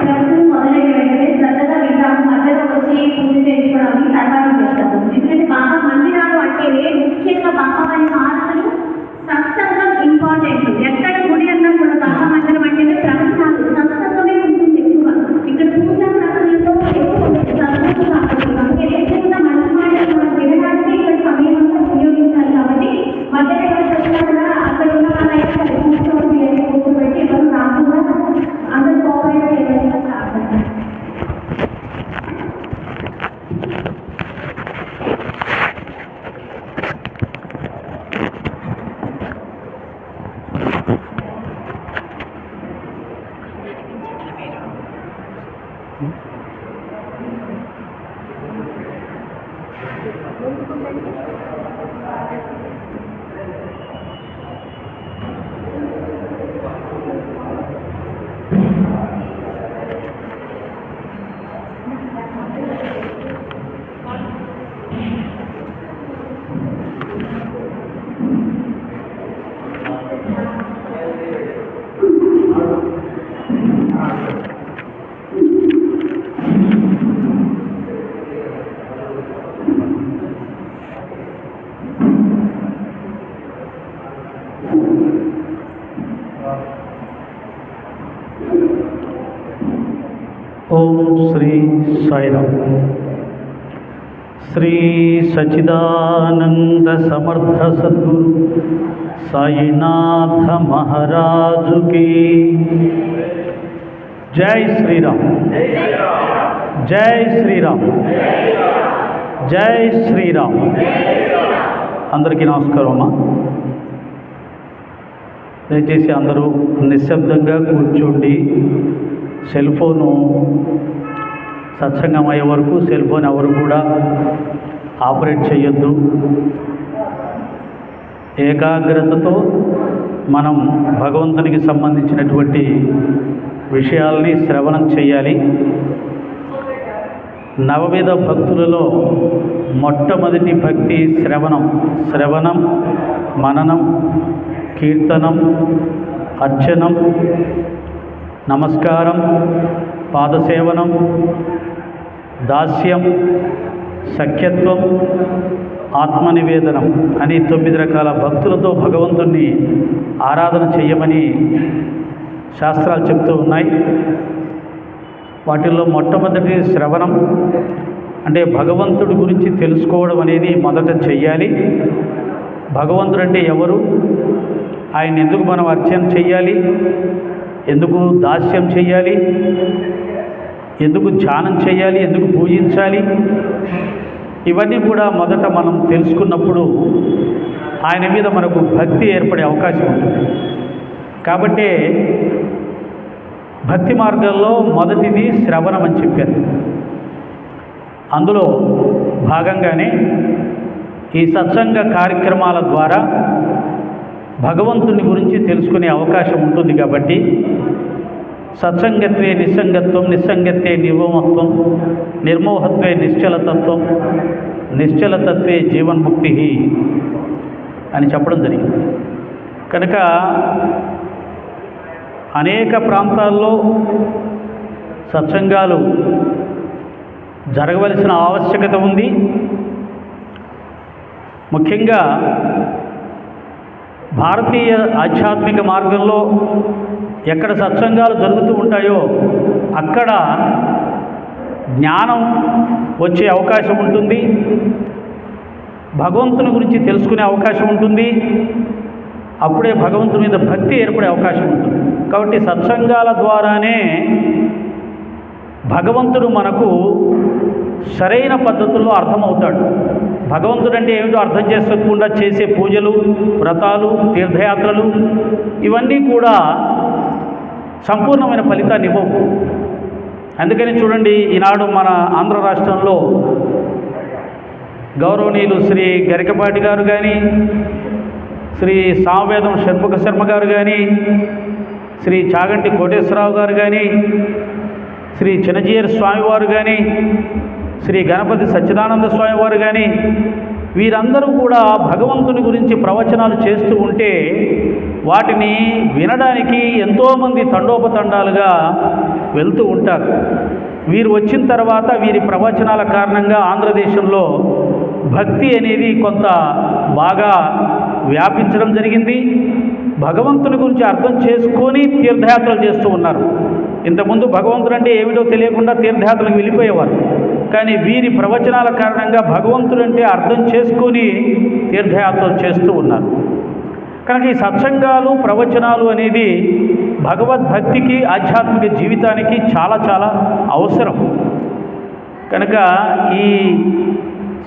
ప్రజలు మొదలైన వెంటనే శ్రద్ధగా వింటాము, మధ్యలో వచ్చి పూజ చేయించుకోవడానికి సహాయం చేస్తాము. ఎందుకంటే బాబా మందిరాలు అంటేనే ముఖ్యంగా బాబా వారి హారతులు సత్సంగం ఇంపార్టెంట్. ఎక్కడ గుడి అన్నా కూడా బాబా మందిరం అంటేనే ప్రవచనాలు సత్సంగమే ఉంటుంది ఎక్కువ. ఇక్కడ పూజా ప్రసంగంలో ఎక్కువ సత్సంగం కాబట్టి మనకి ఎక్కువగా మంచి మాటలు మనం వినడానికి ఇక్కడ సమయం అంతా ఉపయోగించాలి. కాబట్టి మధ్యలో ఎవరు వచ్చినా కూడా అక్కడ ఉన్న వాళ్ళైనా సరే కూర్చోండి అని కూర్చోబెట్టి ఎవరు రాకుండా అందరూ కోఆపరేట్ చేయడానికి ప్రార్థన. ఓం శ్రీ సాయిరామ్. శ్రీ సచ్చిదానంద సమర్థ సద్గురు సాయినాథ మహారాజుకి జై శ్రీరామ్. జై శ్రీరామ్. జై శ్రీరామ్. అందరికీ నమస్కారం అమ్మా. దయచేసి అందరూ నిశ్శబ్దంగా కూర్చోండి. సెల్ ఫోను సత్సంగం అయ్యే వరకు సెల్ ఫోన్ ఎవరు కూడా ఆపరేట్ చేయొద్దు. ఏకాగ్రతతో మనం భగవంతునికి సంబంధించినటువంటి విషయాల్ని శ్రవణం చేయాలి. నవవిధ భక్తులలో మొట్టమొదటి భక్తి శ్రవణం. శ్రవణం, మననం, కీర్తనం, అర్చనం, నమస్కారం, పాదసేవనం, దాస్యం, సఖ్యత్వం, ఆత్మనివేదనం అని 9 రకాల భక్తులతో భగవంతుణ్ణి ఆరాధన చేయమని శాస్త్రాలు చెప్తూ ఉన్నాయి. వాటిల్లో మొట్టమొదటి శ్రవణం, అంటే భగవంతుడి గురించి తెలుసుకోవడం అనేది మొదట చెయ్యాలి. భగవంతుడు అంటే ఎవరు, ఆయన ఎందుకు మనం అర్చన చెయ్యాలి, ఎందుకు దాస్యం చెయ్యాలి, ఎందుకు ధ్యానం చేయాలి, ఎందుకు పూజించాలి, ఇవన్నీ కూడా మొదట మనం తెలుసుకున్నప్పుడు ఆయన మీద మనకు భక్తి ఏర్పడే అవకాశం ఉంటుంది. కాబట్టి భక్తి మార్గంలో మొదటిది శ్రవణం అని చెప్పారు. అందులో భాగంగానే ఈ సత్సంగ కార్యక్రమాల ద్వారా భగవంతుని గురించి తెలుసుకునే అవకాశం ఉంటుంది. కాబట్టి సత్సంగత్వే నిస్సంగత్వం, నిస్సంగత్వే నిర్మోహత్వం, నిర్మోహత్వే నిశ్చలతత్వం, నిశ్చలతత్వే జీవన్ముక్తి అని చెప్పడం జరిగింది. కనుక అనేక ప్రాంతాల్లో సత్సంగాలు జరగవలసిన ఆవశ్యకత ఉంది. ముఖ్యంగా భారతీయ ఆధ్యాత్మిక మార్గంలో ఎక్కడ సత్సంగాలు జరుగుతూ ఉంటాయో అక్కడ జ్ఞానం వచ్చే అవకాశం ఉంటుంది, భగవంతుని గురించి తెలుసుకునే అవకాశం ఉంటుంది, అప్పుడే భగవంతుని మీద భక్తి ఏర్పడే అవకాశం ఉంటుంది. కాబట్టి సత్సంగాల ద్వారానే భగవంతుడు మనకు సరైన పద్ధతుల్లో అర్థమవుతాడు. భగవంతుడు అంటే ఏమిటో అర్థం చేసుకోకుండా చేసే పూజలు, వ్రతాలు, తీర్థయాత్రలు ఇవన్నీ కూడా సంపూర్ణమైన ఫలితాన్ని ఇవ్వవు. అందుకని చూడండి, ఈనాడు మన ఆంధ్ర రాష్ట్రంలో గౌరవనీయులు శ్రీ గరికపాటి గారు కానీ, శ్రీ సామవేదం షణ్ముఖ శర్మ గారు కానీ, శ్రీ చాగంటి కోటేశ్వరరావు గారు కానీ, శ్రీ చిన్నజీయర్ స్వామివారు కానీ, శ్రీ గణపతి సచ్చిదానంద స్వామి వారు కానీ, వీరందరూ కూడా భగవంతుని గురించి ప్రవచనాలు చేస్తూ ఉంటే వాటిని వినడానికి ఎంతోమంది తండోపతండాలుగా వెళ్తూ ఉంటారు. వీరు వచ్చిన తర్వాత వీరి ప్రవచనాల కారణంగా ఆంధ్రదేశంలో భక్తి అనేది కొంత బాగా వ్యాపించడం జరిగింది. భగవంతుని గురించి అర్థం చేసుకొని తీర్థయాత్రలు చేస్తూ ఉన్నారు. ఇంతకుముందు భగవంతుడు అంటే ఏమిటో తెలియకుండా తీర్థయాత్రలకు వెళ్ళిపోయేవారు. కానీ వీరి ప్రవచనాల కారణంగా భగవంతుడు అంటే అర్థం చేసుకొని తీర్థయాత్రలు చేస్తూ ఉన్నారు. కనుక ఈ సత్సంగాలు, ప్రవచనాలు అనేది భగవద్భక్తికి, ఆధ్యాత్మిక జీవితానికి చాలా చాలా అవసరం. కనుక ఈ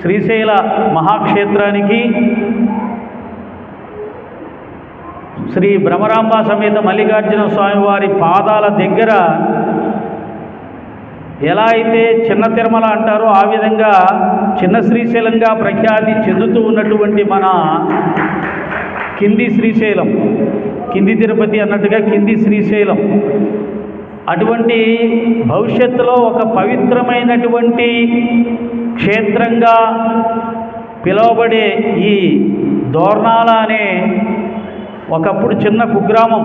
శ్రీశైల మహాక్షేత్రానికి శ్రీ భ్రమరాంబ సమేత మల్లికార్జున స్వామివారి పాదాల దగ్గర ఎలా అయితే చిన్న తిరుమల అంటారో ఆ విధంగా చిన్న శ్రీశైలంగా ప్రఖ్యాతి చెందుతూ ఉన్నటువంటి మన కింది శ్రీశైలం, కింది తిరుపతి అన్నట్టుగా కింది శ్రీశైలం, అటువంటి భవిష్యత్తులో ఒక పవిత్రమైనటువంటి క్షేత్రంగా పిలువబడే ఈ దోర్నాల అనే ఒకప్పుడు చిన్న కుగ్రామం,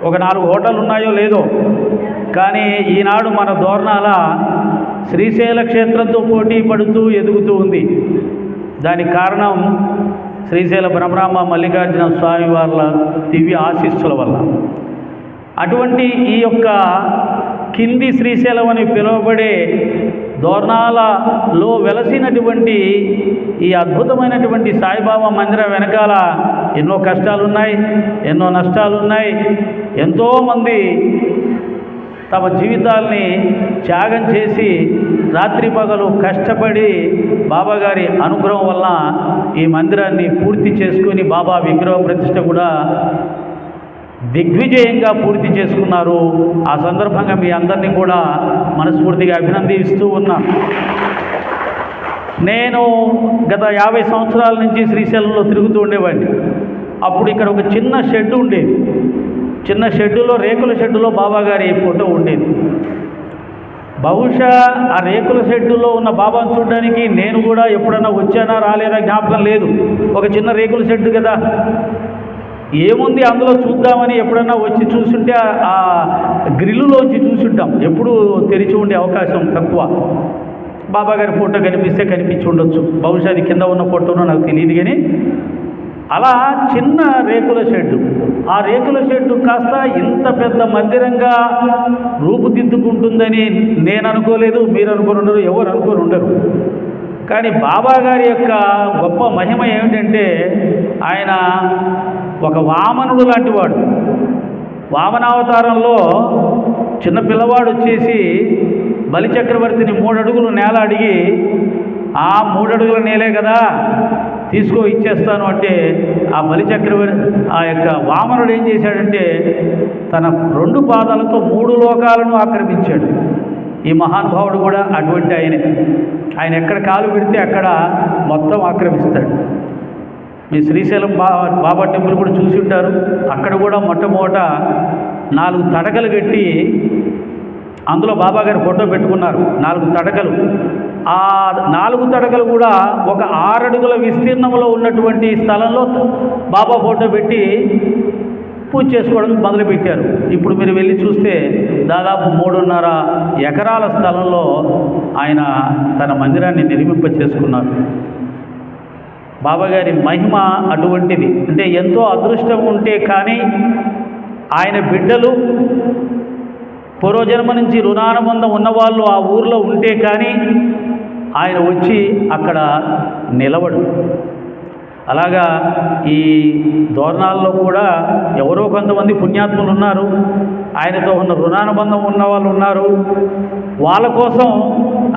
ఒక 4 హోటళ్ళు ఉన్నాయో లేదో, కానీ ఈనాడు మన దోర్నాల శ్రీశైల క్షేత్రంతో పోటీ పడుతూ ఎదుగుతూ ఉంది. దానికి కారణం శ్రీశైల భ్రమరాంబ మల్లికార్జున స్వామి వాళ్ళ దివ్య ఆశీస్సుల వల్ల. అటువంటి ఈ యొక్క కింది శ్రీశైలం అని పిలువబడే దోర్నాలలో వెలసినటువంటి ఈ అద్భుతమైనటువంటి సాయిబాబా మందిరం వెనకాల ఎన్నో కష్టాలున్నాయి, ఎన్నో నష్టాలున్నాయి. ఎంతోమంది తమ జీవితాల్ని త్యాగం చేసి రాత్రి పగలు కష్టపడి బాబాగారి అనుగ్రహం వల్ల ఈ మందిరాన్ని పూర్తి చేసుకుని బాబా విగ్రహ ప్రతిష్ఠ కూడా దిగ్విజయంగా పూర్తి చేసుకున్నారు. ఆ సందర్భంగా మీ అందరినీ కూడా మనస్ఫూర్తిగా అభినందిస్తూ ఉన్నాను. నేను గత 50 సంవత్సరాల నుంచి శ్రీశైలంలో తిరుగుతూ ఉండేవాడిని. అప్పుడు ఇక్కడ ఒక చిన్న షెడ్ ఉండేది. చిన్న షెడ్డులో, రేకుల షెడ్డులో బాబాగారి ఫోటో ఉండేది. బహుశా ఆ రేకుల షెడ్డులో ఉన్న బాబాను చూడడానికి నేను కూడా ఎప్పుడన్నా వచ్చానా రాలేదా జ్ఞాపకం లేదు. ఒక చిన్న రేకుల షెడ్డు కదా, ఏముంది అందులో చూద్దామని ఎప్పుడన్నా వచ్చి చూసుంటే ఆ గ్రిల్లులోంచి చూసుంటాం. ఎప్పుడు తెరిచి ఉండే అవకాశం తక్కువ. బాబాగారి ఫోటో కనిపిస్తే కనిపించి ఉండొచ్చు, బహుశా అది కింద ఉన్న ఫోటోనో నాకు తెలియదు. కానీ అలా చిన్న రేకుల షెడ్డు, ఆ రేకుల షెడ్డు కాస్త ఇంత పెద్ద మందిరంగా రూపుదిద్దుకుంటుందని నేను అనుకోలేదు, మీరు అనుకుని ఉండరు, ఎవరు అనుకుని ఉండరు. కానీ బాబాగారి యొక్క గొప్ప మహిమ ఏమిటంటే ఆయన ఒక వామనుడు లాంటి వాడు. వామనావతారంలో చిన్న పిల్లవాడు వచ్చేసి బలిచక్రవర్తిని 3 అడుగులు నేల అడిగి, ఆ 3 అడుగుల నేలే కదా తీసుకో ఇచ్చేస్తాను అంటే, ఆ బలిచక్రవర్తి ఆ యొక్క వామనుడు ఏం చేశాడంటే తన 2 పాదాలతో 3 లోకాలను ఆక్రమించాడు. ఈ మహానుభావుడు కూడా అటువంటి ఆయనే. ఆయన ఎక్కడ కాలు పెడితే అక్కడ మొత్తం ఆక్రమిస్తాడు. మీ శ్రీశైలం బాబా టెంపుల్ కూడా చూసి ఉంటారు. అక్కడ కూడా మొట్టమొదట 4 తడకలు కట్టి అందులో బాబాగారి ఫోటో పెట్టుకున్నారు. 4 తడకలు. ఆ 4 తడకలు కూడా ఒక 6 అడుగుల విస్తీర్ణంలో ఉన్నటువంటి స్థలంలో బాబా ఫోటో పెట్టి పూజ చేసుకోవడం మొదలుపెట్టారు. ఇప్పుడు మీరు వెళ్ళి చూస్తే దాదాపు 3.5 ఎకరాల స్థలంలో ఆయన తన మందిరాన్ని నిర్మింప చేసుకున్నారు. బాబాగారి మహిమ అటువంటిది. అంటే ఎంతో అదృష్టం ఉంటే కానీ ఆయన బిడ్డలు పూర్వజన్మ నుంచి రుణానుబంధం ఉన్నవాళ్ళు ఆ ఊర్లో ఉంటే కానీ ఆయన వచ్చి అక్కడ నిలవడు. అలాగా ఈ దోర్నాల్లో కూడా ఎవరో కొంతమంది పుణ్యాత్ములు ఉన్నారు, ఆయనతో ఉన్న రుణానుబంధం ఉన్న వాళ్ళు ఉన్నారు. వాళ్ళ కోసం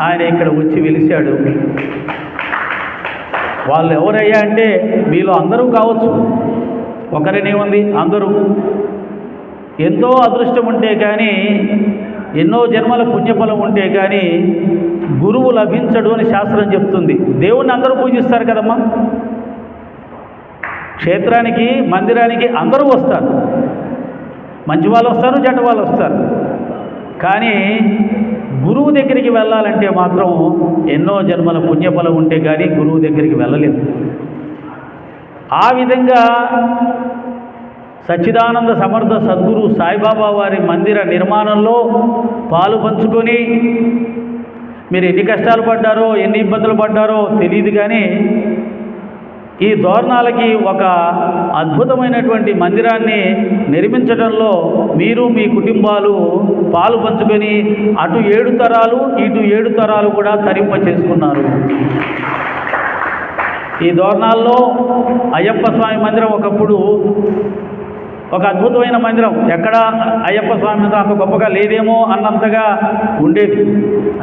ఆయన ఇక్కడ వచ్చి వెలిశాడు. వాళ్ళు ఎవరయ్యా అంటే మీలో అందరూ కావచ్చు, ఒకరినేముంది, అందరూ. ఎంతో అదృష్టం ఉంటే కానీ, ఎన్నో జన్మల పుణ్యఫలం ఉంటే కానీ గురువు లభించడు అని శాస్త్రం చెప్తుంది. దేవుణ్ణి అందరూ పూజిస్తారు కదమ్మా. క్షేత్రానికి, మందిరానికి అందరూ వస్తారు. మంచి వాళ్ళు వస్తారు, చెడ్డ వాళ్ళు వస్తారు. కానీ గురువు దగ్గరికి వెళ్ళాలంటే మాత్రం ఎన్నో జన్మల పుణ్యఫలం ఉంటే కానీ గురువు దగ్గరికి వెళ్ళలేము. ఆ విధంగా సచ్చిదానంద సమర్థ సద్గురు సాయిబాబా వారి మందిర నిర్మాణంలో పాలు పంచుకొని మీరు ఎన్ని కష్టాలు పడ్డారో ఎన్ని ఇబ్బందులు పడ్డారో తెలియదు, కానీ ఈ దోర్నాలకి ఒక అద్భుతమైనటువంటి మందిరాన్ని నిర్మించడంలో మీరు మీ కుటుంబాలు పాలు పంచుకొని అటు 7 తరాలు ఇటు 7 తరాలు కూడా తరింప చేసుకున్నారు. ఈ దోర్నాల్లో అయ్యప్ప స్వామి మందిరం ఒకప్పుడు ఒక అద్భుతమైన మందిరం, ఎక్కడ అయ్యప్ప స్వామి మందిరం అంత గొప్పగా లేదేమో అన్నంతగా ఉండేది.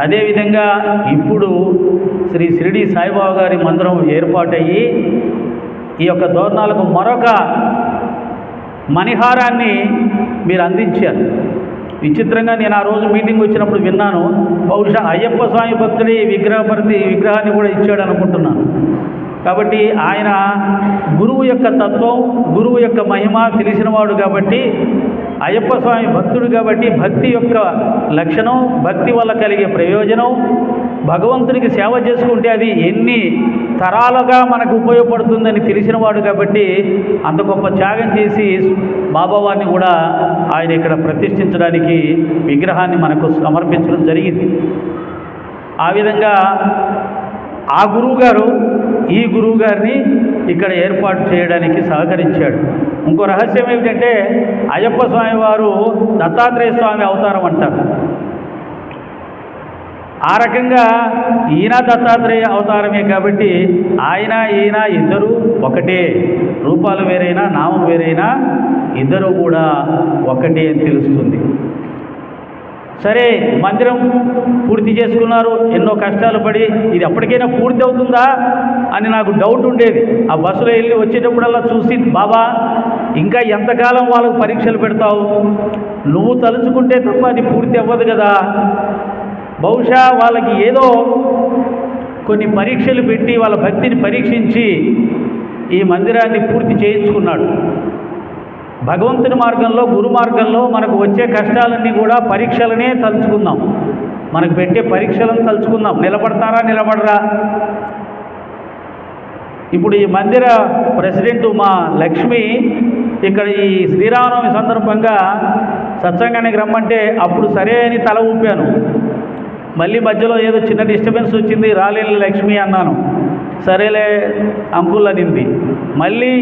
అదేవిధంగా ఇప్పుడు శ్రీ షిరిడి సాయిబాబా గారి మందిరం ఏర్పాటయ్యి ఈ యొక్క దోర్నాలకు మరొక మణిహారాన్ని మీరు అందించారు. విచిత్రంగా నేను ఆ రోజు మీటింగ్ వచ్చినప్పుడు విన్నాను, బహుశా అయ్యప్ప స్వామి భక్తుడి విగ్రహాన్ని కూడా ఇచ్చాడు అనుకుంటున్నాను. కాబట్టి ఆయన గురువు యొక్క తత్వం, గురువు యొక్క మహిమ తెలిసినవాడు కాబట్టి, అయ్యప్ప స్వామి భక్తుడు కాబట్టి భక్తి యొక్క లక్షణం, భక్తి వల్ల కలిగే ప్రయోజనం, భగవంతునికి సేవ చేసుకుంటే అది ఎన్ని తరాలుగా మనకు ఉపయోగపడుతుందని తెలిసినవాడు కాబట్టి అంత గొప్ప త్యాగం చేసి బాబావారిని కూడా ఆయన ఇక్కడ ప్రతిష్ఠించడానికి విగ్రహాన్ని మనకు సమర్పించడం జరిగింది. ఆ విధంగా ఆ గురువుగారు ఈ గురువుగారిని ఇక్కడ ఏర్పాటు చేయడానికి సహకరించాడు. ఇంకో రహస్యం ఏమిటంటే అయ్యప్ప స్వామి వారు దత్తాత్రేయ స్వామి అవతారం అంటారు. ఆ రకంగా ఈయన దత్తాత్రేయ అవతారమే కాబట్టి ఆయన ఈయన ఇద్దరు ఒకటే, రూపాలు వేరైనా నామం వేరైనా ఇద్దరు కూడా ఒకటే అని తెలుస్తుంది. సరే, మందిరం పూర్తి చేసుకున్నారు, ఎన్నో కష్టాలు పడి. ఇది ఎప్పటికైనా పూర్తి అవుతుందా అని నాకు డౌట్ ఉండేది. ఆ బస్సులో వెళ్ళి వచ్చేటప్పుడల్లా చూసి, బాబా ఇంకా ఎంతకాలం వాళ్ళకు పరీక్షలు పెడతావు, నువ్వు తలుచుకుంటే తప్ప అది పూర్తి అవ్వదు కదా. బహుశా వాళ్ళకి ఏదో కొన్ని పరీక్షలు పెట్టి వాళ్ళ భక్తిని పరీక్షించి ఈ మందిరాన్ని పూర్తి చేయించుకున్నాడు. భగవంతుని మార్గంలో, గురు మార్గంలో మనకు వచ్చే కష్టాలన్నీ కూడా పరీక్షలనే తలుచుకుందాం, మనకు పెట్టే పరీక్షలను తలుచుకుందాం. నిలబడతారా నిలబడరా. ఇప్పుడు ఈ మందిర ప్రెసిడెంట్ మా లక్ష్మి ఇక్కడ ఈ శ్రీరామనవమి సందర్భంగా సత్సంగానికి రమ్మంటే అప్పుడు సరే అని తల ఊపాను. మళ్ళీ మధ్యలో ఏదో చిన్న డిస్టర్బెన్స్ వచ్చింది, రాలేని లక్ష్మి అన్నాను. సరేలే అంకుల్ అనింది. మళ్ళీ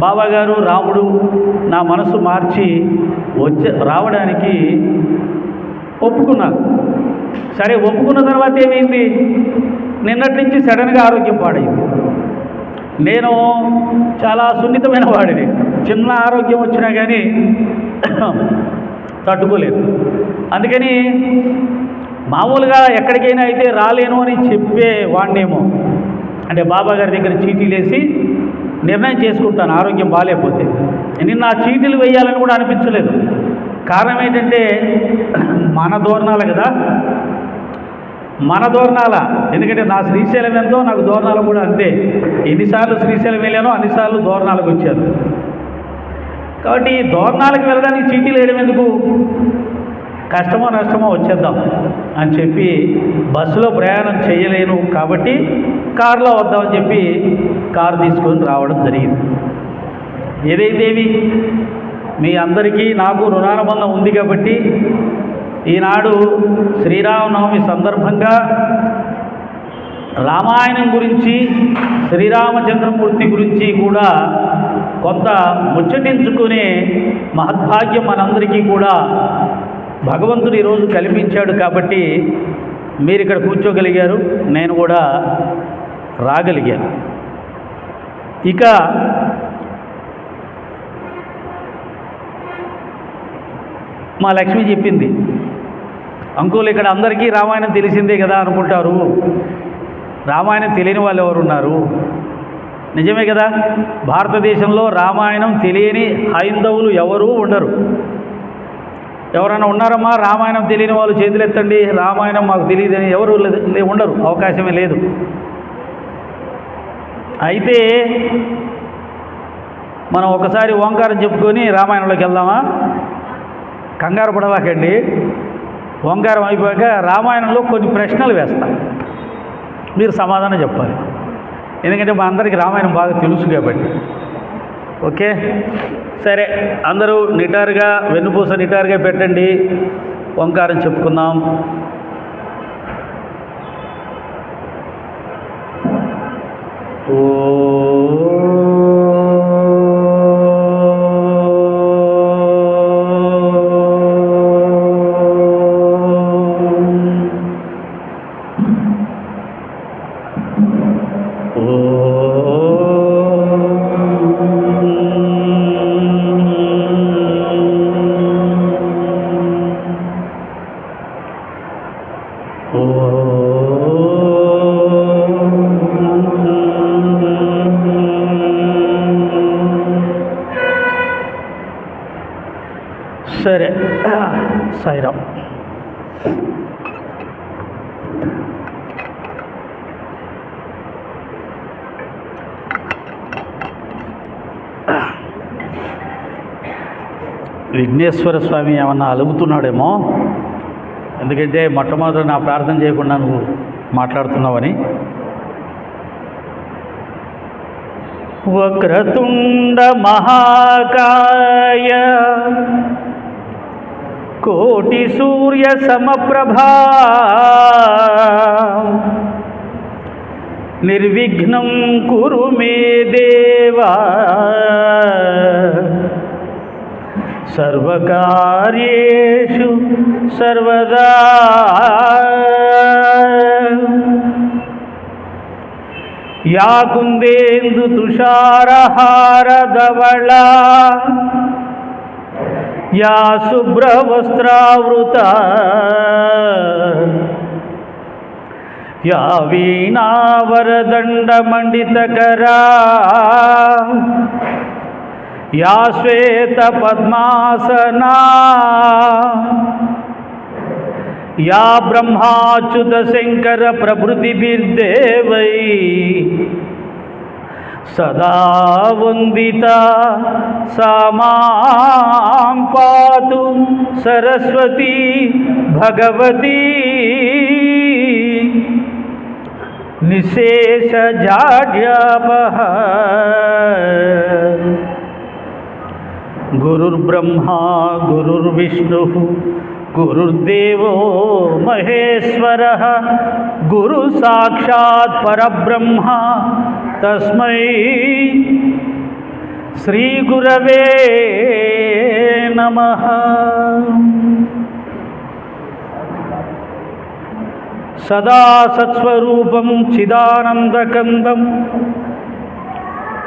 బాబాగారు రాముడు నా మనసు మార్చి రావడానికి ఒప్పుకున్నాను. సరే, ఒప్పుకున్న తర్వాత ఏమైంది, నిన్నటి నుంచి సడన్గా ఆరోగ్యం పాడైంది. నేను చాలా సున్నితమైన వాడిని, చిన్న ఆరోగ్యం వచ్చినా కానీ తట్టుకోలేదు. అందుకని మామూలుగా ఎక్కడికైనా అయితే రాలేను అని చెప్పే వాడినేమో, అంటే బాబా గారి దగ్గర చీటీలు వేసి నిర్ణయం చేసుకుంటాను ఆరోగ్యం బాగాలేకపోతే. నిన్న ఆ చీటీలు వేయాలని కూడా అనిపించలేదు. కారణం ఏంటంటే మన దోర్నాల కదా, మన దోర్నాల. ఎందుకంటే నా శ్రీశైలం ఎంతో నాకు దోర్నాల కూడా అంతే. ఎన్నిసార్లు శ్రీశైలం వెళ్ళానో అన్నిసార్లు దోర్నాలకు వచ్చాను. కాబట్టి ఈ దోర్నాలకు వెళ్ళడానికి చీటీలు వేయడం ఎందుకు, కష్టమో నష్టమో వచ్చేద్దాం అని చెప్పి బస్సులో ప్రయాణం చేయలేను కాబట్టి కారులో వద్దామని చెప్పి కారు తీసుకొని రావడం జరిగింది. ఏదైతేవి మీ అందరికీ నాకు రుణానుబంధం ఉంది కాబట్టి ఈనాడు శ్రీరామనవమి సందర్భంగా రామాయణం గురించి, శ్రీరామచంద్రమూర్తి గురించి కూడా కొంత ముచ్చటించుకునే మహద్భాగ్యం మనందరికీ కూడా భగవంతుడు ఈరోజు కల్పించాడు. కాబట్టి మీరు ఇక్కడ కూర్చోగలిగారు, నేను కూడా రాగలిగాను. ఇక మా లక్ష్మి చెప్పింది, అంకుల్ ఇక్కడ అందరికీ రామాయణం తెలిసిందే కదా అనుకుంటారు, రామాయణం తెలియని వాళ్ళు ఎవరున్నారు? నిజమే కదా, భారతదేశంలో రామాయణం తెలియని హైందవులు ఎవరూ ఉండరు. ఎవరైనా ఉన్నారమ్మా రామాయణం తెలియని వాళ్ళు? చేతులు ఎత్తండి. రామాయణం మాకు తెలియదని ఎవరు ఉండరు, అవకాశమే లేదు. అయితే మనం ఒకసారి ఓంకారం చెప్పుకొని రామాయణంలోకి వెళ్దామా? కంగారు పడవాకండి. ఓంకారం అయిపోయాక రామాయణంలో కొన్ని ప్రశ్నలు వేస్తాం, మీరు సమాధానం చెప్పాలి. ఎందుకంటే మా అందరికీ రామాయణం బాగా తెలుసు కాబట్టి. ఓకే, సరే. అందరూ నిటారుగా వెన్నుపూస నిటారుగా పెట్టండి. ఓంకారం చెప్పుకుందాం. సరే, సాయిరామ్. విఘ్నేశ్వర స్వామి ఏమన్నా అలుగుతున్నాడేమో, ఎందుకంటే మొట్టమొదట నా ప్రార్థన చేయకుండా నువ్వు మాట్లాడుతున్నావని. వక్రతుండ మహాకాయ కోటి సూర్య సమప్రభా నిర్విఘ్నం కురు మే దేవా సర్వకార్యేషు సర్వదా. యా కుందేందు తుషారహారధవళ యా శుభ్రవస్త్రావృత యా వీణావరదండమండితకరా యా శ్వేత పద్మాసనా యా బ్రహ్మాచ్యుత శంకర ప్రభృతిభిర్దేవై సదా వందిత సా మాం పాతు సరస్వతి భగవతి నిశేషజాడ్యాపహ. గురుర్బ్రహ్మా గురుర్విష్ణుః గురుర్దేవో మహేశ్వరః గురు సాక్షాత్ పరబ్రహ్మ తస్మై శ్రీ గురవే నమః. సదా సత్స్వరూపం చిదానందకందం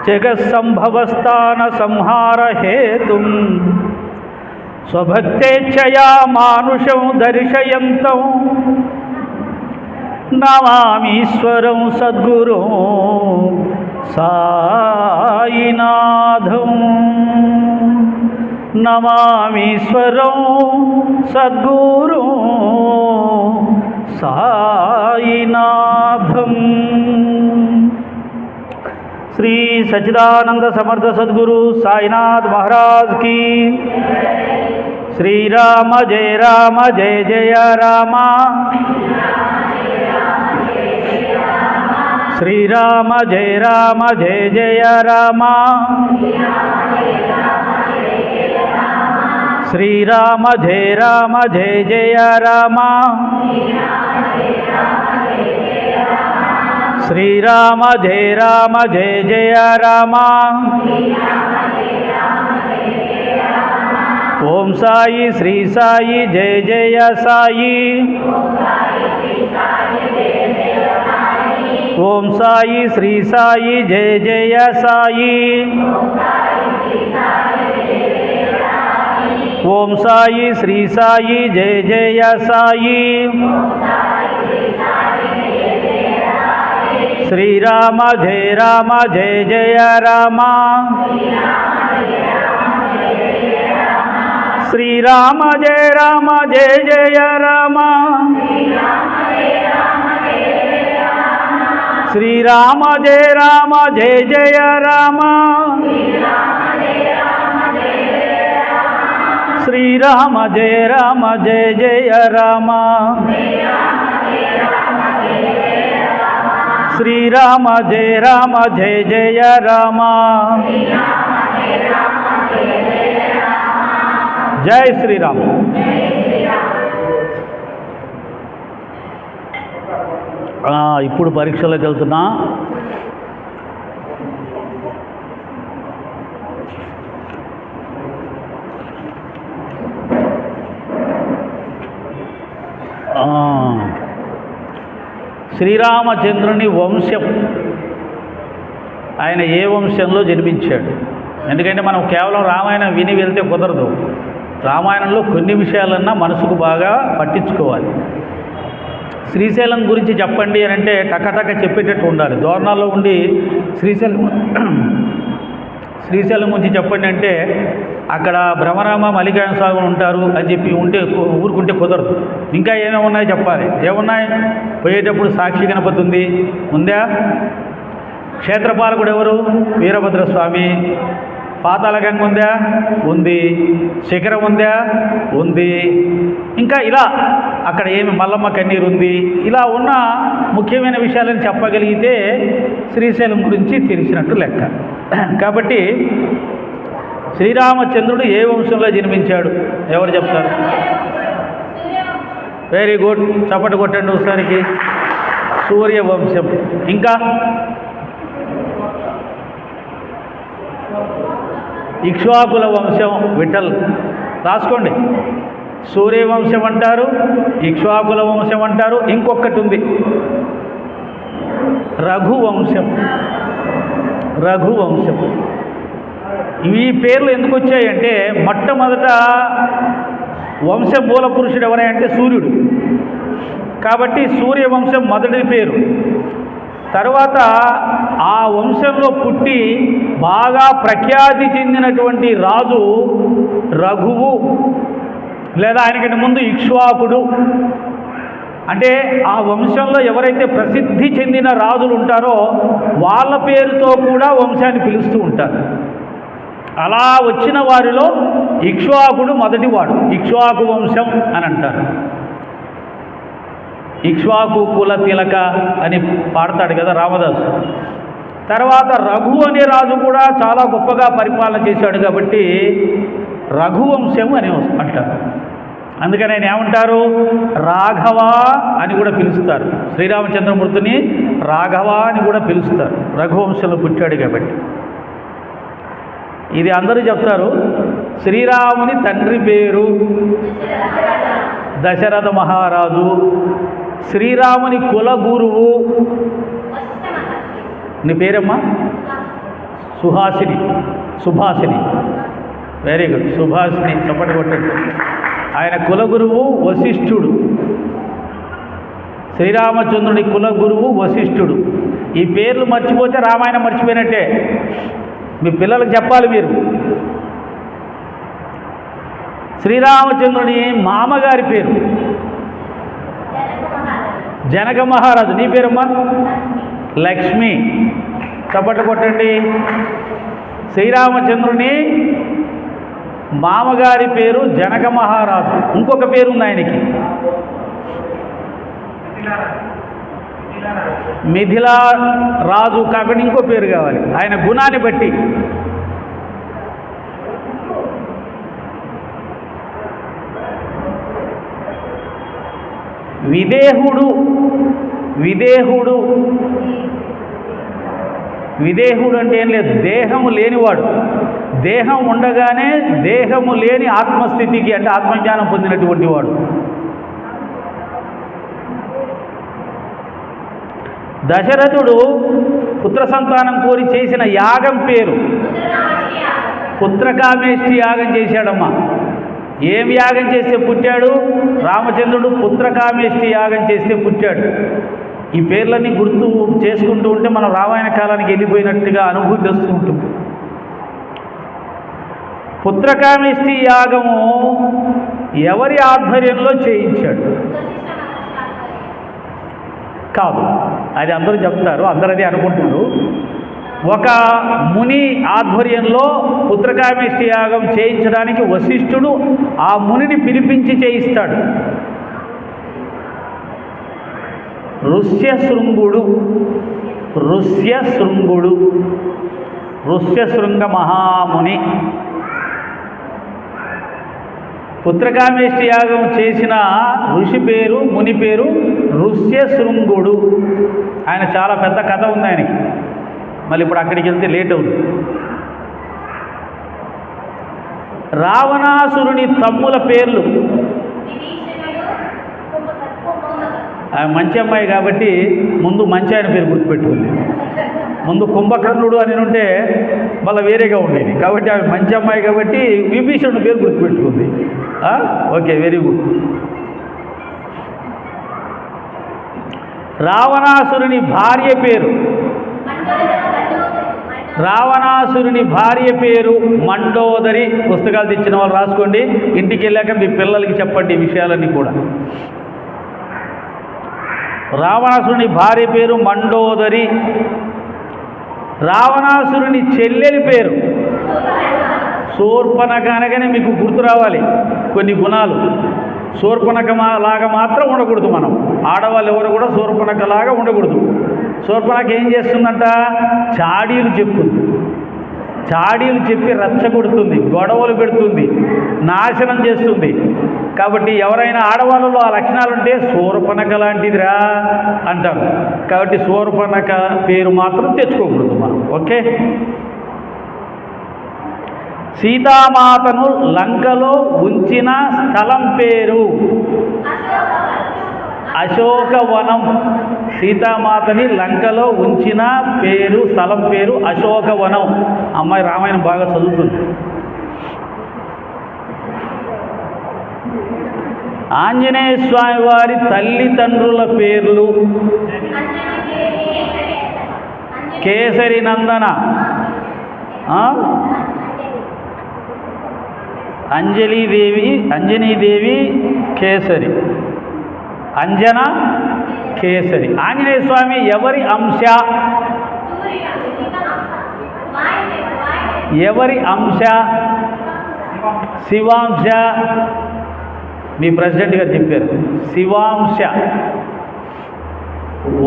జగత్సంభవస్థాన సంహార హేతుం స్వభక్తేచ్ఛయా మానుషం దర్శయంతం నమామీశ్వరం సద్గురుం సాయినాథం. నమామీశ్వరం సద్గురుం సాయినాథం. శ్రీ సచ్చిదానంద సమర్థ సద్గురు సాయినాథ్ మహారాజ్ की. శ్రీరామ జయ రామ జయ జయ రామ. శ్రీరామ జయ రామ జయ జయ రామ. శ్రీరామ జయ రామ జయ జయ రామ. శ్రీరామ జయ రామ జయ జయ రామ. ఓం సాయి శ్రీ సాయి జయ జయ సాయి. ఓం సాయి శ్రీ సాయి జయ జయ సాయి. ఓం సాయి శ్రీ సాయి జయ జయ సాయి. శ్రీరామ జయ రామ జయ జయ రామ. శ్రీరామ జయ రామ జయ జయ రామ. శ్రీరామ జయ రామ జయ జయ రామ. శ్రీరామ జయ రామ జయ జయ రామ. శ్రీరామ జయ రామ జయ జయ రామ. జై శ్రీరామ్. ఇప్పుడు పరీక్షలోకి వెళ్తున్నా. శ్రీరామచంద్రుని వంశం, ఆయన ఏ వంశంలో జన్మించాడు? ఎందుకంటే మనం కేవలం రామాయణం విని వెళ్తే కుదరదు. రామాయణంలో కొన్ని విషయాలన్నా మనసుకు బాగా పట్టించుకోవాలి. శ్రీశైలం గురించి చెప్పండి అని అంటే టకటక చెప్పేటట్టు ఉండాలి. దోర్నాల్లో ఉండి శ్రీశైలం గురించి చెప్పండి అంటే అక్కడ భ్రమరామ మల్లికార్జున స్వామి ఉంటారు అని చెప్పి ఊరుకుంటే కుదరదు. ఇంకా ఏమేమి ఉన్నాయో చెప్పాలి. ఏమున్నాయి? పోయేటప్పుడు సాక్షి గణపతి ఉంది, ఉందా? క్షేత్రపాలకుడు ఎవరు? వీరభద్రస్వామి. పాతాళగంగ ఉందా? ఉంది. శిఖరం ఉందా? ఉంది. ఇంకా ఇలా అక్కడ ఏమి మల్లమ్మ కన్నీరు ఉంది. ఇలా ఉన్న ముఖ్యమైన విషయాలను చెప్పగలిగితే శ్రీశైలం గురించి తెలిసినట్టు లెక్క. కాబట్టి శ్రీరామచంద్రుడు ఏ వంశంలో జన్మించాడు? ఎవరు చెప్తారు? వెరీ గుడ్, చప్పటి కొట్టండి ఒకసారికి. సూర్యవంశం. ఇంకా ఇక్ష్వాకుల వంశం. విఠల్ రాసుకోండి. సూర్యవంశం అంటారు, ఇక్ష్వాకుల వంశం అంటారు. ఇంకొకటి ఉంది, రఘువంశం. రఘువంశం. ఈ పేర్లు ఎందుకు వచ్చాయంటే మొట్టమొదట వంశ మూల పురుషుడు ఎవరంటే సూర్యుడు. కాబట్టి సూర్యవంశం మొదటి పేరు. తర్వాత ఆ వంశంలో పుట్టి బాగా ప్రఖ్యాతి చెందినటువంటి రాజు రఘువు, లేదా ఆయనకంటే ముందు ఇక్ష్వాకుడు. అంటే ఆ వంశంలో ఎవరైతే ప్రసిద్ధి చెందిన రాజులు ఉంటారో వాళ్ళ పేరుతో కూడా వంశాన్ని పిలుస్తూ ఉంటారు. అలా వచ్చిన వారిలో ఇక్ష్వాకుడు మొదటివాడు. ఇక్ష్వాకు వంశం అని అంటారు. ఇక్ష్వాకు కుల తిలక అని పాడతాడు కదా రామదాసు. తర్వాత రఘు అనే రాజు కూడా చాలా గొప్పగా పరిపాలన చేశాడు కాబట్టి రఘువంశం అని అంటారు. అందుకని ఆయన ఏమంటారు? రాఘవ అని కూడా పిలుస్తారు. శ్రీరామచంద్రమూర్తిని రాఘవ అని కూడా పిలుస్తారు, రఘువంశంలో పుట్టాడు కాబట్టి. ఇది అందరూ చెప్తారు. శ్రీరాముని తండ్రి పేరు దశరథ మహారాజు. శ్రీరాముని కుల గురువు, నీ పేరమ్మా? సుభాషిని. Very good, Subhashini. చప్పటి కొట్టండి. ఆయన కుల గురువు వశిష్ఠుడు. శ్రీరామచంద్రుని కుల గురువు వశిష్ఠుడు. ఈ పేర్లు మర్చిపోతే రామాయణం మర్చిపోయినట్టే. మీ పిల్లలకు చెప్పాలి మీరు. శ్రీరామచంద్రుని మామగారి పేరు జనక మహారాజు. నీ పేరమ్మా? లక్ష్మి. చప్పట్లు కొట్టండి. శ్రీరామచంద్రుని మామగారి పేరు జనక మహారాజు. ఇంకొక పేరు ఉంది ఆయనకి, మిథిలా రాజు. కాబట్టి ఇంకో పేరు కావాలి ఆయన గుణాన్ని బట్టి. విదేహుడు అంటే ఏం లేదు, దేహము లేనివాడు. దేహం ఉండగానే దేహము లేని ఆత్మస్థితికి అంటే ఆత్మజ్ఞానం పొందినటువంటి వాడు. దశరథుడు పుత్ర సంతానం కోరి చేసిన యాగం పేరు పుత్రకామేష్టి యాగం చేశాడమ్మా. ఏం యాగం చేస్తే పుట్టాడు? రామచంద్రుడు పుత్రకామేష్టి యాగం చేస్తే పుట్టాడు. ఈ పేర్లన్నీ గుర్తు చేసుకుంటూ ఉంటే మనం రామాయణ కాలానికి వెళ్ళిపోయినట్టుగా అనుభూతి వస్తూ ఉంటుంది. పుత్రకామేష్టి యాగము ఎవరి ఆధ్వర్యంలో చేయించాడు? కాదు, అది అందరూ చెప్తారు, అందరూ అదే అనుకుంటారు. ఒక ముని ఆధ్వర్యంలో పుత్రకామేష్టి యాగం చేయించడానికి వశిష్ఠుడు ఆ మునిని పిలిపించి చేయిస్తాడు. ఋష్యశృంగుడు ఋష్యశృంగ మహాముని. పుత్రకామేష్టి యాగం చేసిన ఋషి పేరు, ముని పేరు ఋష్యశృంగుడు. ఆయన చాలా పెద్ద కథ ఉంది ఆయనకి, మళ్ళీ ఇప్పుడు అక్కడికి వెళ్తే లేట్ అవుతుంది. రావణాసురుని తమ్ముల పేర్లు. మంచి అమ్మాయి కాబట్టి ముందు మంచి ఆయన పేరు గుర్తుపెట్టుకుంది. ముందు కుంభకర్ణుడు అని ఉంటే మళ్ళీ వేరేగా ఉండేది, కాబట్టి ఆమె మంచి అమ్మాయి కాబట్టి విభీషణుడి పేరు గుర్తుపెట్టుకుంది. Okay, very good. రావణాసురుని భార్య పేరు. రావణాసురుని భార్య పేరు మండోదరి. పుస్తకాలు తెచ్చిన వాళ్ళు రాసుకోండి, ఇంటికి వెళ్ళాక మీ పిల్లలకి చెప్పండి ఈ విషయాలన్నీ కూడా. రావణాసురుని భార్య పేరు మండోదరి. రావణాసురుని చెల్లెలి పేరు శూర్పణఖ. అనగానే మీకు గుర్తు రావాలి కొన్ని గుణాలు. శూర్పణఖ లాగా మాత్రం ఉండకూడదు, మనం ఆడవాళ్ళు ఎవరు కూడా శూర్పణఖ లాగా ఉండకూడదు. శూర్పణఖ ఏం చేస్తుందంట? చాడీలు చెప్తుంది. చాడీలు చెప్పి రచ్చగొడుతుంది, గొడవలు పెడుతుంది, నాశనం చేస్తుంది. కాబట్టి ఎవరైనా ఆడవాళ్ళలో ఆ లక్షణాలుంటే శూర్పణఖ లాంటిదిరా అంటారు. కాబట్టి శూర్పణఖ పేరు మాత్రం తెచ్చుకోకూడదు మనం. ఓకే. సీతామాతను లంకలో ఉంచిన స్థలం పేరు అశోకవనం. సీతామాతని లంకలో ఉంచిన పేరు, స్థలం పేరు అశోకవనం. అమ్మాయి రామాయణం బాగా చదువుతుంది. ఆంజనేయ స్వామి వారి తల్లిదండ్రుల పేర్లు. కేసరి నందన, అంజనీదేవి కేసరి, అంజన కేసరి. ఆంజనేయ స్వామి ఎవరి అంశ? ఎవరి అంశ? శివాంశ. మీ ప్రెసిడెంట్ గారు చెప్పారు, శివాంశ.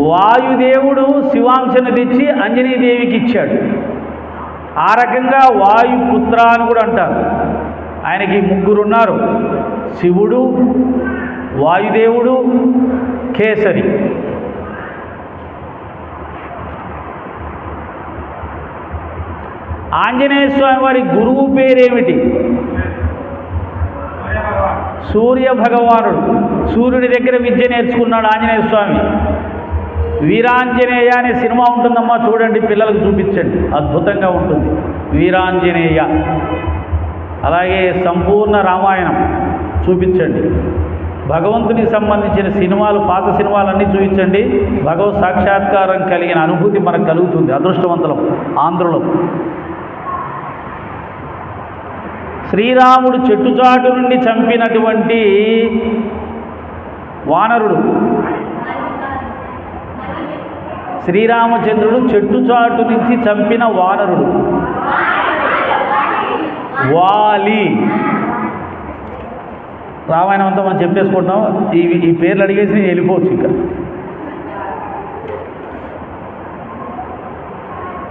వాయుదేవుడు శివాంశను తెచ్చి అంజనీదేవికి ఇచ్చాడు. ఆ రకంగా వాయుపుత్ర అని కూడా అంటారు. ఆయనకి ముగ్గురు ఉన్నారు, శివుడు, వాయుదేవుడు, కేసరి. ఆంజనేయ స్వామి వారి గురువు పేరేమిటి? సూర్య భగవానుడు. సూర్యుడి దగ్గర విద్య నేర్చుకున్నాడు ఆంజనేయ స్వామి. వీరాంజనేయ అనే సినిమా ఉంటుందమ్మా, చూడండి, పిల్లలకు చూపించండి, అద్భుతంగా ఉంటుంది వీరాంజనేయ. అలాగే సంపూర్ణ రామాయణం చూపించండి. భగవంతునికి సంబంధించిన సినిమాలు, పాత సినిమాలన్నీ చూపించండి. భగవత్ సాక్షాత్కారం కలిగిన అనుభూతి మనకు కలుగుతుంది. అదృష్టవంతులం ఆంధ్రులం. శ్రీరాముడు చెట్టుచాటు నుండి చంపినటువంటి వానరుడు. శ్రీరామచంద్రుడు చెట్టుచాటు నుంచి చంపిన వానరుడు వాలి. రామాయణం అంతా మనం చెప్పేసుకుంటాం. ఈ పేర్లు అడిగేసి నేను వెళ్ళిపోవచ్చు. ఇంకా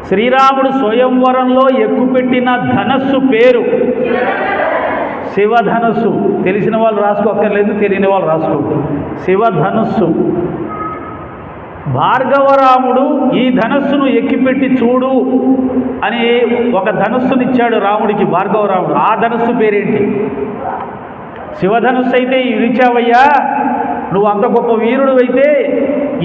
శ్రీరాముడు స్వయంవరంలో ఎక్కుపెట్టిన ధనస్సు పేరు శివధనస్సు. తెలిసిన వాళ్ళు రాసుకోక్కర్లేదు, తెలియని వాళ్ళు రాసుకోండి. శివధనుస్సు. భార్గవరాముడు ఈ ధనస్సును ఎక్కిపెట్టి చూడు అని ఒక ధనస్సునిచ్చాడు రాముడికి భార్గవరాముడు. ఆ ధనస్సు పేరేంటి? శివధనుస్సు అయితే ఇచ్చావయ్యా, నువ్వు అంత గొప్ప వీరుడు అయితే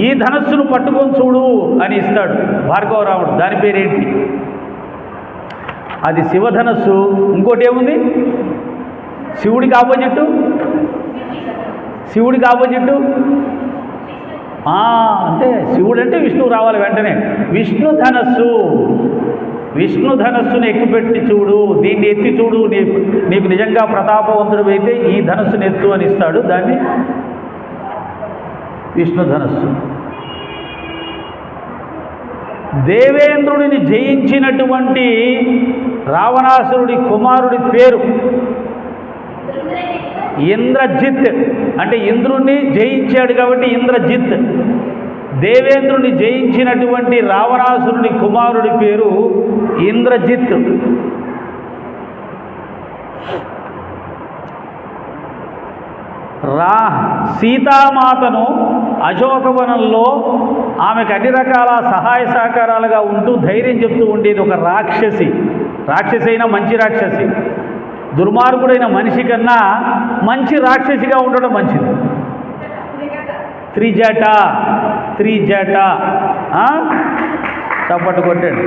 ఈ ధనస్సును పట్టుకొని చూడు అని ఇస్తాడు భార్గవరాముడు. దాని పేరేంటి? అది శివధనస్సు. ఇంకోటి ఏముంది? శివుడికి ఆపోజిట్టు. శివుడికి ఆపోజిట్టు అంటే శివుడు అంటే విష్ణువు రావాలి వెంటనే. విష్ణు ధనస్సు. విష్ణు ధనస్సును ఎక్కుపెట్టి చూడు, దీన్ని ఎత్తి చూడు, నీకు నిజంగా ప్రతాపవంతుడు అయితే ఈ ధనస్సును ఎత్తు అని ఇస్తాడు. దాన్ని విష్ణు ధనస్సు. దేవేంద్రుడిని జయించినటువంటి రావణాసురుడి కుమారుడి పేరు ఇంద్రజిత్. అంటే ఇంద్రుణ్ణి జయించాడు కాబట్టి ఇంద్రజిత్. దేవేంద్రుని జయించినటువంటి రావణాసురుని కుమారుడి పేరు ఇంద్రజిత్. సీతామాతను అశోకవనంలో ఆమెకు అన్ని రకాల సహాయ సహకారాలుగా ఉంటూ ధైర్యం చెప్తూ ఉండేది ఒక రాక్షసి. రాక్షసి అయినా మంచి రాక్షసి, దుర్మార్గుడైన మనిషి కన్నా మంచి రాక్షసిగా ఉండడం మంచిది. త్రిజట చప్పట్టు కొట్టాడు.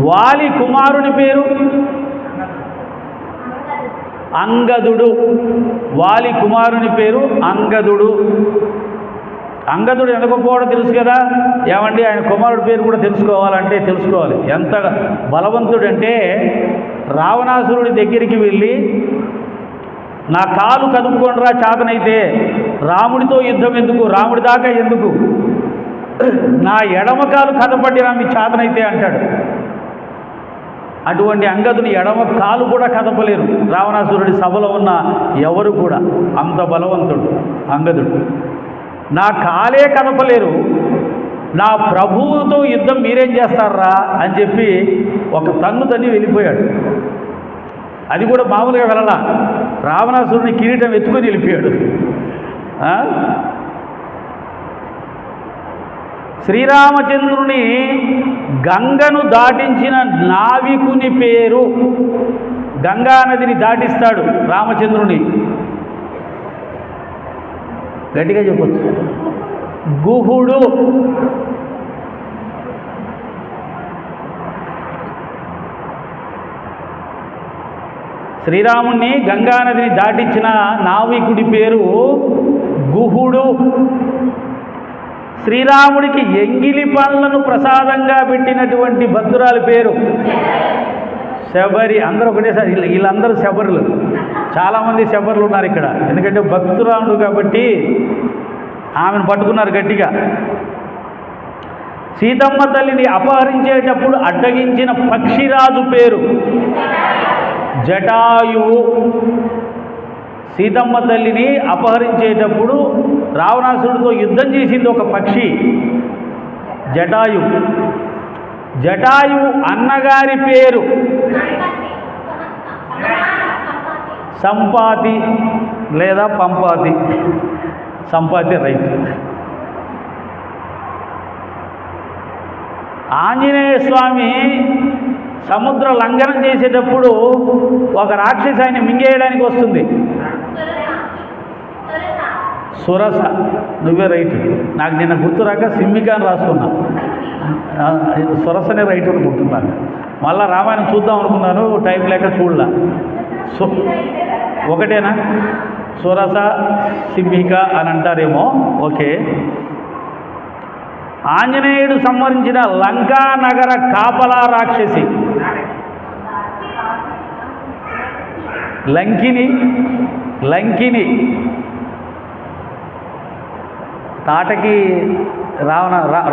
వాలి కుమారుని పేరు అంగదుడు. వాలి కుమారుని పేరు అంగదుడు. అంగదుడు వెనకపోవడం తెలుసు కదా. ఏమండి, ఆయన కుమారుడి పేరు కూడా తెలుసుకోవాలంటే తెలుసుకోవాలి. ఎంత బలవంతుడంటే రావణాసురుడి దగ్గరికి వెళ్ళి, నా కాలు కదుపుకొనరా చాతనైతే, రాముడితో యుద్ధం ఎందుకు, రాముడి దాకా ఎందుకు, నా ఎడమ కాలు కదపడినా మీ చాతనైతే అంటాడు. అటువంటి అంగదుని ఎడమ కాలు కూడా కదపలేరు రావణాసురుడి సభలో ఉన్న ఎవరు కూడా. అంత బలవంతుడు అంగదుడు. నా కాలే కదపలేరు, నా ప్రభువుతో యుద్ధం మీరేం చేస్తారా అని చెప్పి ఒక తన్ను తన్ని వెళ్ళిపోయాడు. అది కూడా మామూలుగా వెళ్ళలా, రావణాసురుని కిరీటం ఎత్తుకొని వెళ్ళిపోయాడు. శ్రీరామచంద్రుని గంగను దాటించిన నావికుని పేరు, గంగా నదిని దాటిస్తాడు రామచంద్రుని, గట్టిగా చెప్పొచ్చు, గుహుడు. శ్రీరాముణ్ణి గంగా నదిని దాటించిన నావికుడి పేరు గుహుడు. శ్రీరాముడికి ఎంగిలి పండ్లను ప్రసాదంగా పెట్టినటువంటి భక్తురాలి పేరు శబరి. అందరూ ఒకటేసారి, వీళ్ళందరూ శబరులు, చాలామంది శబరులు ఉన్నారు ఇక్కడ. ఎందుకంటే భక్తురాముడు కాబట్టి ఆమెను పట్టుకున్నారు గట్టిగా. సీతమ్మ తల్లిని అపహరించేటప్పుడు అడ్డగించిన పక్షిరాజు పేరు జటాయువు. సీతమ్మ తల్లిని అపహరించేటప్పుడు రావణాసురుడితో యుద్ధం చేసింది ఒక పక్షి, జటాయు. జటాయువు అన్నగారి పేరు సంపాతి లేదా పంపాతి. సంపాతి రైట్. ఆంజనేయ స్వామి సముద్ర లంఘనం చేసేటప్పుడు ఒక రాక్షసి ఆయన మింగేయడానికి వస్తుంది, సురస. నువ్వే రైట్, నాకు నిన్న గుర్తురాక సింహిక అని రాసుకున్నా, సురసనే రైట్ అనుకుంటున్నాను. మళ్ళా రామాయణం చూద్దాం అనుకున్నాను, టైం లేక చూడలా. ఒకటేనా? సురస సింహిక అని అంటారేమో. ఓకే. ఆంజనేయుడు సంహరించిన లంకా నగర కాపలా రాక్షసి లంకిని. తాటకి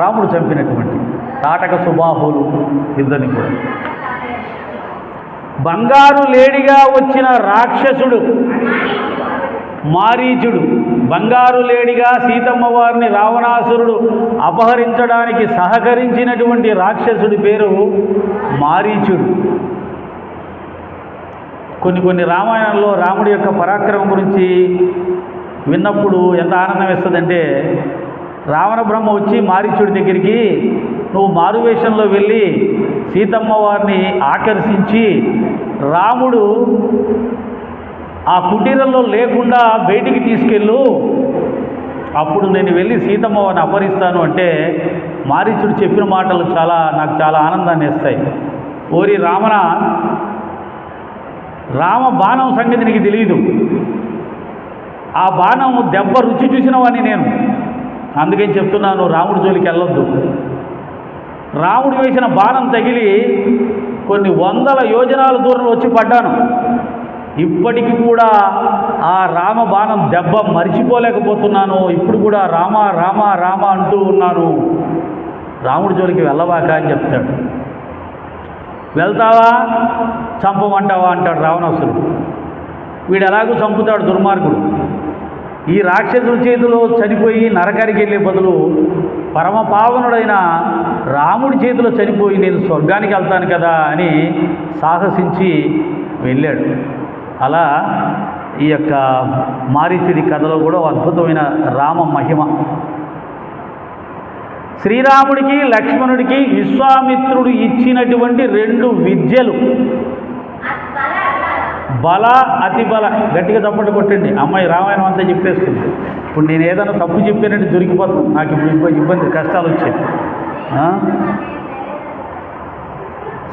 రాముడు చంపినటువంటి తాటక సుబాహులు ఇద్దరిని కూడా. బంగారు లేడిగా వచ్చిన రాక్షసుడు మారీచుడు. బంగారు లేడిగా సీతమ్మ వారిని రావణాసురుడు అపహరించడానికి సహకరించినటువంటి రాక్షసుడి పేరు మారీచుడు. కొన్ని రామాయణంలో రాముడి యొక్క పరాక్రమం గురించి విన్నప్పుడు ఎంత ఆనందం వేస్తుందంటే, రావణ బ్రహ్మ వచ్చి మారీచుడి దగ్గరికి, నువ్వు మారువేషంలో వెళ్ళి సీతమ్మ వారిని ఆకర్షించి రాముడు ఆ కుటీరంలో లేకుండా బయటికి తీసుకెళ్ళు, అప్పుడు నేను వెళ్ళి సీతమ్మ వారిని అపహరిస్తాను అంటే, మారీచుడు చెప్పిన మాటలు నాకు చాలా ఆనందాన్ని ఇస్తాయి. ఓరి రామన, రామ బాణం సంగతి నీకు తెలియదు. ఆ బాణం దెబ్బ రుచి చూసిన వాడిని నేను, అందుకని చెప్తున్నాను, రాముడి జోలికి వెళ్ళొద్దు. రాముడు వేసిన బాణం తగిలి కొన్ని వందల యోజనాల దూరంలో వచ్చి పడ్డాను. ఇప్పటికి కూడా ఆ రామ బాణం దెబ్బ మరిచిపోలేకపోతున్నాను. ఇప్పుడు కూడా రామ రామ రామ అంటూ ఉన్నాను. రాముడి జోలికి వెళ్ళవాక అని చెప్తాడు. వెళ్తావా చంపమంటావా అంటాడు రావణాసురుడు. వీడు ఎలాగూ చంపుతాడు దుర్మార్గుడు. ఈ రాక్షసుల చేతిలో చనిపోయి నరకానికి వెళ్ళే బదులు పరమపావనుడైన రాముడి చేతిలో చనిపోయి నేను స్వర్గానికి వెళ్తాను కదా అని సాహసించి వెళ్ళాడు. అలా ఈ యొక్క మారీచుడి కథలో కూడా అద్భుతమైన రామ మహిమ. శ్రీరాముడికి లక్ష్మణుడికి విశ్వామిత్రుడు ఇచ్చినటువంటి 2 విద్యలు, బల అతి బల. గట్టిగా చప్పట్లు కొట్టండి, అమ్మాయి రామాయణం అంతా చెప్పేస్తుంది. ఇప్పుడు నేను ఏదైనా తప్పు చెప్పానంటే దొరికిపోతాను, నాకు ఇప్పుడు ఇబ్బంది కష్టాలు వచ్చాయి.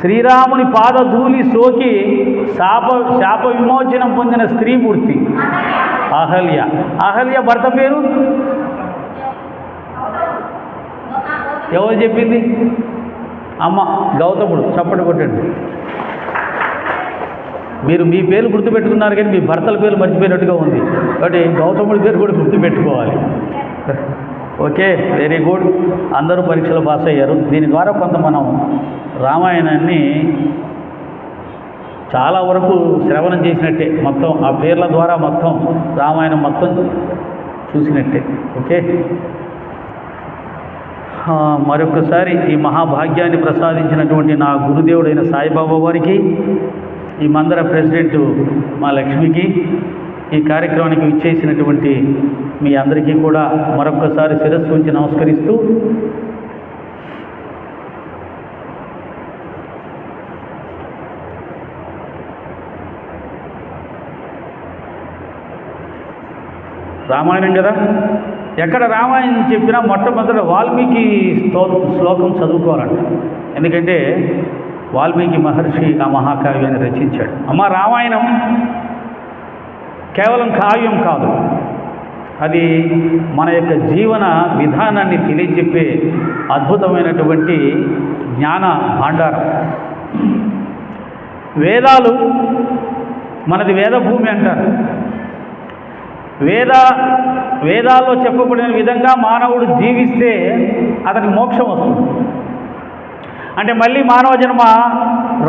శ్రీరాముని పాదధూళి సోకి శాప విమోచనం పొందిన స్త్రీమూర్తి అహల్య. అహల్య భర్త పేరు ఎవరు చెప్పింది? అమ్మ గౌతముడు. చప్పట్లు కొట్టండి. మీరు మీ పేరు గుర్తుపెట్టుకున్నారు కానీ మీ భర్తల పేరు మర్చిపోయినట్టుగా ఉంది, కాబట్టి గౌతముడి పేరు కూడా గుర్తుపెట్టుకోవాలి. Okay, very good. అందరూ పరీక్షలు పాస్ అయ్యారు. దీని ద్వారా కొంత మనం రామాయణాన్ని చాలా వరకు శ్రవణం చేసినట్టే, మొత్తం ఆ పేర్ల ద్వారా మొత్తం రామాయణం మొత్తం చూసినట్టే. ఓకే, మరొకసారి ఈ మహాభాగ్యాన్ని ప్రసాదించినటువంటి నా గురుదేవుడైన సాయిబాబా వారికి, ఈ మందర ప్రెసిడెంట్ మా లక్ష్మికి, ఈ కార్యక్రమానికి విచ్చేసినటువంటి మీ అందరికీ కూడా మరొకసారి శిరస్సు ఉంచి నమస్కరిస్తూ, రామాయణం కదా, ఎక్కడ రామాయణం చెప్పినా మొట్టమొదట వాల్మీకి శ్లోకం చదువుకోవాలంట. ఎందుకంటే వాల్మీకి మహర్షి ఆ మహాకావ్యాన్ని రచించాడు. అమ్మ, రామాయణం కేవలం కావ్యం కాదు, అది మన యొక్క జీవన విధానాన్ని తెలియజెప్పే అద్భుతమైనటువంటి జ్ఞాన భాండారం. వేదాలు, మనది వేదభూమి అంటారు. వేదాల్లో చెప్పబడిన విధంగా మానవుడు జీవిస్తే అతనికి మోక్షం వస్తుంది. అంటే మళ్ళీ మానవ జన్మ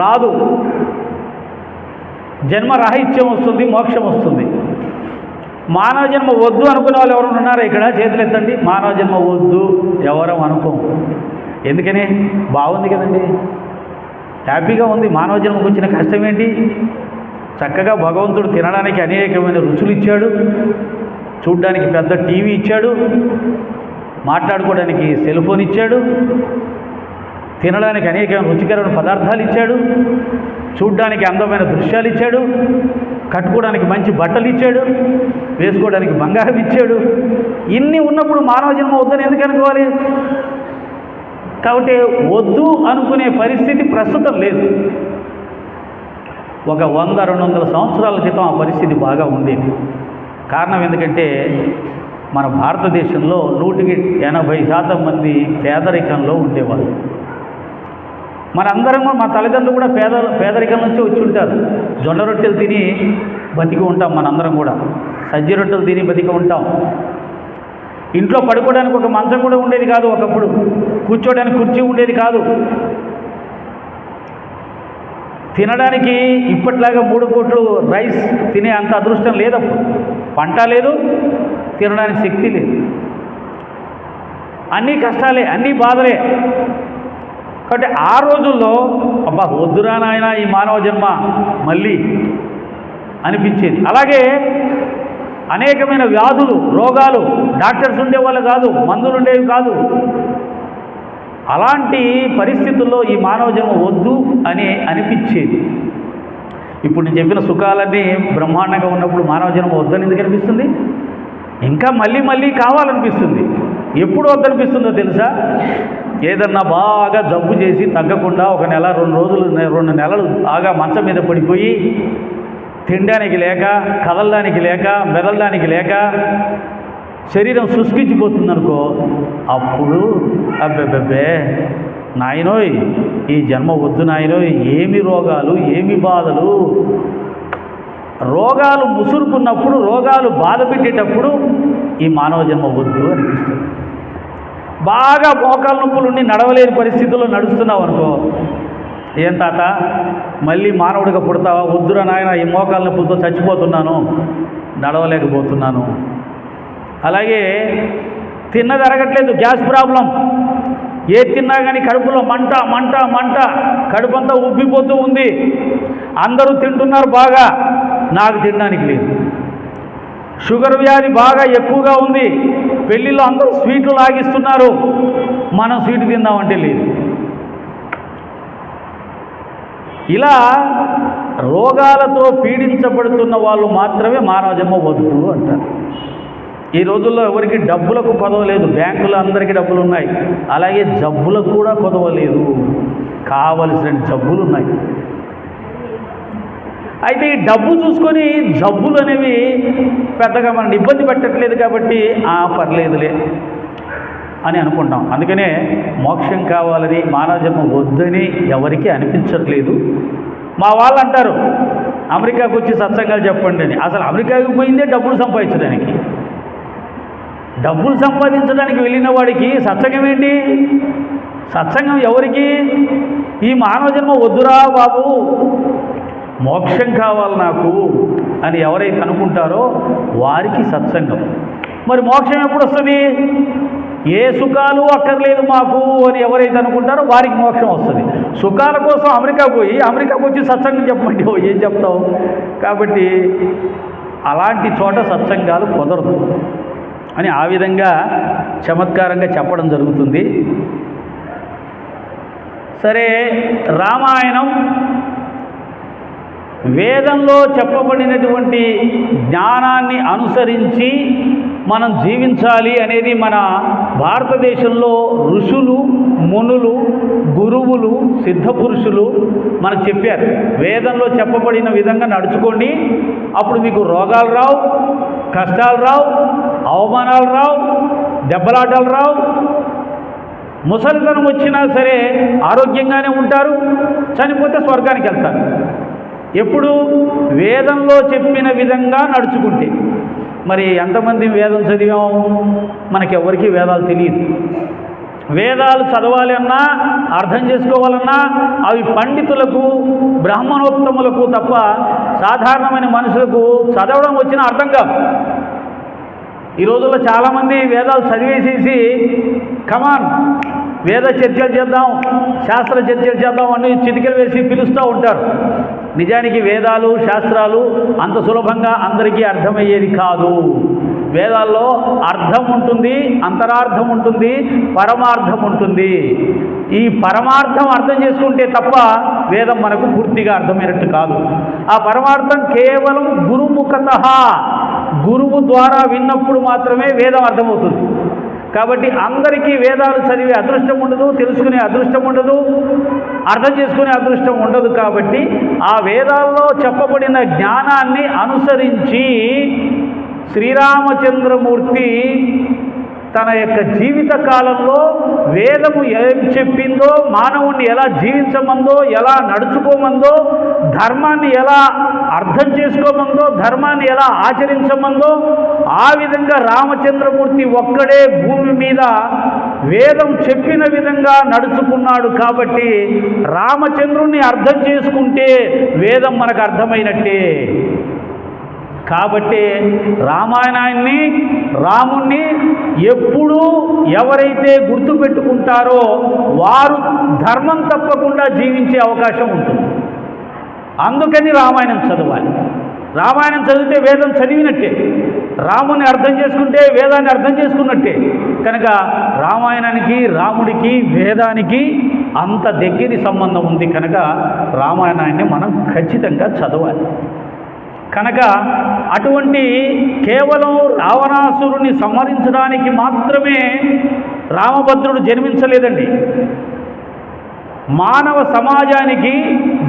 రాదు, జన్మ రాహిత్యం వస్తుంది, మోక్షం వస్తుంది. మానవ జన్మ వద్దు అనుకునే వాళ్ళు ఎవరు ఉన్నారా ఇక్కడ? చేతులు ఎత్తండి. మానవ జన్మ వద్దు ఎవరం అనుకోం. ఎందుకని? బాగుంది కదండి, హ్యాపీగా ఉంది. మానవ జన్మకు వచ్చిన కష్టం ఏంటి? చక్కగా భగవంతుడు తినడానికి అనేకమైన రుచులు ఇచ్చాడు, చూడ్డానికి పెద్ద టీవీ ఇచ్చాడు, మాట్లాడుకోవడానికి సెల్ ఫోన్ ఇచ్చాడు, తినడానికి అనేక రుచికరమైన పదార్థాలు ఇచ్చాడు, చూడ్డానికి అందమైన దృశ్యాలు ఇచ్చాడు, కట్టుకోవడానికి మంచి బట్టలు ఇచ్చాడు, వేసుకోవడానికి బంగారం ఇచ్చాడు. ఇన్ని ఉన్నప్పుడు మానవ జన్మ వద్దని ఎందుకు అనుకోవాలి? కాబట్టి వద్దు అనుకునే పరిస్థితి ప్రస్తుతం లేదు. ఒక 100-200 సంవత్సరాల క్రితం ఆ పరిస్థితి బాగా ఉండేది. కారణం ఎందుకంటే మన భారతదేశంలో 180% మంది పేదరికంలో ఉండేవాళ్ళు. మనందరం, మా తల్లిదండ్రులు కూడా పేదరికం నుంచి వచ్చి ఉంటారు. జొన్న రొట్టెలు తిని బతికి ఉంటాం, మనందరం కూడా సజ్జి రొట్టెలు తిని బతికి ఉంటాం. ఇంట్లో పడుకోవడానికి ఒక మంచం కూడా ఉండేది కాదు ఒకప్పుడు, కూర్చోడానికి కుర్చీ ఉండేది కాదు, తినడానికి ఇప్పట్లాగా 3 పూట్లు రైస్ తినే అంత అదృష్టం లేదప్పుడు. పంట లేదు, తినడానికి శక్తి లేదు, అన్నీ కష్టాలే, అన్నీ బాధలే. కాబట్టి ఆ రోజుల్లో అబ్బా వద్దురా నాయన ఈ మానవ జన్మ మళ్ళీ అనిపించేది. అలాగే అనేకమైన వ్యాధులు, రోగాలు, డాక్టర్స్ ఉండేవాళ్ళు కాదు, మందులు ఉండేవి కాదు. అలాంటి పరిస్థితుల్లో ఈ మానవ జన్మ వద్దు అని అనిపించేది. ఇప్పుడు నేను చెప్పిన సుఖాలన్నీ బ్రహ్మాండంగా ఉన్నప్పుడు మానవ జన్మ వద్దని ఎందుకు అనిపిస్తుంది? ఇంకా మళ్ళీ మళ్ళీ కావాలనిపిస్తుంది. ఎప్పుడు వద్దనిపిస్తుందో తెలుసా? ఏదన్నా బాగా జబ్బు చేసి తగ్గకుండా 1 నెల 2 నెలలు బాగా మంచం మీద పడిపోయి తినడానికి లేక, కదలడానికి లేక, మెదలడానికి లేక శరీరం శుష్కించిపోతుందనుకో, అప్పుడు అబ్బెబ్బెబ్బే నాయనోయ్ ఈ జన్మ వద్దు నాయనోయ్, ఏమి రోగాలు, ఏమి బాధలు. రోగాలు ముసురుకున్నప్పుడు, రోగాలు బాధ పెట్టేటప్పుడు ఈ మానవ జన్మ వద్దు అనిపిస్తుంది. బాగా మోకాలు నొప్పులుండి నడవలేని పరిస్థితుల్లో నడుస్తున్నావు అనుకో, ఏం తాత మళ్ళీ మానవుడిగా పుడతావా? వద్దురా నాయన, ఈ మోకాలు నొప్పులతో చచ్చిపోతున్నాను, నడవలేకపోతున్నాను అలాగే తిన్నది అరగట్లేదు, గ్యాస్ ప్రాబ్లం. ఏది తిన్నా కానీ కడుపులో మంట మంట మంట, కడుపంతా ఉబ్బిపోతూ ఉంది. అందరూ తింటున్నారు బాగా, నాకు తినడానికి లేదు. షుగర్ వ్యాధి బాగా ఎక్కువగా ఉంది, పెళ్ళిలో అందరూ స్వీట్లు లాగిస్తున్నారు, మనం స్వీట్ తిందామంటే లేదు. ఇలా రోగాలతో పీడించబడుతున్న వాళ్ళు మాత్రమే మానవ జన్మ వద్దు అంటారు. ఈ రోజుల్లో ఎవరికి డబ్బులకు కొదవ లేదు, బ్యాంకులో అందరికీ డబ్బులు ఉన్నాయి, అలాగే జబ్బులకు కూడా కొదవ లేదు, కావలసిన జబ్బులు ఉన్నాయి. అయితే ఈ డబ్బు చూసుకొని జబ్బులు అనేవి పెద్దగా మనల్ని ఇబ్బంది పెట్టట్లేదు కాబట్టి పర్లేదులే అని అనుకుంటాం. అందుకనే మోక్షం కావాలని, మానవ జన్మ వద్దని ఎవరికీ అనిపించట్లేదు. మా వాళ్ళు అంటారు అమెరికాకు వచ్చి సత్సంగాలు చెప్పండి అని. అసలు అమెరికాకు పోయిందే డబ్బులు సంపాదించడానికి. డబ్బులు సంపాదించడానికి వెళ్ళిన వాడికి సత్సంగం ఏంటి? సత్సంగం ఎవరికి? ఈ మానవ జన్మ వద్దురా బాబు, మోక్షం కావాలి నాకు అని ఎవరైతే అనుకుంటారో వారికి సత్సంగం. మరి మోక్షం ఎప్పుడు వస్తుంది? ఏ సుఖాలు అక్కర్లేదు మాకు అని ఎవరైతే అనుకుంటారో వారికి మోక్షం వస్తుంది. సుఖాల కోసం అమెరికా పోయి అమెరికాకు వచ్చి సత్సంగం చెప్పమంటే ఏం చెప్తావు? కాబట్టి అలాంటి చోట సత్సంగాలు కుదరదు అని ఆ విధంగా చమత్కారంగా చెప్పడం జరుగుతుంది. సరే, రామాయణం వేదంలో చెప్పబడినటువంటి జ్ఞానాన్ని అనుసరించి మనం జీవించాలి అనేది మన భారతదేశంలో ఋషులు, మునులు, గురువులు, సిద్ధపురుషులు మనకు చెప్పారు. వేదంలో చెప్పబడిన విధంగా నడుచుకోండి, అప్పుడు మీకు రోగాలు రావు, కష్టాలు రావు, అవమానాలు రావు, దెబ్బలాటలు రావు, ముసలితనం వచ్చినా సరే ఆరోగ్యంగానే ఉంటారు, చనిపోతే స్వర్గానికి వెళ్తారు. ఎప్పుడు? వేదంలో చెప్పిన విధంగా నడుచుకుంటే. మరి ఎంతమంది వేదం చదివాము? మనకెవరికి వేదాలు తెలియదు. వేదాలు చదవాలి అన్నా, అర్థం చేసుకోవాలన్నా అవి పండితులకు, బ్రాహ్మణోత్తములకు తప్ప సాధారణమైన మనుషులకు చదవడం వచ్చిన అర్థం కాదు. ఈ రోజుల్లో చాలామంది వేదాలు చదివేసేసి కమాన్ వేద చర్చలు చేద్దాం, శాస్త్ర చర్చలు చేద్దాం అని చిటికలు వేసి పిలుస్తూ ఉంటారు. నిజానికి వేదాలు, శాస్త్రాలు అంత సులభంగా అందరికీ అర్థమయ్యేది కాదు. వేదాల్లో అర్థం ఉంటుంది, అంతరార్థం ఉంటుంది, పరమార్థం ఉంటుంది. ఈ పరమార్థం అర్థం చేసుకుంటే తప్ప వేదం మనకు పూర్తిగా అర్థమైనట్టు కాదు. ఆ పరమార్థం కేవలం గురుముఖతః, గురువు ద్వారా విన్నప్పుడు మాత్రమే వేదం అర్థమవుతుంది. కాబట్టి అందరికీ వేదాలు చదివే అదృష్టం ఉండదు, తెలుసుకునే అదృష్టం ఉండదు, అర్థం చేసుకునే అదృష్టం ఉండదు. కాబట్టి ఆ వేదాల్లో చెప్పబడిన జ్ఞానాన్ని అనుసరించి శ్రీరామచంద్రమూర్తి తన యొక్క జీవిత కాలంలో వేదము ఏం చెప్పిందో, మానవుణ్ణి ఎలా జీవించమందో, ఎలా నడుచుకోమందో, ధర్మాన్ని ఎలా అర్థం చేసుకోమందో, ధర్మాన్ని ఎలా ఆచరించమందో ఆ విధంగా రామచంద్రమూర్తి ఒక్కడే భూమి మీద వేదం చెప్పిన విధంగా నడుచుకున్నాడు. కాబట్టి రామచంద్రుణ్ణి అర్థం చేసుకుంటే వేదం మనకు అర్థమైనట్టే. కాబట్టి రామాయణాన్ని, రాముణ్ణి ఎప్పుడూ ఎవరైతే గుర్తుపెట్టుకుంటారో వారు ధర్మం తప్పకుండా జీవించే అవకాశం ఉంటుంది. అందుకని రామాయణం చదవాలి. రామాయణం చదివితే వేదం చదివినట్టే, రాముని అర్థం చేసుకుంటే వేదాన్ని అర్థం చేసుకున్నట్టే. కనుక రామాయణానికి, రాముడికి, వేదానికి అంత దగ్గరి సంబంధం ఉంది. కనుక రామాయణాన్ని మనం ఖచ్చితంగా చదవాలి. కనుక అటువంటి కేవలం రావణాసురుని సంహరించడానికి మాత్రమే రామభద్రుడు జన్మించలేదండి. మానవ సమాజానికి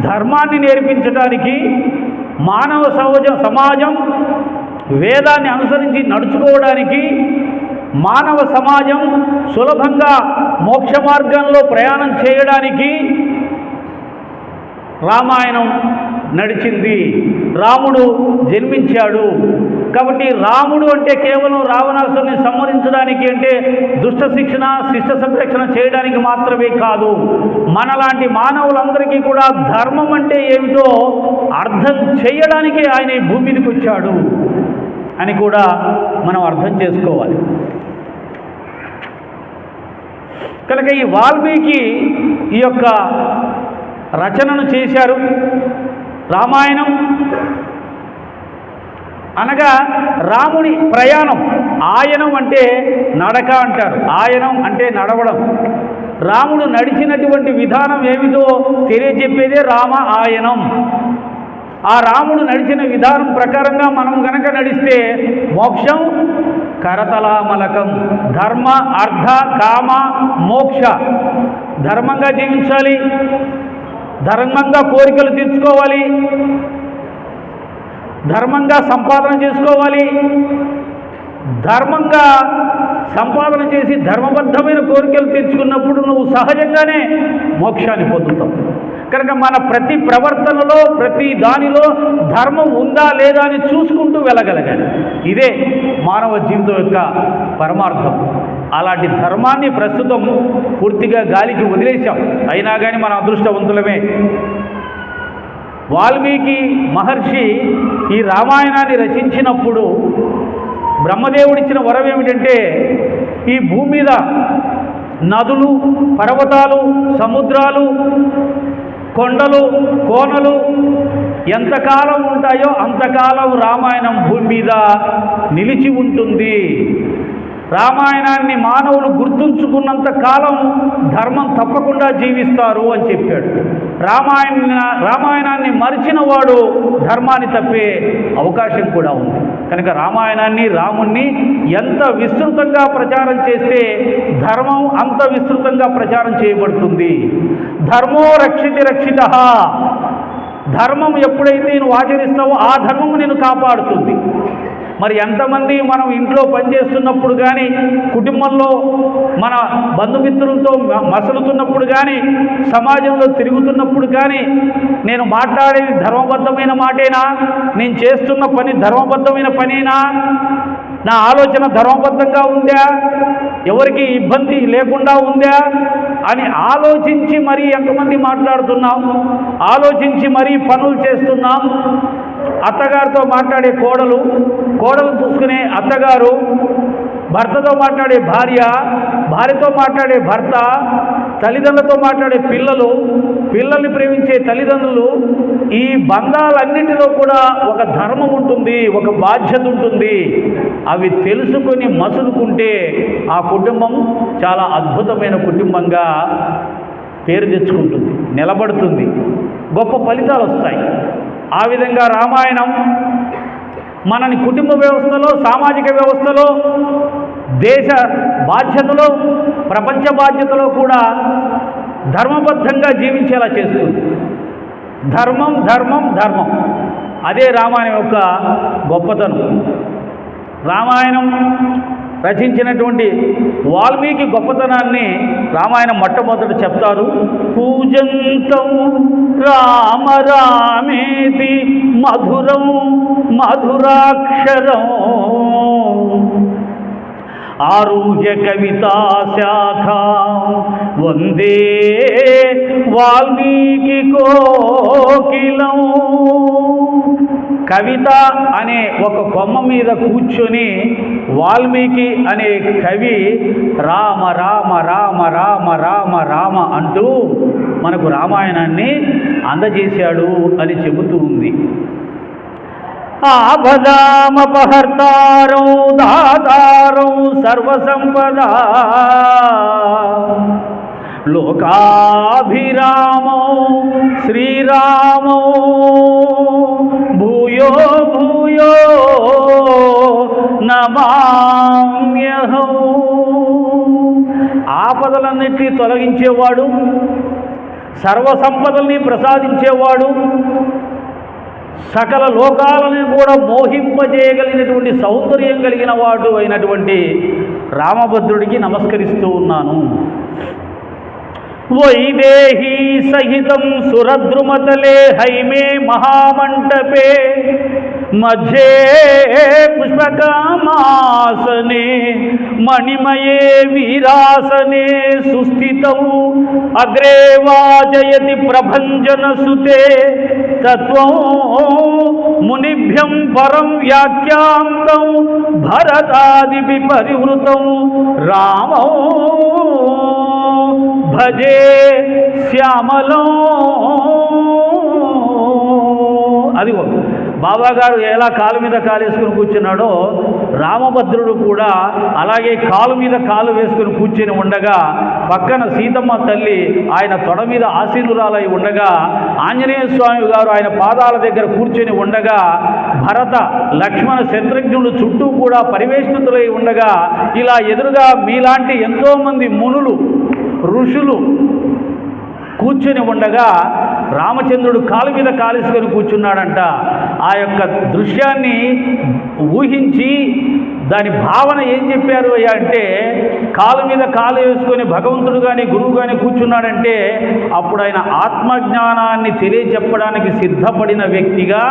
ధర్మాన్ని నేర్పించడానికి, మానవ సమాజం వేదాన్ని అనుసరించి నడుచుకోవడానికి, మానవ సమాజం సులభంగా మోక్ష మార్గంలో ప్రయాణం చేయడానికి రామాయణం నడిచింది. రాముడు జన్మించాడు. కాబట్టి రాముడు అంటే కేవలం రావణాసురుని సంహరించడానికి, అంటే దుష్ట శిక్షణ, శిష్ట సంరక్షణ చేయడానికి మాత్రమే కాదు, మనలాంటి మానవులందరికీ కూడా ధర్మం అంటే ఏమిటో అర్థం చేయడానికి ఆయన ఈ భూమి మీదకి వచ్చాడు. అని కూడా మనం అర్థం చేసుకోవాలి. కనుక ఈ వాల్మీకి ఈ యొక్క రచనను చేశారు. రామాయణం అనగా రాముని ప్రయాణం. ఆయనం అంటే నడక అంటారు, ఆయనం అంటే నడవడం. రాముడు నడిచినటువంటి విధానం ఏమిటో తెలియజెప్పేదే రామ ఆయనం. ఆ రాముడు నడిచిన విధానం ప్రకారంగా మనం గనక నడిస్తే మోక్షం కరతలామలకం. ధర్మ అర్థ కామ మోక్ష. ధర్మంగా జీవించాలి, ధర్మంగా కోరికలు తీర్చుకోవాలి, ధర్మంగా సంపాదన చేసుకోవాలి. ధర్మంగా సంపాదన చేసి ధర్మబద్ధమైన కోరికలు తీర్చుకున్నప్పుడు నువ్వు సహజంగానే మోక్షాన్ని పొందుతావు. కనుక మన ప్రతి ప్రవర్తనలో ప్రతి దానిలో ధర్మం ఉందా లేదా అని చూసుకుంటూ వెళ్ళగలగాలి. ఇదే మానవ జీవితం యొక్క పరమార్థం. అలాంటి ధర్మాన్ని ప్రస్తుతం పూర్తిగా గాలికి వదిలేశాం. అయినా కానీ మన అదృష్టవంతులమే. వాల్మీకి మహర్షి ఈ రామాయణాన్ని రచించినప్పుడు బ్రహ్మదేవుడిచ్చిన వరం ఏమిటంటే, ఈ భూమి మీద నదులు, పర్వతాలు, సముద్రాలు, కొండలు, కోనలు ఎంతకాలం ఉంటాయో అంతకాలం రామాయణం భూమి మీద నిలిచి ఉంటుంది. రామాయణాన్ని మానవులు గుర్తుంచుకున్నంత కాలం ధర్మం తప్పకుండా జీవిస్తారు అని చెప్పాడు. రామాయణాన్ని మరిచిన వాడు ధర్మాన్ని తప్పే అవకాశం కూడా ఉంది. కనుక రామాయణాన్ని, రాముణ్ణి ఎంత విస్తృతంగా ప్రచారం చేస్తే ధర్మం అంత విస్తృతంగా ప్రచారం చేయబడుతుంది. ధర్మో రక్షితి రక్షితః. ధర్మం ఎప్పుడైతే నువ్వు ఆచరిస్తావో ఆ ధర్మం నిన్ను కాపాడుతుంది. మరి ఎంతమంది మనం ఇంట్లో పనిచేస్తున్నప్పుడు కానీ, కుటుంబంలో మన బంధుమిత్రులతో మసలుతున్నప్పుడు కానీ, సమాజంలో తిరుగుతున్నప్పుడు కానీ, నేను మాట్లాడేది ధర్మబద్ధమైన మాటేనా, నేను చేస్తున్న పని ధర్మబద్ధమైన పనేనా, నా ఆలోచన ధర్మబద్ధంగా ఉందా, ఎవరికి ఇబ్బంది లేకుండా ఉందా అని ఆలోచించి మరీ ఎంతమంది మాట్లాడుతున్నాం, ఆలోచించి మరీ పనులు చేస్తున్నాం. అత్తగారితో మాట్లాడే కోడలు, కోడలు చూసుకునే అత్తగారు, భర్తతో మాట్లాడే భార్య, భార్యతో మాట్లాడే భర్త, తల్లిదండ్రులతో మాట్లాడే పిల్లలు, పిల్లల్ని ప్రేమించే తల్లిదండ్రులు. ఈ బంధాలన్నింటిలో కూడా ఒక ధర్మం ఉంటుంది, ఒక బాధ్యత ఉంటుంది. అవి తెలుసుకొని మసులుకుంటే ఆ కుటుంబం చాలా అద్భుతమైన కుటుంబంగా పేరు తెచ్చుకుంటుంది, నిలబడుతుంది, గొప్ప ఫలితాలు వస్తాయి. ఆ విధంగా రామాయణం మనని కుటుంబ వ్యవస్థలో, సామాజిక వ్యవస్థలో, దేశ బాధ్యతలో, ప్రపంచ బాధ్యతలో కూడా ధర్మబద్ధంగా జీవించేలా చేస్తుంది. ధర్మం ధర్మం ధర్మం, అదే రామాయణం యొక్క గొప్పతనం. రామాయణం రచించినటువంటి వాల్మీకి గొప్పతనాన్ని రామాయణం మొట్టమొదట చెప్తారు. పూజంతం రామ రామేతి మధురం మధురాక్షరం ఆరుహ్య కవితా శాఖ వందే వాల్మీకి కోకిలం. కవిత అనే ఒక కొమ్మ మీద కూర్చొని వాల్మీకి అనే కవి రామ రామ రామ రామ రామ రామ అంటూ మనకు రామాయణాన్ని అందజేశాడు అని చెబుతూ ఉంది. ఆపదామపహర్తారం దాతారం సర్వసంపదా లోకాభిరామో శ్రీరామో భూయో భూయో నమామ్యహం. ఆపదలన్నిటినీ తొలగించేవాడు, సర్వసంపదల్ని ప్రసాదించేవాడు, సకల లోకాలను కూడా మోహింపజేయగలిగినటువంటి సౌందర్యం కలిగిన వాడు అయినటువంటి రామభద్రుడికి నమస్కరిస్తూ ఉన్నాను. వైదేహీ సహితం సురద్రుమతలే హైమే మహామంటపే మధ్యే పుష్పకామాసనే మణిమయే వీరాసనే సుస్థితం అగ్రే వాజయతి ప్రభంజన సుతే తత్వం మునిభ్యం పరం వ్యాఖ్యాంతం భరతాదిపి పరివృతం రామం భజే శ్యామలం. అదిగో బాబాగారు ఎలా కాలు మీద కాలు వేసుకుని కూర్చున్నాడో రామభద్రుడు కూడా అలాగే కాలు మీద కాలు వేసుకుని కూర్చొని ఉండగా పక్కన సీతమ్మ తల్లి ఆయన తొడ మీద ఆసీనురాలై ఉండగా ఆంజనేయ స్వామి గారు ఆయన పాదాల దగ్గర కూర్చొని ఉండగా భరత లక్ష్మణ శత్రుఘ్నులు చుట్టూ కూడా పరివేష్టితులై ఉండగా ఇలా ఎదురుగా మీలాంటి ఎంతోమంది మునులు ఋషులు కూర్చొని ఉండగా రామచంద్రుడు కాలు మీద కాలేసుకొని కూర్చున్నాడంట. ఆ యొక్క దృశ్యాన్ని ఊహించి దాని భావన ఏం చెప్పారు అయ్యా అంటే, కాలు మీద కాలు వేసుకొని భగవంతుడు కానీ గురువు కానీ కూర్చున్నాడంటే అప్పుడు ఆయన ఆత్మజ్ఞానాన్ని తెలియచెప్పడానికి సిద్ధపడిన వ్యక్తిగా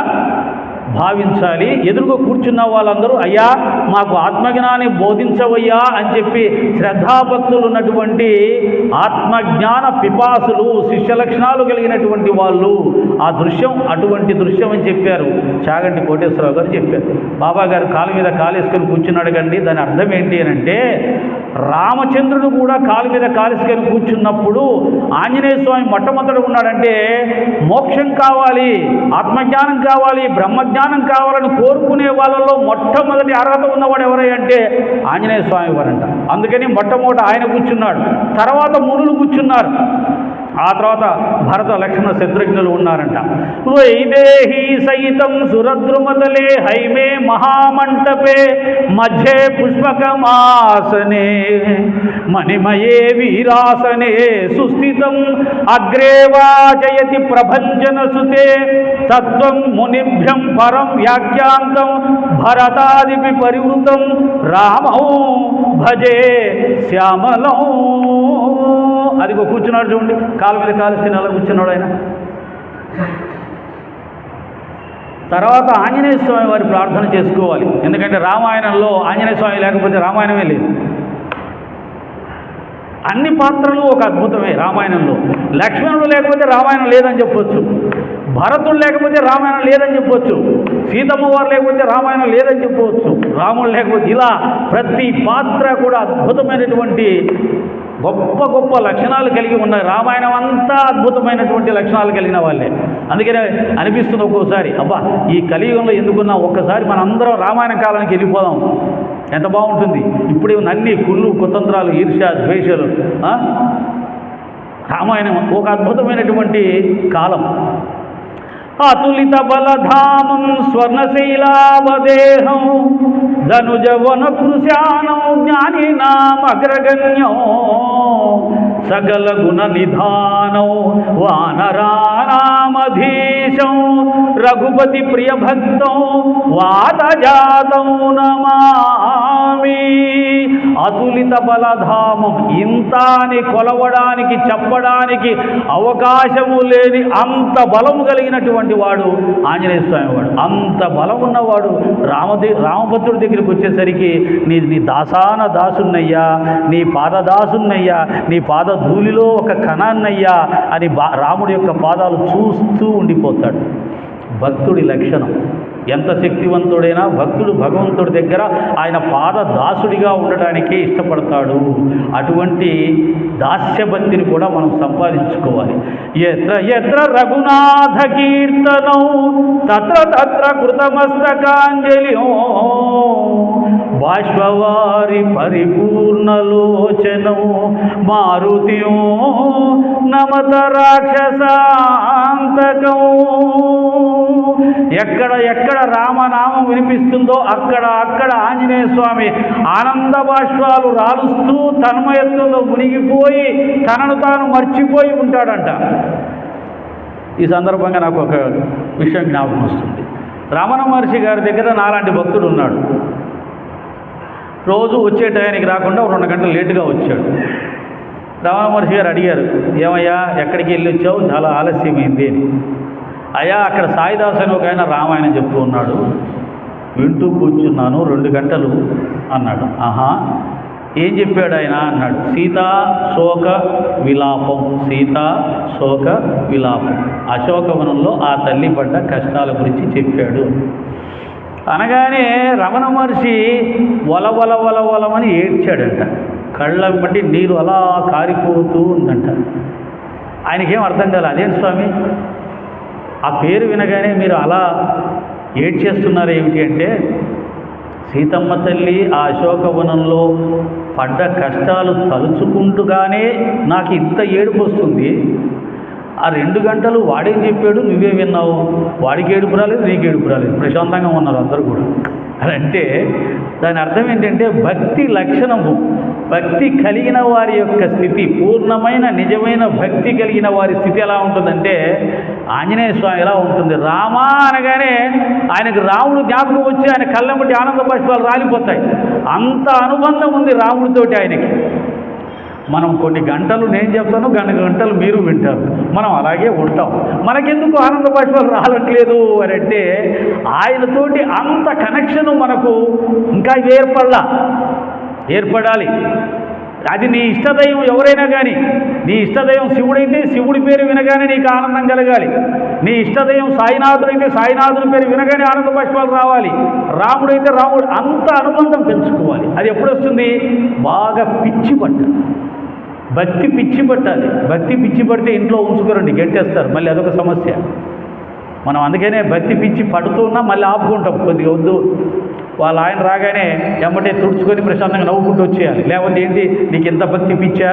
భావించాలి. ఎదురుగా కూర్చున్న వాళ్ళందరూ అయ్యా మాకు ఆత్మజ్ఞానాన్ని బోధించవయ్యా అని చెప్పి శ్రద్ధాభక్తులు ఉన్నటువంటి ఆత్మజ్ఞాన పిపాసులు శిష్య లక్షణాలు కలిగినటువంటి వాళ్ళు ఆ దృశ్యం అటువంటి దృశ్యం అని చెప్పారు. చాగంటి కోటేశ్వరరావు గారు చెప్పారు. బాబా గారు కాలు మీద కాలేసుకొని కూర్చున్నాడు కండి, దాని అర్థం ఏంటి అని అంటే రామచంద్రుడు కూడా కాలు మీద కాలేసుకొని కూర్చున్నప్పుడు ఆంజనేయ స్వామి మొట్టమొదటి ఉన్నాడంటే మోక్షం కావాలి, ఆత్మజ్ఞానం కావాలి, బ్రహ్మజ్ఞానం కావాలని కోరుకునే వాళ్ళలో మొట్టమొదటి అర్హత ఉన్నవాడు ఎవరై అంటే ఆంజనేయ స్వామి వారంట. అందుకని మొట్టమొదటి ఆయన కూర్చున్నాడు, తర్వాత మునులు కూర్చున్నారు, ఆ తర్వాత భరత లక్ష్మణ శత్రుఘ్నులు ఉన్నారంట. వైదేహి సహితం సురద్రుమతలే హైమే మహామంటపే మధ్యే పుష్పకమాసనే మణిమయే వీరాసనే సుస్థితం అగ్రే వాచయతి ప్రభంజన సుతే తత్వం మునిభ్యం పరం వ్యాఖ్యాంతం భరతాదిపి పరివృతం రామౌ భజే శ్యామలం. అదిగో కూర్చున్నాడు చూడండి, కాలు మీద కాలుస్తే అలా కూర్చున్నాడు ఆయన. తర్వాత ఆంజనేయ స్వామి వారి ప్రార్థన చేసుకోవాలి. ఎందుకంటే రామాయణంలో ఆంజనేయ స్వామి లేకపోతే రామాయణమే లేదు. అన్ని పాత్రలు ఒక అద్భుతమే రామాయణంలో. లక్ష్మణుడు లేకపోతే రామాయణం లేదని చెప్పొచ్చు, భరతుడు లేకపోతే రామాయణం లేదని చెప్పొచ్చు, సీతమ్మ వారు లేకపోతే రామాయణం లేదని చెప్పవచ్చు, రాముడు లేకపోతే ఇలా ప్రతి పాత్ర కూడా అద్భుతమైనటువంటి గొప్ప గొప్ప లక్షణాలు కలిగి ఉన్నాయి. రామాయణం అంతా అద్భుతమైనటువంటి లక్షణాలు కలిగిన వాళ్ళే. అందుకనే అనిపిస్తుంది ఒక్కోసారి, అబ్బా ఈ కలియుగంలో ఎందుకున్నా ఒక్కసారి మనందరం రామాయణ కాలానికి వెళ్ళిపోదాం, ఎంత బాగుంటుంది. ఇప్పుడు నన్ని కుళ్ళు కుతంత్రాలు ఈర్ష్య ద్వేషాలు, రామాయణం ఒక అద్భుతమైనటువంటి కాలం. అతులిత బలధామం స్వర్ణశైలావదేహం ధనుజవన కృశానం జ్ఞానినాం అగ్రగణ్యం సకల గుణ నిధానం వానరానామధీశం రఘుపతి ప్రియభక్తం వాతజాతం నమామి. అతులిత బలధామం, ఇంత అని కొలవడానికి చెప్పడానికి అవకాశము లేని అంత బలము కలిగినటువంటి వాడు ఆంజనేయ స్వామి వాడు. అంత బలం ఉన్నవాడు రామభద్రుడి దగ్గరికి వచ్చేసరికి నీ దాసాన దాసున్నయ్యా, నీ పాదదాసున్నయ్యా, నీ పాద ధూళిలో ఒక కణాన్నయ్యా అని రాముడి యొక్క పాదాలు చూస్తూ ఉండిపోతాడు. భక్తుడి లక్షణం. ఎంత శక్తివంతుడైనా భక్తుడు భగవంతుడి దగ్గర ఆయన పాద దాసుడిగా ఉండడానికే ఇష్టపడతాడు. అటువంటి దాస్యభక్తిని కూడా మనం సంపాదించుకోవాలి. ఎత్ర ఎత్ర రఘునాథ కీర్తనం తత్ర తత్ర కృతమస్తకాంజలిం బాష్పవారి పరిపూర్ణలోచనం మారుతిం నమత రాక్షసాంతకం. ఎక్కడ ఎక్కడ రామనామం వినిపిస్తుందో అక్కడ ఆంజనేయ స్వామి ఆనంద బాష్పాలు రాలుస్తూ తన్మయత్వంలో మునిగిపోయి తనను తాను మర్చిపోయి ఉంటాడంట. ఈ సందర్భంగా నాకు ఒక విషయం జ్ఞాపకం వస్తుంది. రమణ మహర్షి గారి దగ్గర నాలాంటి భక్తుడు ఉన్నాడు. రోజు వచ్చే టయానికి రాకుండా 2 గంటలు లేటుగా వచ్చాడు. రమణ మహర్షి గారు అడిగారు, ఏమయ్యా ఎక్కడికి వెళ్ళి వచ్చావు, చాలా ఆలస్యమైంది అని. అయ్యా అక్కడ సాయిదాస్ అని ఒక ఆయన రామాయణం చెప్తూ ఉన్నాడు, వింటూ కూర్చున్నాను 2 గంటలు అన్నాడు. ఆహా, ఏం చెప్పాడు ఆయన అన్నాడు, సీతా శోక విలాపం, సీతా శోక విలాపం, అశోకవనంలో ఆ తల్లి పడ్డ కష్టాల గురించి చెప్పాడు. అనగానే రమణ మహర్షి వలవలమని ఏడ్చాడంట. కళ్ళ బట్టి నీరు అలా కారిపోతూ ఉందంట. ఆయనకేం అర్థం కాలేదు. అదేంటి స్వామి, ఆ పేరు వినగానే మీరు అలా ఏడ్చేస్తున్నారు ఏమిటి అంటే, సీతమ్మ తల్లి ఆ అశోకవనంలో పడ్డ కష్టాలు తలుచుకుంటూగానే నాకు ఇంత ఏడుపు వస్తుంది. ఆ 2 గంటలు వాడేం చెప్పాడు, నువ్వే విన్నావు, వాడికి ఏడుపు రాలేదు, నీకు ఏడుపు రాలేదు, ప్రశాంతంగా ఉన్నారు అందరూ కూడా. అని అంటే దాని అర్థం ఏంటంటే భక్తి లక్షణము, భక్తి కలిగిన వారి యొక్క స్థితి, పూర్ణమైన నిజమైన భక్తి కలిగిన వారి స్థితి ఎలా ఉంటుందంటే ఆంజనేయ స్వామి ఎలా ఉంటుంది. రామా అనగానే ఆయనకు రాముడు జ్ఞాపకం వచ్చి ఆయన కళ్ళెంబటి ఆనంద బాష్పాలు రాలిపోతాయి. అంత అనుబంధం ఉంది రాముడితోటి ఆయనకి. మనం కొన్ని గంటలు నేను చెప్తాను, గంటలు మీరు వింటారు, మనం అలాగే ఉంటాం. మనకెందుకు ఆనంద బాష్పాలు రావట్లేదు అని అంటే ఆయనతోటి అంత కనెక్షను మనకు ఇంకా ఏర్పడాలి. అది నీ ఇష్టదైవం ఎవరైనా కానీ, నీ ఇష్టదైవం శివుడైతే శివుడి పేరు వినగానే నీకు ఆనందం కలగాలి. నీ ఇష్టదైవం సాయినాథుడైతే సాయినాథుడి పేరు వినగానే ఆనంద బాష్పాలు రావాలి. రాముడైతే రాముడు, అంత అనుబంధం పెంచుకోవాలి. అది ఎప్పుడు వస్తుంది, బాగా పిచ్చి పట్టాలి, భక్తి పిచ్చి పట్టాలి. భక్తి పిచ్చి పడితే ఇంట్లో ఉంచుకోరండి, గెంటేస్తారు, మళ్ళీ అదొక సమస్య. మనం అందుకనే భక్తి పిచ్చి పడుతున్నా మళ్ళీ ఆపుకుంటాం, కొద్దిగా వద్దు, వాళ్ళ ఆయన రాగానే ఎమ్మటే తుడుచుకొని ప్రశాంతంగా నవ్వుకుంటూ వచ్చేయాలి. లేకపోతే ఏంటి నీకు ఇంత భక్తి పిచ్చా,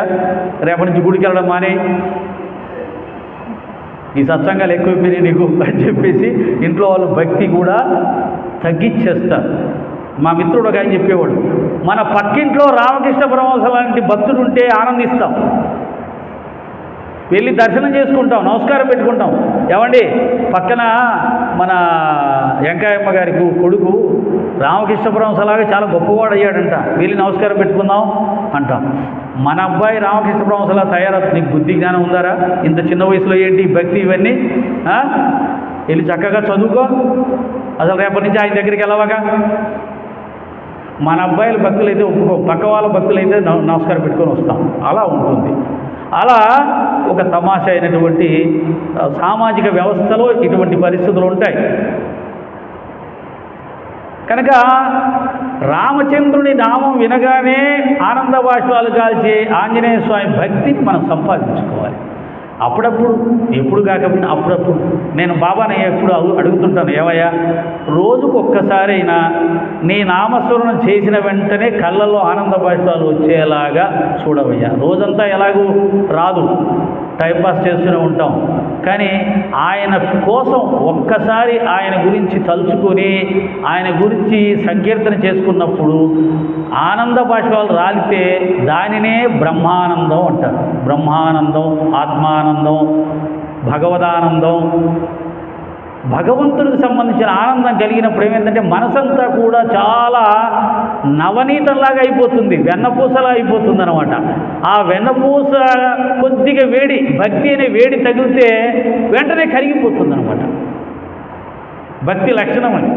రేపటి నుంచి గుడికి వెళ్ళడం మానే, ఈ సత్సంగాలు ఎక్కువైపోయినాయి నీకు అని చెప్పేసి ఇంట్లో వాళ్ళు భక్తి కూడా తగ్గించేస్తారు. మా మిత్రుడు ఒక ఆయన చెప్పేవాడు, మన పక్కింట్లో రామకృష్ణ పరమహంస లాంటి భక్తుడు ఉంటే ఆనందిస్తాం, వెళ్ళి దర్శనం చేసుకుంటాం, నమస్కారం పెట్టుకుంటాం. ఏమండి పక్కన మన వెంకయ్యమ్మ గారి కొడుకు రామకృష్ణ పరమహంసలాగా చాలా గొప్పవాడు అయ్యాడంట, వెళ్ళి నమస్కారం పెట్టుకుందాం అంటాం. మన అబ్బాయి రామకృష్ణ పరమహంసలా తయారవుతుంది. నీకు బుద్ధి జ్ఞానం ఉందారా, ఇంత చిన్న వయసులో ఏంటి భక్తి ఇవన్నీ? వెళ్ళి చక్కగా చదువుకో, అసలు రేపటి నుంచి ఆయన దగ్గరికి వెళ్ళవగా. మన అబ్బాయిల భక్తులైతే ఒప్పుకో, పక్క వాళ్ళ భక్తులైతే నమస్కారం పెట్టుకొని వస్తాం. అలా ఉంటుంది. అలా ఒక తమాషా అయినటువంటి సామాజిక వ్యవస్థలో ఇటువంటి పరిస్థితులు ఉంటాయి. కనుక రామచంద్రుని నామం వినగానే ఆనంద బాష్పాలు కాల్చే ఆంజనేయ స్వామి భక్తిని మనం సంపాదించుకోవాలి. అప్పుడప్పుడు, ఎప్పుడు కాకపోయినా అప్పుడప్పుడు. నేను బాబాని ఎప్పుడు అడుగుతుంటాను, ఏమయ్యా రోజుకు ఒక్కసారైనా నీ నామస్మరణం చేసిన వెంటనే కళ్ళల్లో ఆనంద బాష్పాలు వచ్చేలాగా చూడవయ్యా. రోజంతా ఎలాగూ రాదు, టైంపాస్ చేస్తూనే ఉంటాం, కానీ ఆయన కోసం ఒక్కసారి ఆయన గురించి తలుచుకొని ఆయన గురించి సంకీర్తన చేసుకున్నప్పుడు ఆనంద బాష్పాలు రాలితే దానినే బ్రహ్మానందం అంటారు. బ్రహ్మానందం, ఆత్మానందం, భగవదానందం. భగవంతుడికి సంబంధించిన ఆనందం కలిగినప్పుడు ఏమైందంటే మనసంతా కూడా చాలా నవనీతంలాగా అయిపోతుంది, వెన్నపూసలా అయిపోతుంది అనమాట. ఆ వెన్నపూస కొద్దిగా వేడి, భక్తి అనే వేడి తగిలితే వెంటనే కరిగిపోతుంది అనమాట. భక్తి లక్షణం అది,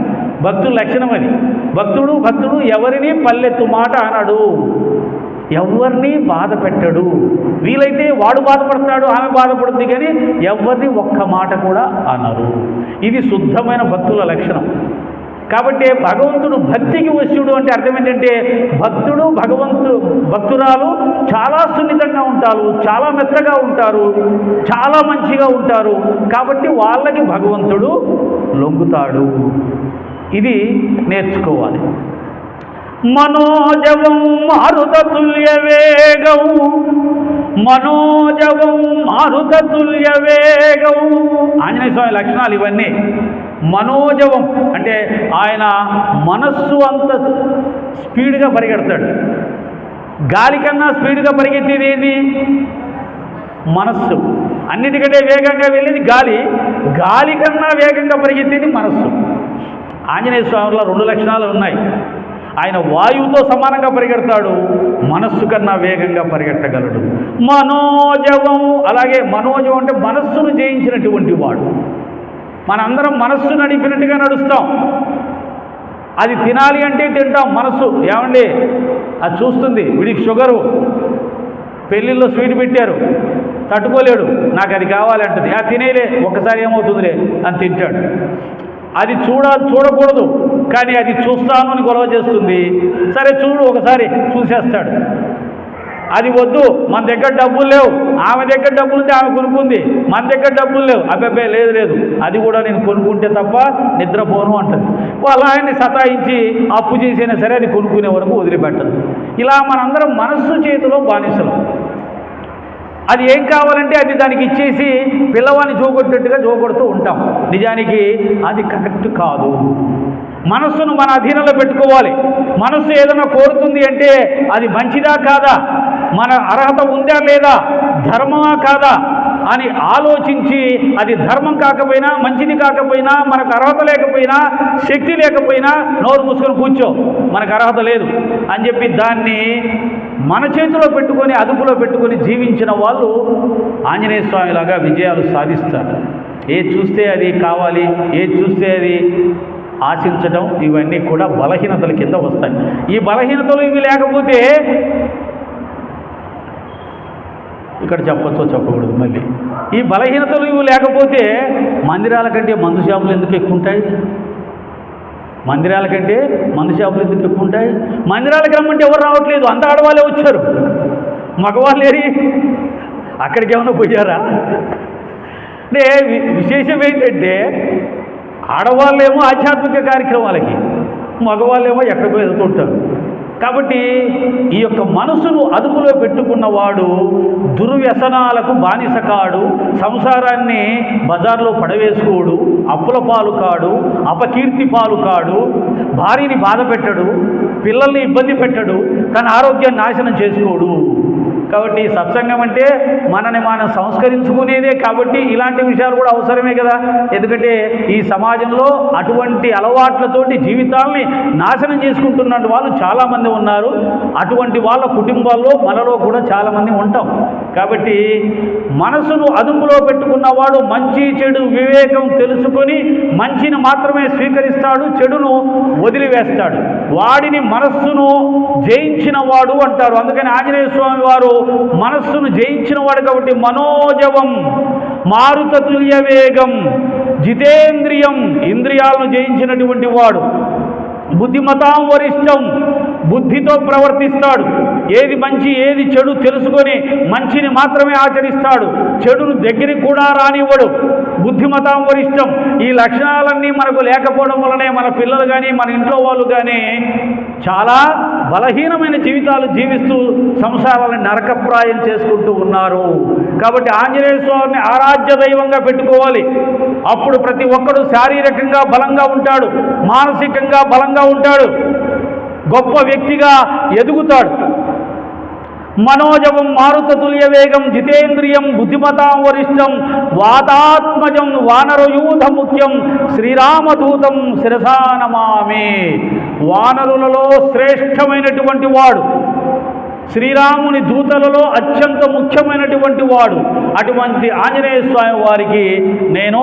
భక్తుల లక్షణం అది. భక్తుడు ఎవరిని పల్లెత్తు మాట అనడు, ఎవరిని బాధ పెట్టడు. వీలైతే వాడు బాధపడతాడు, ఆమె బాధపడుతుంది, కానీ ఎవరిని ఒక్క మాట కూడా అనరు. ఇది శుద్ధమైన భక్తుల లక్షణం. కాబట్టి భగవంతుడు భక్తికి వశ్యుడు అంటే అర్థం ఏంటంటే భక్తురాలు చాలా సున్నితంగా ఉంటారు, చాలా మెత్తగా ఉంటారు, చాలా మంచిగా ఉంటారు. కాబట్టి వాళ్ళకి భగవంతుడు లొంగుతాడు. ఇది నేర్చుకోవాలి. మనోజవం మారుతతుల్య వేగం, మనోజవం మారుతతుల్య వేగం. ఆంజనేయ స్వామి లక్షణాలు ఇవన్నీ. మనోజవం అంటే ఆయన మనస్సు అంత స్పీడ్గా పరిగెడతాడు. గాలి కన్నా స్పీడ్గా పరిగెత్తేది ఏంటి? మనస్సు. అన్నిటికంటే వేగంగా వెళ్ళేది గాలి, గాలి కన్నా వేగంగా పరిగెత్తేది మనస్సు. ఆంజనేయ స్వామిలో 2 లక్షణాలు ఉన్నాయి. ఆయన వాయువుతో సమానంగా పరిగెడతాడు, మనస్సు కన్నా వేగంగా పరిగెట్టగలడు. మనోజవం, అలాగే మనోజవం అంటే మనస్సును జయించినటువంటి వాడు. మనందరం మనస్సు నడిపినట్టుగా నడుస్తాం. అది తినాలి అంటే తింటాం. మనస్సు ఏమండి అది చూస్తుంది, వీడికి షుగరు, పెళ్ళిళ్ళలో స్వీట్ పెట్టారు, తట్టుకోలేడు, నాకు అది కావాలంటది, ఆ తినేలే ఒక్కసారి ఏమవుతుందిలే అని తింటాడు. అది చూడకూడదు కానీ అది చూస్తాను అని గొడవ చేస్తుంది, సరే చూడు ఒకసారి చూసేస్తాడు. అది వద్దు, మన దగ్గర డబ్బులు లేవు, ఆమె దగ్గర డబ్బులు ఉంటే ఆమె కొనుక్కుంది, మన దగ్గర డబ్బులు లేవు, అబ్బాయి లేదు అది కూడా నేను కొనుక్కుంటే తప్ప నిద్రపోను అంటది. వాళ్ళ ఆయన్ని సతాయించి అప్పు చేసైనా సరే అది కొనుక్కునే వరకు వదిలిపెట్టదు. ఇలా మనందరం మనస్సు చేతిలో బానిసలు. అది ఏం కావాలంటే అది దానికి ఇచ్చేసి పిల్లవాడిని జోగొట్టేట్టుగా జోగొడుతూ ఉంటాం. నిజానికి అది కరెక్ట్ కాదు. మనస్సును మన అధీనంలో పెట్టుకోవాలి. మనస్సు ఏదైనా కోరుతుంది అంటే అది మంచిదా కాదా, మన అర్హత ఉందా లేదా, ధర్మమా కాదా అని ఆలోచించి, అది ధర్మం కాకపోయినా, మంచిది కాకపోయినా, మనకు అర్హత లేకపోయినా, శక్తి లేకపోయినా నోరు మూసుకొని కూర్చో, మనకు అర్హత లేదు అని చెప్పి దాన్ని మన చేతిలో పెట్టుకొని, అదుపులో పెట్టుకొని జీవించిన వాళ్ళు ఆంజనేయ స్వామిలాగా విజయాలు సాధిస్తారు. ఏది చూస్తే అది కావాలి, ఏది చూస్తే అది ఆశించడం, ఇవన్నీ కూడా బలహీనతల కింద వస్తాయి. ఈ బలహీనతలు ఇవి లేకపోతే, ఇక్కడ చెప్పచ్చో చెప్పకూడదు మళ్ళీ, ఈ బలహీనతలు ఇవి లేకపోతే మందిరాల కంటే మందు షాపులు ఎందుకు ఎక్కువ ఉంటాయి? మందిరాల కంటే మందు షాపులు ఎందుకు ఎక్కువ ఉంటాయి? మందిరాలకు రమ్మంటే ఎవరు రావట్లేదు, అంత ఆడవాళ్ళే వచ్చారు, మగవాళ్ళు ఏరి అక్కడికి ఏమైనా పోయారా? అంటే విశేషం ఏంటంటే ఆడవాళ్ళేమో ఆధ్యాత్మిక కార్యక్రమాలకి, మగవాళ్ళేమో ఎక్కడికో వెళ్తుంటారు. కాబట్టి ఈ యొక్క మనసును అదుపులో పెట్టుకున్నవాడు దుర్వ్యసనాలకు బానిస కాడు, సంసారాన్ని బజార్లో పడవేసుకోడు, అప్పుల పాలు కాడు, అపకీర్తి పాలు కాడు, భార్యని బాధ పెట్టడు, పిల్లల్ని ఇబ్బంది పెట్టడు, తన ఆరోగ్యాన్ని నాశనం చేసుకోడు. కాబట్టి సత్సంగం అంటే మనని మనం సంస్కరించుకునేదే. కాబట్టి ఇలాంటి విషయాలు కూడా అవసరమే కదా. ఎందుకంటే ఈ సమాజంలో అటువంటి అలవాట్లతోటి జీవితాల్ని నాశనం చేసుకుంటున్న వాళ్ళు చాలామంది ఉన్నారు. అటువంటి వాళ్ళ కుటుంబాల్లో మనలో కూడా చాలామంది ఉంటాం. కాబట్టి మనసును అదుపులో పెట్టుకున్నవాడు మంచి చెడు వివేకం తెలుసుకొని మంచిని మాత్రమే స్వీకరిస్తాడు, చెడును వదిలివేస్తాడు. వాడిని మనస్సును జయించిన వాడు అంటారు. అందుకని ఆంజనేయ స్వామి వారు మనస్సును జయించిన వాడు కాబట్టి మనోజవం, మారుతతుల్య వేగం, జితేంద్రియం, ఇంద్రియాలను జయించినటువంటి వాడు, బుద్ధిమతాం వరిష్టం, బుద్ధితో ప్రవర్తిస్తాడు. ఏది మంచి ఏది చెడు తెలుసుకొని మంచిని మాత్రమే ఆచరిస్తాడు, చెడును దగ్గరికి కూడా రానివ్వడు. బుద్ధిమతాం వరిష్టం. ఈ లక్షణాలన్నీ మనకు లేకపోవడం వల్లనే మన పిల్లలు కానీ మన ఇంట్లో వాళ్ళు కానీ చాలా బలహీనమైన జీవితాలు జీవిస్తూ సంసారాలను నరకప్రాయం చేసుకుంటూ ఉన్నారు. కాబట్టి ఆంజనేయ స్వామిని ఆరాధ్య దైవంగా పెట్టుకోవాలి. అప్పుడు ప్రతి ఒక్కడు శారీరకంగా బలంగా ఉంటాడు, మానసికంగా బలంగా ఉంటాడు, గొప్ప వ్యక్తిగా ఎదుగుతాడు. మనోజవం, మారుతతుల్య వేగం, జితేంద్రియం, బుద్ధిమతాం వరిష్టం, వాతాత్మజం, వానరయూధ ముఖ్యం, శ్రీరామదూతం శిరసా నమామి. వానరులలో శ్రేష్టమైనటువంటి వాడు, శ్రీరాముని దూతలలో అత్యంత ముఖ్యమైనటువంటి వాడు. అటువంటి ఆంజనేయ స్వామి వారికి నేను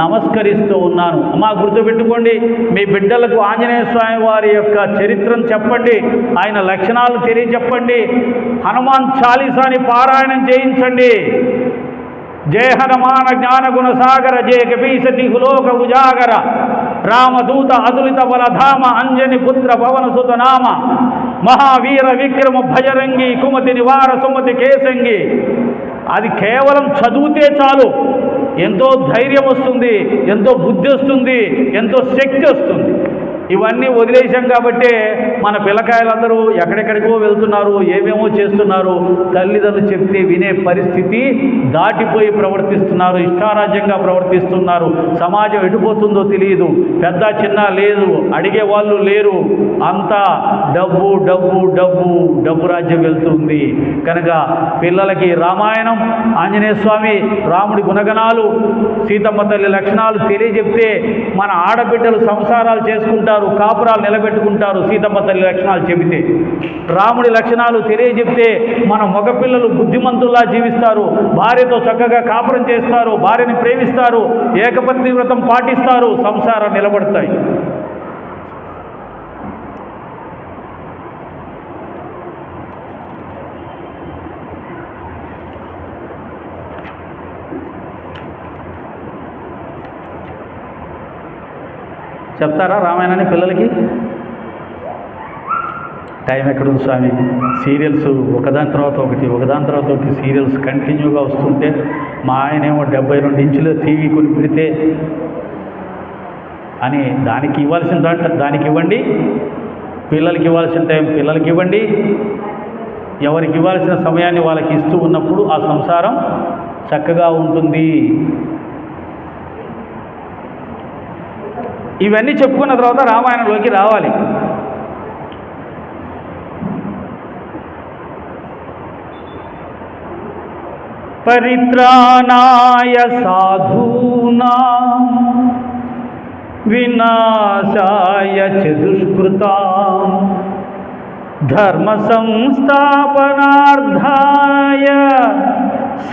నమస్కరిస్తూ ఉన్నాను. అమ్మా గుర్తుపెట్టుకోండి, మీ బిడ్డలకు ఆంజనేయ స్వామి వారి యొక్క చరిత్రను చెప్పండి, ఆయన లక్షణాలు తెలియచెప్పండి, హనుమాన్ చాలీసాని పారాయణం చేయించండి. జయ హనుమాన జ్ఞాన గుణ సాగర, జయ కపీసతి హులోక ఉజాగర, రామదూత అతులిత బలధామ, అంజని పుత్ర పవన సుతనామ, మహావీర విక్రమ భజరంగి, కుమతి నివార సుమతి కేసంగి. అది కేవలం చదివితే చాలు, ఎంతో ధైర్యం వస్తుంది, ఎంతో బుద్ధి వస్తుంది, ఎంతో శక్తి వస్తుంది. ఇవన్నీ వదిలేశాం కాబట్టి మన పిల్లకాయలందరూ ఎక్కడెక్కడికో వెళ్తున్నారు, ఏమేమో చేస్తున్నారు. తల్లిదండ్రులు చెప్తే వినే పరిస్థితి దాటిపోయి ప్రవర్తిస్తున్నారు, ఇష్టారాజ్యంగా ప్రవర్తిస్తున్నారు. సమాజం ఎటుపోతుందో తెలియదు, పెద్ద చిన్న లేదు, అడిగే వాళ్ళు లేరు, అంతా డబ్బు డబ్బు డబ్బు డబ్బు రాజ్యం వెళ్తుంది. కనుక పిల్లలకి రామాయణం, ఆంజనేయ స్వామి, రాముడి గుణగణాలు, సీతమ్మ తల్లి లక్షణాలు తెలియజెప్తే మన ఆడబిడ్డలు సంసారాలు చేసుకుంటారు, కాపురాలు నిలబెట్టుకుంటారు. సీతమ్మ తల్లి లక్షణాలు చెబితే, రాముడి లక్షణాలు తెలియజెప్తే మన మగపిల్లలు బుద్ధిమంతుల్లా జీవిస్తారు, భార్యతో చక్కగా కాపురం చేస్తారు, భార్యని ప్రేమిస్తారు, ఏకపత్ని వ్రతం పాటిస్తారు, సంసారం నిలబడతాయి. చెప్తారా రామాయణాన్ని పిల్లలకి? టైం ఎక్కడుంది స్వామి? సీరియల్స్ ఒకదాని తర్వాత ఒకటి సీరియల్స్ కంటిన్యూగా వస్తుంటే మా ఆయనేమో 72 ఇంచుల టీవీ కొని పెడితే అని దానికి ఇవ్వాల్సిన దానికి ఇవ్వండి, పిల్లలకి ఇవ్వాల్సిన టైం పిల్లలకి ఇవ్వండి, ఎవరికి ఇవ్వాల్సిన సమయాన్ని వాళ్ళకి ఇస్తూ ఉన్నప్పుడు ఆ సంసారం చక్కగా ఉంటుంది. ఇవన్నీ చెప్పుకున్న తర్వాత రామాయణంలోకి రావాలి. పరిత్రాణాయ సాధూనాం వినాశాయ చ దుష్కృతాం ధర్మ సంస్థాపనార్థాయ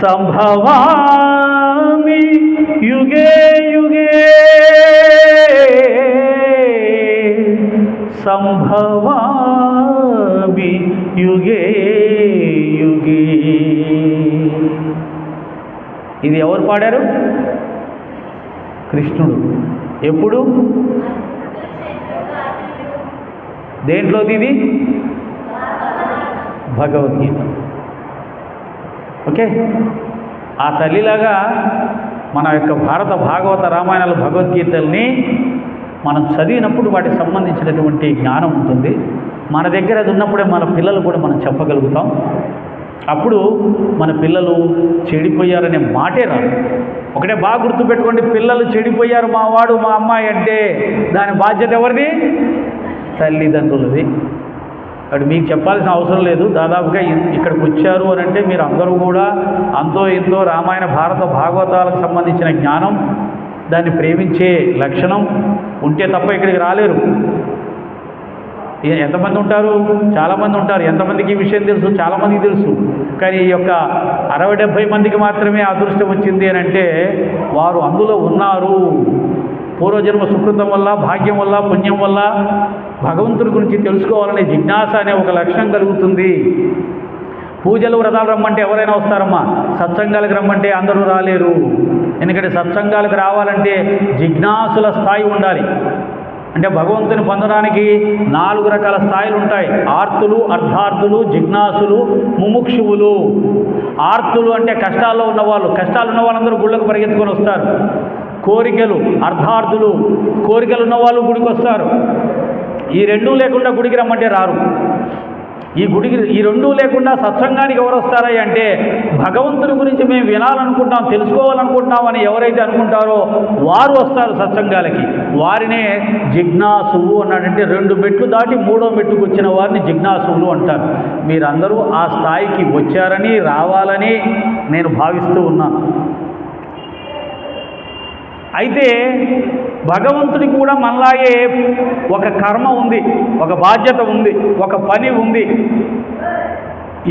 సంభవామి యుగే యుగే సంభవామి యుగే యుగే. ఇది ఎవరు పాడారు? కృష్ణుడు. ఎప్పుడు? దేంట్లోది ఇది? భగవద్గీత. ఓకే, ఆ తల్లిలాగా మన యొక్క భారత భాగవత రామాయణాల భగవద్గీతల్ని మనం చదివినప్పుడు వాటికి సంబంధించినటువంటి జ్ఞానం ఉంటుంది. మన దగ్గర అది ఉన్నప్పుడే మన పిల్లలు కూడా మనం చెప్పగలుగుతాం. అప్పుడు మన పిల్లలు చెడిపోయారనే మాటే రాదు. ఒకటే బాగా గుర్తుపెట్టుకోండి, పిల్లలు చెడిపోయారు మా వాడు మా అమ్మాయి అంటే దాని బాధ్యత ఎవరిది? తల్లిదండ్రులది. అటు మీకు చెప్పాల్సిన అవసరం లేదు. దాదాపుగా ఇక్కడికి వచ్చారు అని అంటే మీరు అందరూ కూడా అంతో ఎంతో రామాయణ భారత భాగవతాలకు సంబంధించిన జ్ఞానం, దాన్ని ప్రేమించే లక్షణం ఉంటే తప్ప ఇక్కడికి రాలేరు. ఎంతమంది ఉంటారు? చాలామంది ఉంటారు. ఎంతమందికి ఈ విషయం తెలుసు? చాలామందికి తెలుసు. కానీ ఈ యొక్క 60-70 మందికి మాత్రమే అదృష్టం వచ్చింది అని అంటే వారు అందులో ఉన్నారు. పూర్వజన్మ సుకృతం వల్ల, భాగ్యం వల్ల, పుణ్యం వల్ల భగవంతుడి గురించి తెలుసుకోవాలనే జిజ్ఞాస అనే ఒక లక్ష్యం కలుగుతుంది. పూజలు వ్రతాలు రమ్మంటే ఎవరైనా వస్తారమ్మా. సత్సంగాలకు రమ్మంటే అందరూ రాలేరు. ఎందుకంటే సత్సంగాలకు రావాలంటే జిజ్ఞాసుల స్థాయి ఉండాలి. అంటే భగవంతుని పొందడానికి 4 రకాల స్థాయిలు ఉంటాయి. ఆర్తులు, అర్ధార్థులు, జిజ్ఞాసులు, ముముక్షువులు. ఆర్తులు అంటే కష్టాల్లో ఉన్నవాళ్ళు. కష్టాలు ఉన్న వాళ్ళందరూ గుళ్ళకు పరిగెత్తుకొని వస్తారు. కోరికలు, అర్ధార్థులు, కోరికలు ఉన్నవాళ్ళు గుడికి వస్తారు. ఈ రెండూ లేకుండా గుడికి రమ్మంటే రారు. ఈ రెండూ లేకుండా సత్సంగానికి ఎవరు వస్తారా అంటే భగవంతుని గురించి మేము వినాలనుకుంటాం, తెలుసుకోవాలనుకుంటున్నాం అని ఎవరైతే అనుకుంటారో వారు వస్తారు సత్సంగాలకి. వారినే జిజ్ఞాసువు అన్నాడంటే 2 మెట్లు దాటి 3వ మెట్టుకు వచ్చిన వారిని జిజ్ఞాసువులు అంటారు. మీరందరూ ఆ స్థాయికి వచ్చారని, రావాలని నేను భావిస్తూ ఉన్నాను. అయితే భగవంతుడికి కూడా మనలాగే ఒక కర్మ ఉంది, ఒక బాధ్యత ఉంది, ఒక పని ఉంది.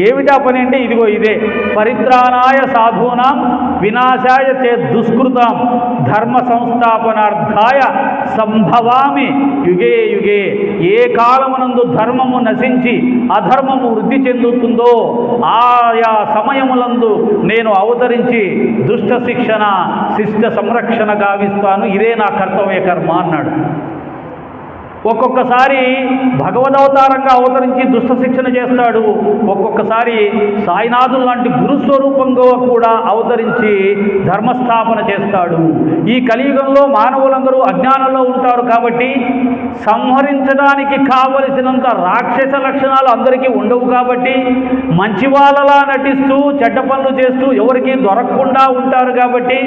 ఏమిటా పని అంటే ఇదిగో ఇదే: పరిత్రాణాయ సాధూనాం వినాశాయ చే దుష్కృతాం ధర్మ సంస్థాపనార్థాయ సంభవామి యుగే యుగే. ఏ కాలమునందు ధర్మము నశించి అధర్మము వృద్ధి చెందుతుందో ఆయా సమయములందు నేను అవతరించి దుష్ట శిక్షణ, శిష్ట సంరక్షణ గావిస్తాను. ఇదే నా కర్తవ్య కర్మ అన్నాడు. ఒక్కొక్కసారి భగవదవతారంగా అవతరించి దుష్ట శిక్షణ చేస్తాడు. ఒక్కొక్కసారి సాయినాథులు లాంటి గురుస్వరూపంగా కూడా అవతరించి ధర్మస్థాపన చేస్తాడు. ఈ కలియుగంలో మానవులందరూ అజ్ఞానంలో ఉంటారు కాబట్టి సంహరించడానికి కావలసినంత రాక్షస లక్షణాలు అందరికీ ఉండవు కాబట్టి మంచి వాళ్ళలా నటిస్తూ చెడ్డ పనులు చేస్తూ ఎవరికీ దొరకకుండా ఉంటారు కాబట్టి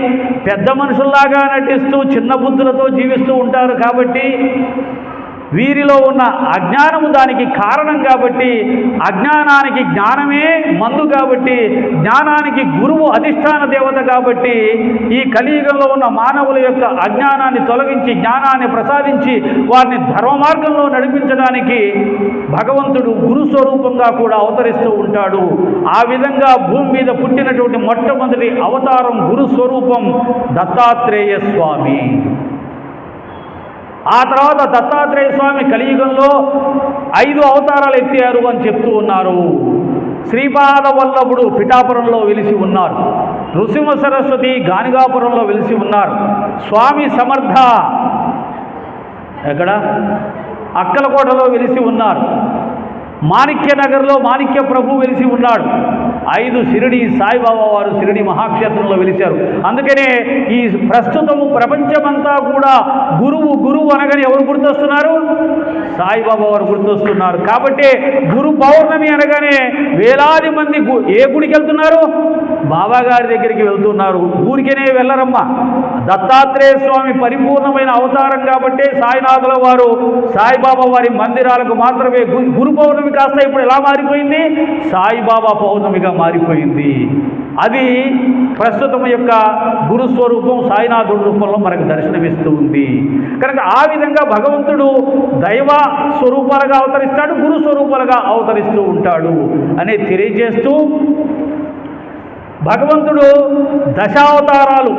పెద్ద మనుషుల్లాగా నటిస్తూ చిన్న బుద్ధులతో జీవిస్తూ ఉంటారు కాబట్టి వీరిలో ఉన్న అజ్ఞానము దానికి కారణం కాబట్టి అజ్ఞానానికి జ్ఞానమే మందు కాబట్టి జ్ఞానానికి గురువు అధిష్టాన దేవత కాబట్టి ఈ కలియుగంలో ఉన్న మానవుల యొక్క అజ్ఞానాన్ని తొలగించి జ్ఞానాన్ని ప్రసాదించి వారిని ధర్మ మార్గంలో నడిపించడానికి భగవంతుడు గురు స్వరూపంగా కూడా అవతరిస్తూ ఉంటాడు. ఆ విధంగా భూమి మీద పుట్టినటువంటి మొట్టమొదటి అవతారం గురు స్వరూపం దత్తాత్రేయ స్వామి. ఆ తర్వాత దత్తాత్రేయ స్వామి కలియుగంలో 5 అవతారాలు ఎత్తారు అని చెప్తూ ఉన్నారు. శ్రీపాద వల్లభుడు పిఠాపురంలో వెలిసి ఉన్నారు. నృసింహ సరస్వతి గానిగాపురంలో వెలిసి ఉన్నారు. స్వామి సమర్థ ఎక్కడ? అక్కలకోటలో వెలిసి ఉన్నారు. మాణిక్య నగర్లో మాణిక్య ప్రభు వెలిసి ఉన్నాడు. 5 షిరిడి సాయిబాబా వారు షిరిడి మహాక్షేత్రంలో వెలిశారు. అందుకనే ఈ ప్రస్తుతము ప్రపంచమంతా కూడా గురువు అనగానే ఎవరు గుర్తొస్తున్నారు? సాయిబాబా వారు గుర్తొస్తున్నారు. కాబట్టి గురు పౌర్ణమి అనగానే వేలాది మంది ఏ గుడికి వెళ్తున్నారు? బాబా గారి దగ్గరికి వెళ్తున్నారు. ఊరికనే వెళ్ళరమ్మా. దత్తాత్రేయ స్వామి పరిపూర్ణమైన అవతారం కాబట్టి సాయినాథుల వారు సాయిబాబా వారి మందిరాలకు మాత్రమే గురు పౌర్ణమి కాస్త ఇప్పుడు ఎలా మారిపోయింది? సాయిబాబా పౌర్ణమిగా మారిపోయింది. అది ప్రస్తుతం యొక్క గురుస్వరూపం సాయినాథుడి రూపంలో మనకు దర్శనమిస్తూ ఉంది. కనుక ఆ విధంగా భగవంతుడు దైవ స్వరూపాలుగా అవతరిస్తాడు, గురు స్వరూపాలుగా అవతరిస్తూ ఉంటాడు అని తెలియజేస్తూ భగవంతుడు దశావతారాలు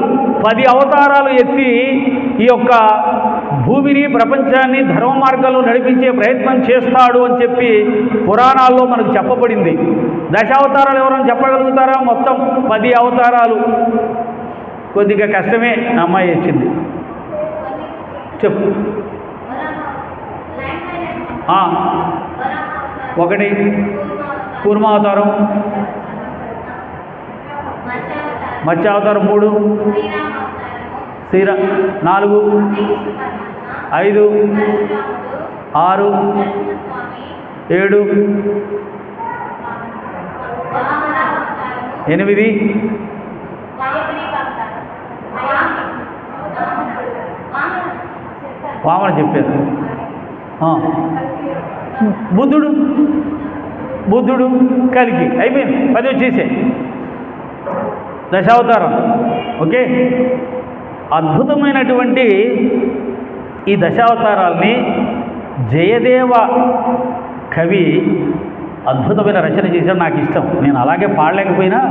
10 అవతారాలు ఎత్తి ఈ యొక్క భూమిని ప్రపంచాన్ని ధర్మ మార్గంలో నడిపించే ప్రయత్నం చేస్తాడు అని చెప్పి పురాణాల్లో మనకు చెప్పబడింది. దశావతారాలు ఎవరైనా చెప్పగలుగుతారా? మొత్తం 10 అవతారాలు. కొద్దిగా కష్టమే. అమ్మాయి వచ్చింది, చెప్పు. 1 కూర్మావతారం, మత్స్యావతారం 3, 4, 5, 6, 7, 8. వామన చెప్పారు. బుద్ధుడు కలికి అయిపోయింది. 10 వచ్చేసే దశావతారం. ఓకే, అద్భుతమైనటువంటి ఈ దశావతారాల్ని జయదేవ కవి అద్భుతమైన రచన చేశాడు. నాకు ఇష్టం. నేను అలాగే పాడలేకపోయినా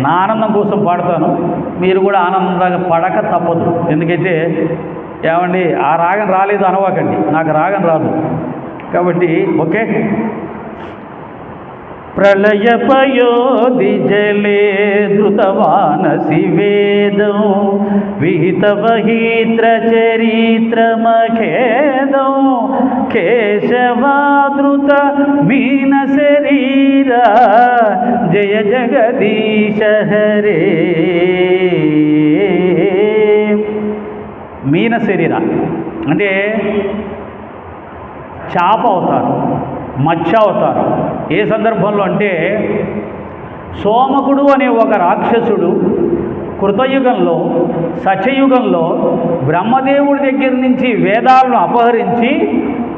నా ఆనందం కోసం పాడతాను. మీరు కూడా ఆనందంగా పడక తప్పదు. ఎందుకంటే ఏమండి, ఆ రాగం రాలేదు అనవాకండి, నాకు రాగం రాదు కాబట్టి. ఓకే. ప్రళయపయోధి జలే ధృతవానసి వేదం విహితవహీత్ర చరిత్రమఖేదం కేశవాధృత మీన శరీర జయ జగదీశ హరే. మీన శరీర అంటే చాప అవతారం, మత్స్యావతారం. ఏ సందర్భంలో అంటే సోమకుడు అనే ఒక రాక్షసుడు కృతయుగంలో సత్యయుగంలో బ్రహ్మదేవుడి దగ్గర నుంచి వేదాలను అపహరించి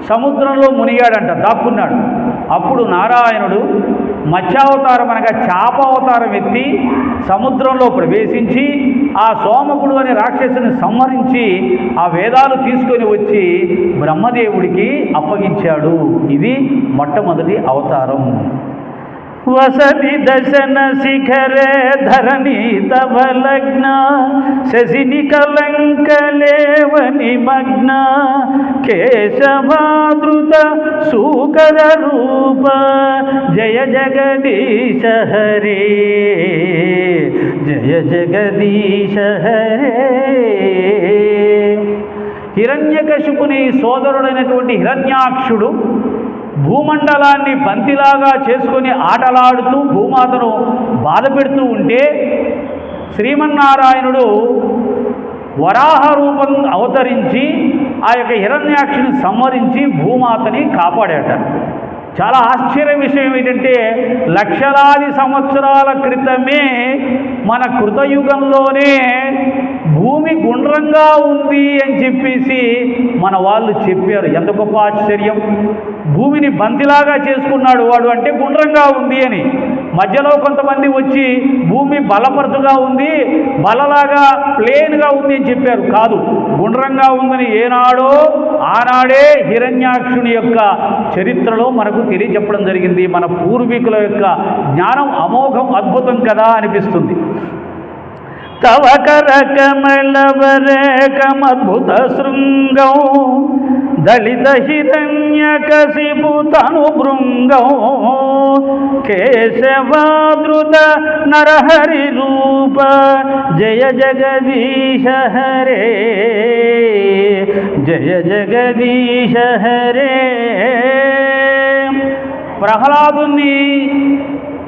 సముద్రంలో మునిగాడంట, దాక్కున్నాడు. అప్పుడు నారాయణుడు మత్స్యావతారం అనగా చాపావతారం ఎత్తి సముద్రంలో ప్రవేశించి ఆ సోమకుడు అనే రాక్షసుని సంహరించి ఆ వేదాలు తీసుకొని వచ్చి బ్రహ్మదేవుడికి అప్పగించాడు. ఇది మొట్టమొదటి అవతారం. వసతి దశన శిఖరే ధరణి తవ లగ్న శశిని కలంకలేవని మగ్న కేశవాధృత సూకర రూప జయ జగదీశ హరే జయ జగదీశ హరే. హిరణ్యకశిపుని సోదరుడైనటువంటి హిరణ్యాక్షుడు భూమండలాన్ని బంతిలాగా చేసుకొని ఆటలాడుతూ భూమాతను బాధ పెడుతూ ఉంటే శ్రీమన్నారాయణుడు వరాహ రూపం అవతరించి ఆ యొక్క హిరణ్యాక్షుని సంహరించి భూమాతని కాపాడాట. చాలా ఆశ్చర్య విషయం ఏంటంటే లక్షలాది సంవత్సరాల క్రితమే మన కృతయుగంలోనే భూమి గుండ్రంగా ఉంది అని చెప్పేసి మన వాళ్ళు చెప్పారు. ఎంత గొప్ప ఆశ్చర్యం! భూమిని బంతిలాగా చేసుకున్నాడు వాడు అంటే గుండ్రంగా ఉంది అని. మధ్యలో కొంతమంది వచ్చి భూమి బలపరచుగా ఉంది, బలలాగా ప్లేన్గా ఉంది అని చెప్పారు. కాదు, గుండ్రంగా ఉందని ఏనాడో ఆనాడే హిరణ్యాక్షుని యొక్క చరిత్రలో మనకు తెలియచెప్పడం జరిగింది. మన పూర్వీకుల యొక్క జ్ఞానం అమోఘం, అద్భుతం కదా అనిపిస్తుంది. తవ కర కమలవరేకమద్భుత శృంగం దళిత హిరణ్యకశిపు తను భృంగం కేశవాదృత నరహరి రూప జయ జగదీశ హరే జయ జగదీశ హరే. ప్రహ్లాదుని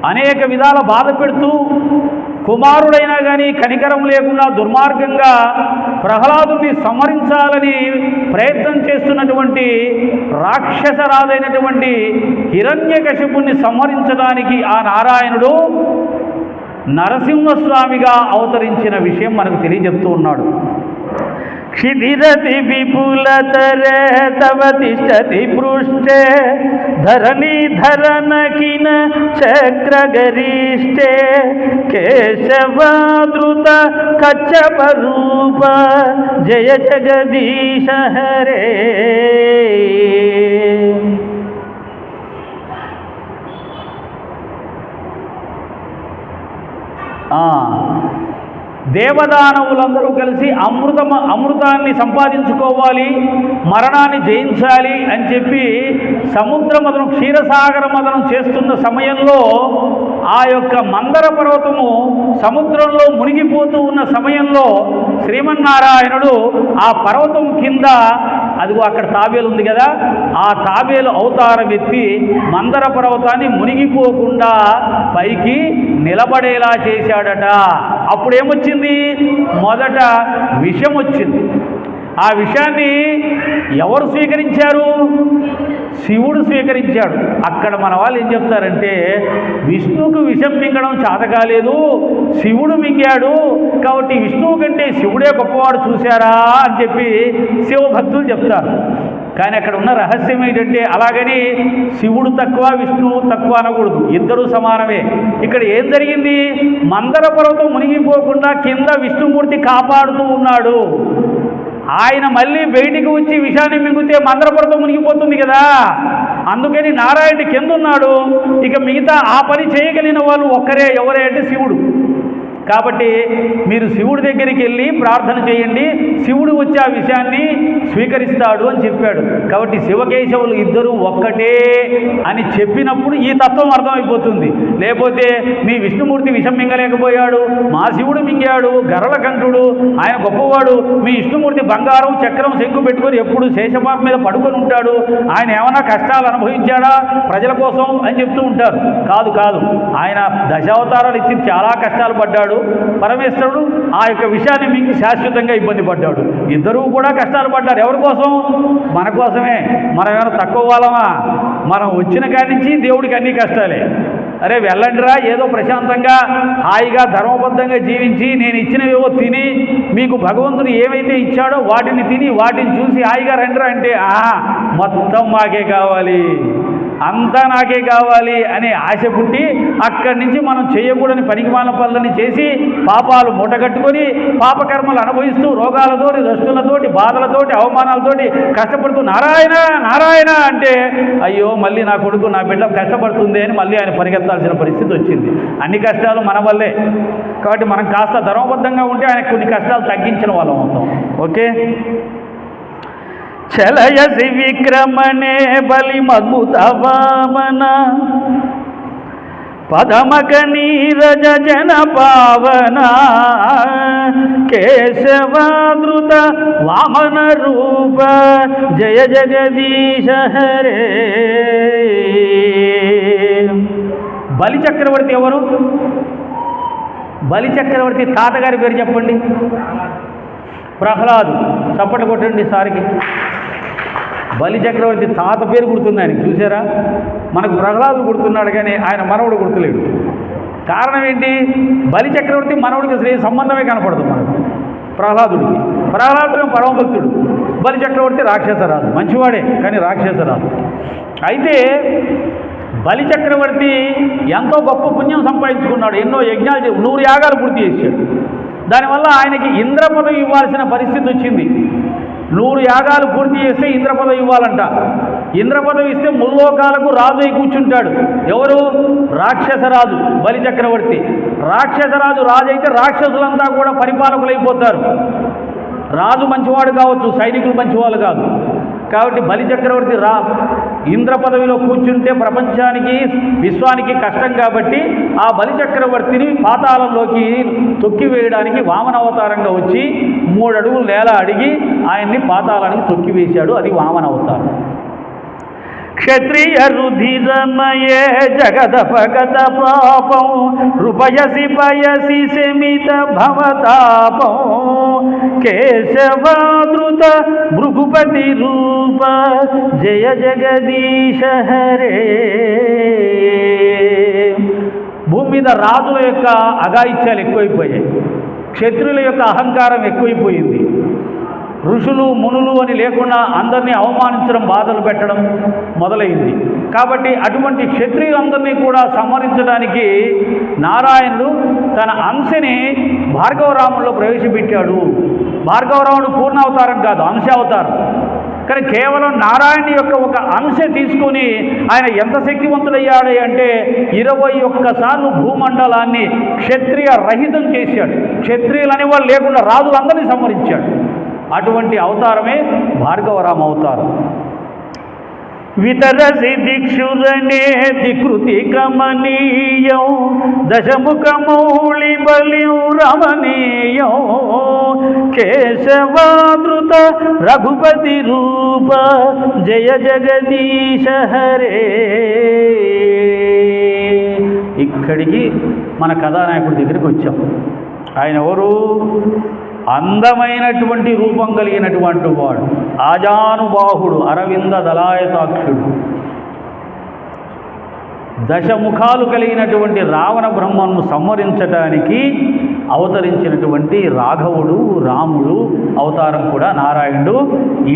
అనేక విధాల బాధ పెడుతూ కుమారుడైనా కానీ కనికరం లేకుండా దుర్మార్గంగా ప్రహ్లాదుని సంహరించాలని ప్రయత్నం చేస్తున్నటువంటి రాక్షసరాజైనటువంటి హిరణ్యకశిపుణ్ణి సంహరించడానికి ఆ నారాయణుడు నరసింహస్వామిగా అవతరించిన విషయం మనకు తెలియజెప్తూ ఉన్నాడు. క్షిధిరతి విపులతర తవ తిష్టతి పృష్ఠే ధరణీధరనకిన చక్రగరిష్ఠే కేశవాదృత కచ్చపరూప జయ జగదీశ హరే. దేవదానవులందరూ కలిసి అమృతాన్ని సంపాదించుకోవాలి, మరణాన్ని జయించాలి అని చెప్పి సముద్ర మదనం క్షీరసాగర మదనం చేస్తున్న సమయంలో ఆ యొక్క మందర పర్వతము సముద్రంలో మునిగిపోతూ ఉన్న సమయంలో శ్రీమన్నారాయణుడు ఆ పర్వతం కింద, అదిగో అక్కడ తాబేలు ఉంది కదా, ఆ తాబేలు అవతారం ఎత్తి మందర పర్వతాన్ని మునిగిపోకుండా పైకి నిలబడేలా చేశాడట. అప్పుడేమొచ్చింది? మొదట విషం వచ్చింది. ఆ విషయాన్ని ఎవరు స్వీకరించారు? శివుడు స్వీకరించాడు. అక్కడ మన వాళ్ళు ఏం చెప్తారంటే, విష్ణువుకు విషం మింగడం చేత కాలేదు, శివుడు మింగాడు, కాబట్టి విష్ణువు కంటే శివుడే గొప్పవాడు చూశారా అని చెప్పి శివభక్తులు చెప్తారు. కానీ అక్కడ ఉన్న రహస్యం ఏంటంటే, అలాగని శివుడు తక్కువ విష్ణువు తక్కువ అనకూడదు, ఇద్దరూ సమానమే. ఇక్కడ ఏం జరిగింది? మందర పర్వతం మునిగిపోకుండా కింద విష్ణుమూర్తి కాపాడుతూ ఉన్నాడు. ఆయన మళ్ళీ బయటికి వచ్చి విషాన్ని మింగితే మందర పర్వతం మునిగిపోతుంది కదా, అందుకని నారాయణుడి కింద ఉన్నాడు. ఇక మిగతా ఆ పని చేయగలిగిన వాళ్ళు ఒక్కరే, ఎవరే అంటే శివుడు. కాబట్టి మీరు శివుడి దగ్గరికి వెళ్ళి ప్రార్థన చేయండి, శివుడు వచ్చి ఆ విషయాన్ని స్వీకరిస్తాడు అని చెప్పాడు. కాబట్టి శివకేశవులు ఇద్దరూ ఒక్కటే అని చెప్పినప్పుడు ఈ తత్వం అర్థమైపోతుంది. లేకపోతే మీ విష్ణుమూర్తి విషం మింగలేకపోయాడు, మా శివుడు మింగాడు, గరళకంఠుడు, ఆయన గొప్పవాడు, మీ విష్ణుమూర్తి బంగారం చక్రం శంకు పెట్టుకొని ఎప్పుడు శేషపాప మీద పడుకొని ఉంటాడు, ఆయన ఏమైనా కష్టాలు అనుభవించాడా ప్రజల కోసం అని చెప్తూ ఉంటారు. కాదు కాదు, ఆయన దశావతారాలు ఇచ్చి చాలా కష్టాలు పడ్డాడు. పరమేశ్వరుడు ఆ యొక్క విషయాన్ని మింగి శాశ్వతంగా ఇబ్బంది పడ్డాడు. ఇద్దరూ కూడా కష్టాలు పడ్డారు. ఎవరి కోసం? మన కోసమే. మనం ఏమైనా తక్కువ వాళ్ళమా? మనం వచ్చిన కాడి నుంచి దేవుడికి అన్ని కష్టాలే. అరే వెళ్ళండిరా, ఏదో ప్రశాంతంగా హాయిగా ధర్మబద్ధంగా జీవించి నేను ఇచ్చినవేవో తిని మీకు భగవంతుడు ఏమైతే ఇచ్చాడో వాటిని తిని వాటిని చూసి హాయిగా రండిరా అంటే, మొత్తం మాకే కావాలి, అంతా నాకే కావాలి అనే ఆశ పుట్టి అక్కడి నుంచి మనం చేయకూడని పనికిమాల పనులని చేసి పాపాలు మూటగట్టుకొని పాపకర్మలు అనుభవిస్తూ రోగాలతోటి దస్తులతోటి బాధలతోటి అవమానాలతోటి కష్టపడుతూ నారాయణ నారాయణ అంటే, అయ్యో మళ్ళీ నా కొడుకు నా బిడ్డ కష్టపడుతుంది అని మళ్ళీ ఆయన పరిగెత్తాల్సిన పరిస్థితి వచ్చింది. అన్ని కష్టాలు మన వల్లే. కాబట్టి మనం కాస్త ధర్మబద్ధంగా ఉంటే ఆయనకు కొన్ని కష్టాలు తగ్గించిన వాళ్ళం అవుతాం. ఓకే. చలయసి విక్రమణే బలి మద్భుత వామన పదమక నీరజ జన పావన కేశవాదృత వామన రూప జయ జగదీశ హరే. బలి చక్రవర్తి ఎవరు? బలి చక్రవర్తి తాతగారి పేరు చెప్పండి. ప్రహ్లాదు. చప్పట్లు కొట్టండి సారికి. బలి చక్రవర్తి తాత పేరు గుర్తుంది ఆయనకి. చూసారా? మనకు ప్రహ్లాదు గుర్తున్నాడు కానీ ఆయన మనవుడు గుర్తులేడు. కారణం ఏంటి? బలి చక్రవర్తి మనవుడికి అసలు ఏ సంబంధమే కనపడదు మనకు. ప్రహ్లాదుడికి పరమభక్తుడు, బలి చక్రవర్తి రాక్షసరాజు, మంచివాడే కానీ రాక్షసరాజు. అయితే బలి చక్రవర్తి ఎంతో గొప్ప పుణ్యం సంపాదించుకున్నాడు, ఎన్నో యజ్ఞాలు 100 యాగాలు పూర్తి చేశాడు. దానివల్ల ఆయనకి ఇంద్ర పదవి ఇవ్వాల్సిన పరిస్థితి వచ్చింది. 100 యాగాలు పూర్తి చేస్తే ఇంద్ర పదవి ఇవ్వాలంట. ఇంద్ర పదవి ఇస్తే ముల్లోకాలకు రాజు అయి కూర్చుంటాడు. ఎవరు? రాక్షసరాజు బలి చక్రవర్తి. రాక్షసరాజు రాజు అయితే రాక్షసులంతా కూడా పరిపాలకులైపోతారు. రాజు మంచివాడు కావచ్చు, సైనికులు మంచివాళ్ళు కాదు. కాబట్టి బలి చక్రవర్తి ఇంద్ర పదవిలో కూర్చుంటే ప్రపంచానికి విశ్వానికి కష్టం కాబట్టి ఆ బలి చక్రవర్తిని పాతాళంలోకి తొక్కివేయడానికి వామన అవతారంగా వచ్చి 3 అడుగులు నేల అడిగి ఆయన్ని పాతాళానికి తొక్కివేశాడు. అది వామన అవతారం. క్షత్రియ రుధిరమయే జగదపగత పాపం రూపయసి పయసి శమిత భవతాపం కేశవాదృత భృగుపతి రూప జయ జగదీశ హరే. భూమి మీద రాజుల యొక్క అఘాయిత్యాలు ఎక్కువైపోయాయి, క్షత్రియుల యొక్క అహంకారం ఎక్కువైపోయింది. ఋషులు మునులు అని లేకుండా అందరినీ అవమానించడం, బాధలు పెట్టడం మొదలైంది. కాబట్టి అటువంటి క్షత్రియులందరినీ కూడా సంహరించడానికి నారాయణుడు తన అంశని భార్గవరాముల్లో ప్రవేశపెట్టాడు. భార్గవరాముడు పూర్ణావతారం కాదు, అంశావతారం. కానీ కేవలం నారాయణుని యొక్క ఒక అంశ తీసుకొని ఆయన ఎంత శక్తివంతుడయ్యాడు అంటే 21 సార్లు భూమండలాన్ని క్షత్రియ రహితం చేశాడు. క్షత్రియులు అనేవాళ్ళు లేకుండా రాజులందరినీ సంహరించాడు. అటువంటి అవతారమే భార్గవరామ అవతారం. వితరసి దిక్షురనేతి కృతి కమనీయం దశముఖమౌళి బలిం రమణీయం కేశవాదృత రఘుపతి రూప జయ జగదీశ హరే. ఇక్కడికి మన కథానాయకుడి దగ్గరికి వచ్చాం. ఆయన ఎవరు? అందమైనటువంటి రూపం కలిగినటువంటి వాడు, ఆజానుబాహుడు, అరవింద దళాయతాక్షుడు, దశముఖాలు కలిగినటువంటి రావణ బ్రహ్మను సంహరించడానికి అవతరించినటువంటి రాఘవుడు, రాముడు అవతారం కూడా నారాయణుడు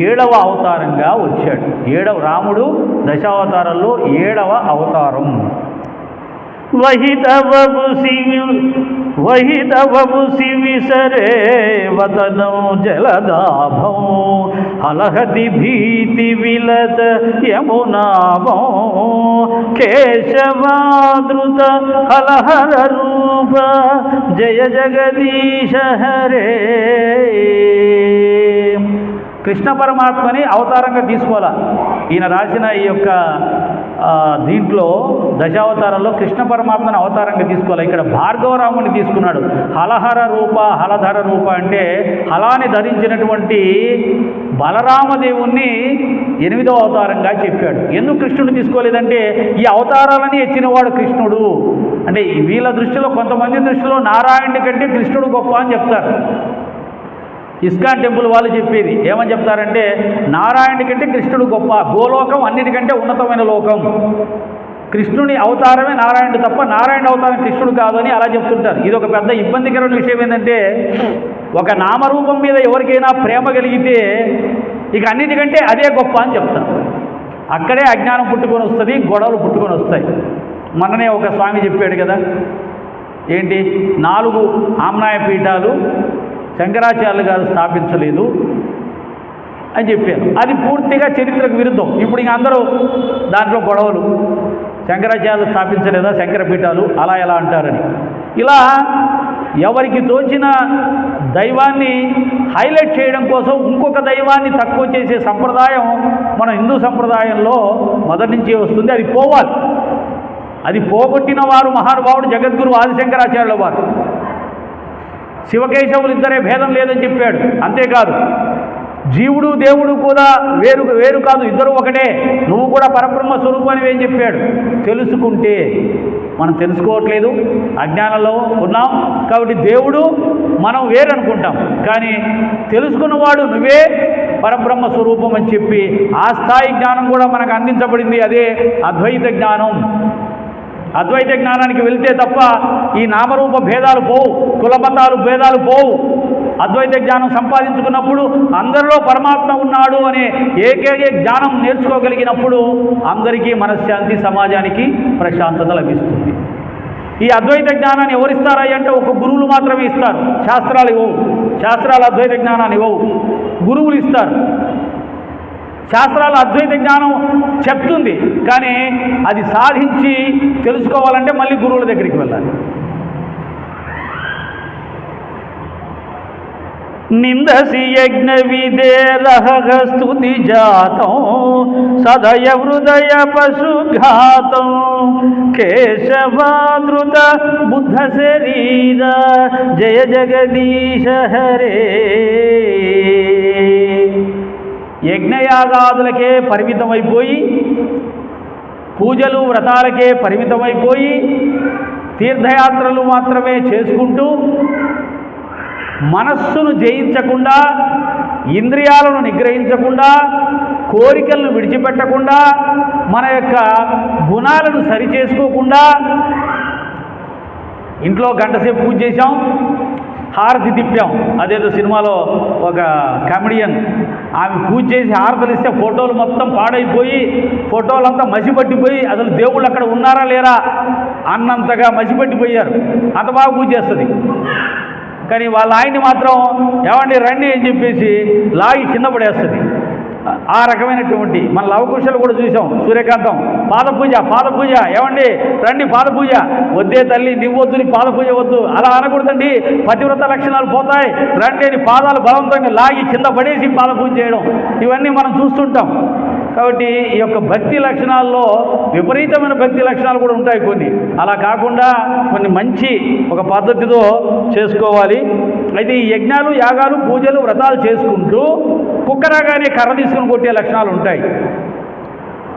7వ అవతారంగా వచ్చాడు. రాముడు దశావతారంలో 7వ అవతారం. వహితవపు శివిసరే వదనం జలదాభం హలహతి భీతి విలత యమునాభం కేశవాదృత హలహర రూప జయ జగదీశ హరే. కృష్ణ పరమాత్మని అవతారంగా తీసుకోవాలా. ఈయన రాసిన ఈ యొక్క దీంట్లో దశావతారంలో కృష్ణ పరమాత్మని అవతారంగా తీసుకోవాలి. ఇక్కడ భార్గవరాముని తీసుకున్నాడు. హలహర రూప, హలధర రూప అంటే హలాన్ని ధరించినటువంటి బలరామదేవుణ్ణి 8వ అవతారంగా చెప్పాడు. ఎందుకు కృష్ణుడు తీసుకోలేదంటే ఈ అవతారాలని ఎత్తినవాడు కృష్ణుడు. అంటే వీళ్ళ దృష్టిలో, కొంతమంది దృష్టిలో నారాయణుడి కంటే కృష్ణుడు గొప్ప అని చెప్తారు. ఇస్కాన్ టెంపుల్ వాళ్ళు చెప్పేది ఏమని చెప్తారంటే నారాయణుడి కంటే కృష్ణుడు గొప్ప, గోలోకం అన్నిటికంటే ఉన్నతమైన లోకం, కృష్ణుని అవతారమే నారాయణుడు తప్ప నారాయణ అవతారం కృష్ణుడు కాదు అని అలా చెప్తుంటారు. ఇది ఒక పెద్ద ఇబ్బందికరమైన విషయం. ఏంటంటే ఒక నామరూపం మీద ఎవరికైనా ప్రేమ కలిగితే ఇక అన్నిటికంటే అదే గొప్ప అని చెప్తారు. అక్కడే అజ్ఞానం పుట్టుకొని వస్తుంది, గొడవలు పుట్టుకొని వస్తాయి. మొన్ననే ఒక స్వామి చెప్పాడు కదా, ఏంటి 4 ఆమ్నాయ పీఠాలు శంకరాచార్యులు గారు స్థాపించలేదు అని చెప్పారు. అది పూర్తిగా చరిత్రకు విరుద్ధం. ఇప్పుడు ఇంక అందరూ దాంట్లో గొడవలు, శంకరాచార్యులు స్థాపించలేదా శంకరపీఠాలు, అలా ఎలా అంటారని. ఇలా ఎవరికి తోచిన దైవాన్ని హైలైట్ చేయడం కోసం ఇంకొక దైవాన్ని తక్కువ చేసే సంప్రదాయం మన హిందూ సంప్రదాయంలో మొదటి నుంచే వస్తుంది. అది పోవాలి. అది పోగొట్టిన వారు మహానుభావుడు జగద్గురు ఆదిశంకరాచార్యుల వారు. శివకేశవులు ఇద్దరే, భేదం లేదని చెప్పాడు. అంతేకాదు జీవుడు దేవుడు కూడా వేరు కాదు, ఇద్దరు ఒకటే, నువ్వు కూడా పరబ్రహ్మ స్వరూపానివి అని చెప్పాడు. తెలుసుకుంటే మనం తెలుసుకోవట్లేదు, అజ్ఞానంలో ఉన్నాం. కాబట్టి దేవుడు మనం వేరనుకుంటాం, కానీ తెలుసుకున్నవాడు నువ్వే పరబ్రహ్మ స్వరూపం అని చెప్పి ఆ స్థాయి జ్ఞానం కూడా మనకు అందించబడింది. అదే అద్వైత జ్ఞానం. అద్వైత జ్ఞానానికి వెళ్తే తప్ప ఈ నామరూప భేదాలు పోవు, కులమతాలు భేదాలు పోవు. అద్వైత జ్ఞానం సంపాదించుకున్నప్పుడు అందరిలో పరమాత్మ ఉన్నాడు అనే ఏకైక జ్ఞానం నేర్చుకోగలిగినప్పుడు అందరికీ మనశ్శాంతి, సమాజానికి ప్రశాంతత లభిస్తుంది. ఈ అద్వైత జ్ఞానాన్ని ఎవరిస్తారా అంటే ఒక గురువులు మాత్రమే ఇస్తారు. శాస్త్రాలు ఇవ్వవు. శాస్త్రాలు అద్వైత జ్ఞానాన్ని ఇవ్వవు, గురువులు ఇస్తారు. శాస్త్రాలు అద్వైత జ్ఞానం చెప్తుంది, కానీ అది సాధించి తెలుసుకోవాలంటే మళ్ళీ గురువుల దగ్గరికి వెళ్ళాలి. నిందసి యజ్ఞ విదేరహ స్తుతి జాతం సదయ హృదయ పశుఘాతం కేశవాదృత బుద్ధ శరీర జయ జగదీశ హరే. యజ్ఞయాగాదులకే పరిమితమైపోయి, పూజలు వ్రతాలకే పరిమితమైపోయి, తీర్థయాత్రలు మాత్రమే చేసుకుంటూ మనస్సును జయించకుండా, ఇంద్రియాలను నిగ్రహించకుండా, కోరికలను విడిచిపెట్టకుండా, మన యొక్క గుణాలను సరిచేసుకోకుండా, ఇంట్లో గంటసేపు పూజ చేశాం, హారతి తిప్పాం. అదేదో సినిమాలో ఒక కామెడియన్ ఆమె పూజ చేసి హారతలు ఇస్తే ఫోటోలు మొత్తం పాడైపోయి, ఫోటోలంతా మసిపట్టిపోయి అసలు దేవుళ్ళు అక్కడ ఉన్నారా లేరా అన్నంతగా మసిపట్టిపోయారు. అంత బాగా పూజ చేస్తుంది. కానీ వాళ్ళ ఆయన్ని మాత్రం ఏమండి రండి అని చెప్పేసి లాగి కింద పడేస్తుంది. ఆ రకమైనటువంటి మన లవకుశలు కూడా చూసాం. సూర్యకాంతం పాదపూజ ఏమండి రండి పాదపూజ. వద్దే తల్లి నువ్వు వద్దు, నీ పాదపూజ వద్దు, అలా అనకూడదండి, పతివ్రత లక్షణాలు పోతాయి, రండి అని పాదాలు బలవంతంగా లాగి కింద పడేసి పాదపూజ చేయడం ఇవన్నీ మనం చూస్తుంటాం. కాబట్టి ఈ యొక్క భక్తి లక్షణాల్లో విపరీతమైన భక్తి లక్షణాలు కూడా ఉంటాయి కొన్ని. అలా కాకుండా కొన్ని మంచి ఒక పద్ధతితో చేసుకోవాలి. అయితే ఈ యజ్ఞాలు, యాగాలు, పూజలు, వ్రతాలు చేసుకుంటూ కుక్క రాగానే కర్ర తీసుకుని కొట్టే లక్షణాలు ఉంటాయి.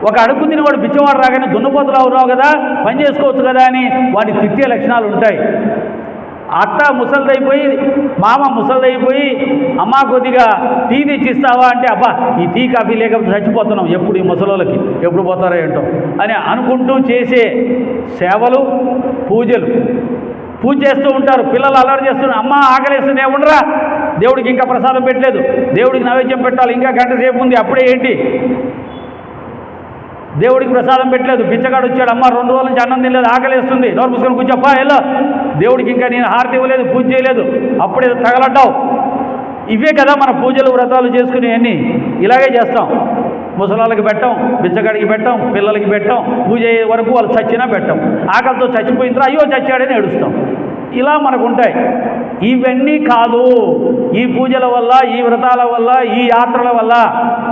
ఒక అడుగు తినేవాడు పిచ్చివాడు రాగానే దున్నపోతులు అవురావు కదా, పని చేసుకోవచ్చు కదా అని వాడిని తిట్టే లక్షణాలు ఉంటాయి. అత్త ముసలిదైపోయి, మామ ముసలిదైపోయి, అమ్మ కొద్దిగా టీ తెచ్చిస్తావా అంటే అబ్బా ఈ టీ కాఫీ లేకపోతే చచ్చిపోతున్నాం, ఎప్పుడు ఈ ముసలోళ్ళకి ఎప్పుడు పోతారో ఏంటో అని అనుకుంటూ చేసే సేవలు, పూజలు. పూజ చేస్తూ ఉంటారు, పిల్లలు అల్లరి చేస్తున్నారు, అమ్మ ఆకలేస్తుంది ఉండరా, దేవుడికి ఇంకా ప్రసాదం పెట్టలేదు, దేవుడికి నైవేద్యం పెట్టాలి, ఇంకా గంట సేపు ఉంది, అప్పుడే ఏంటి దేవుడికి ప్రసాదం పెట్టలేదు, బిచ్చగాడు వచ్చాడు, అమ్మ 2 రోజుల నుంచి అన్నం తినలేదు, ఆకలేస్తుంది, నోరు పుసుకొని కూర్చోప్పా ఎలా, దేవుడికి ఇంకా నేను హారతి ఇవ్వలేదు, పూజ చేయలేదు, అప్పుడే తగలడ్డావు. ఇవే కదా మన పూజలు వ్రతాలు చేసుకునేవన్నీ. ఇలాగే చేస్తాం. ముసలాళ్ళకి పెట్టాం, బిచ్చగాడికి పెట్టాం, పిల్లలకి పెట్టాం, పూజ అయ్యే వరకు వాళ్ళు చచ్చినా పెట్టాం. ఆకలితో చచ్చిపోయిన తర్వాత అయ్యో చచ్చాడని ఏడుస్తాం. ఇలా మనకు ఉంటాయి. ఇవన్నీ కాదు. ఈ పూజల వల్ల, ఈ వ్రతాల వల్ల, ఈ యాత్రల వల్ల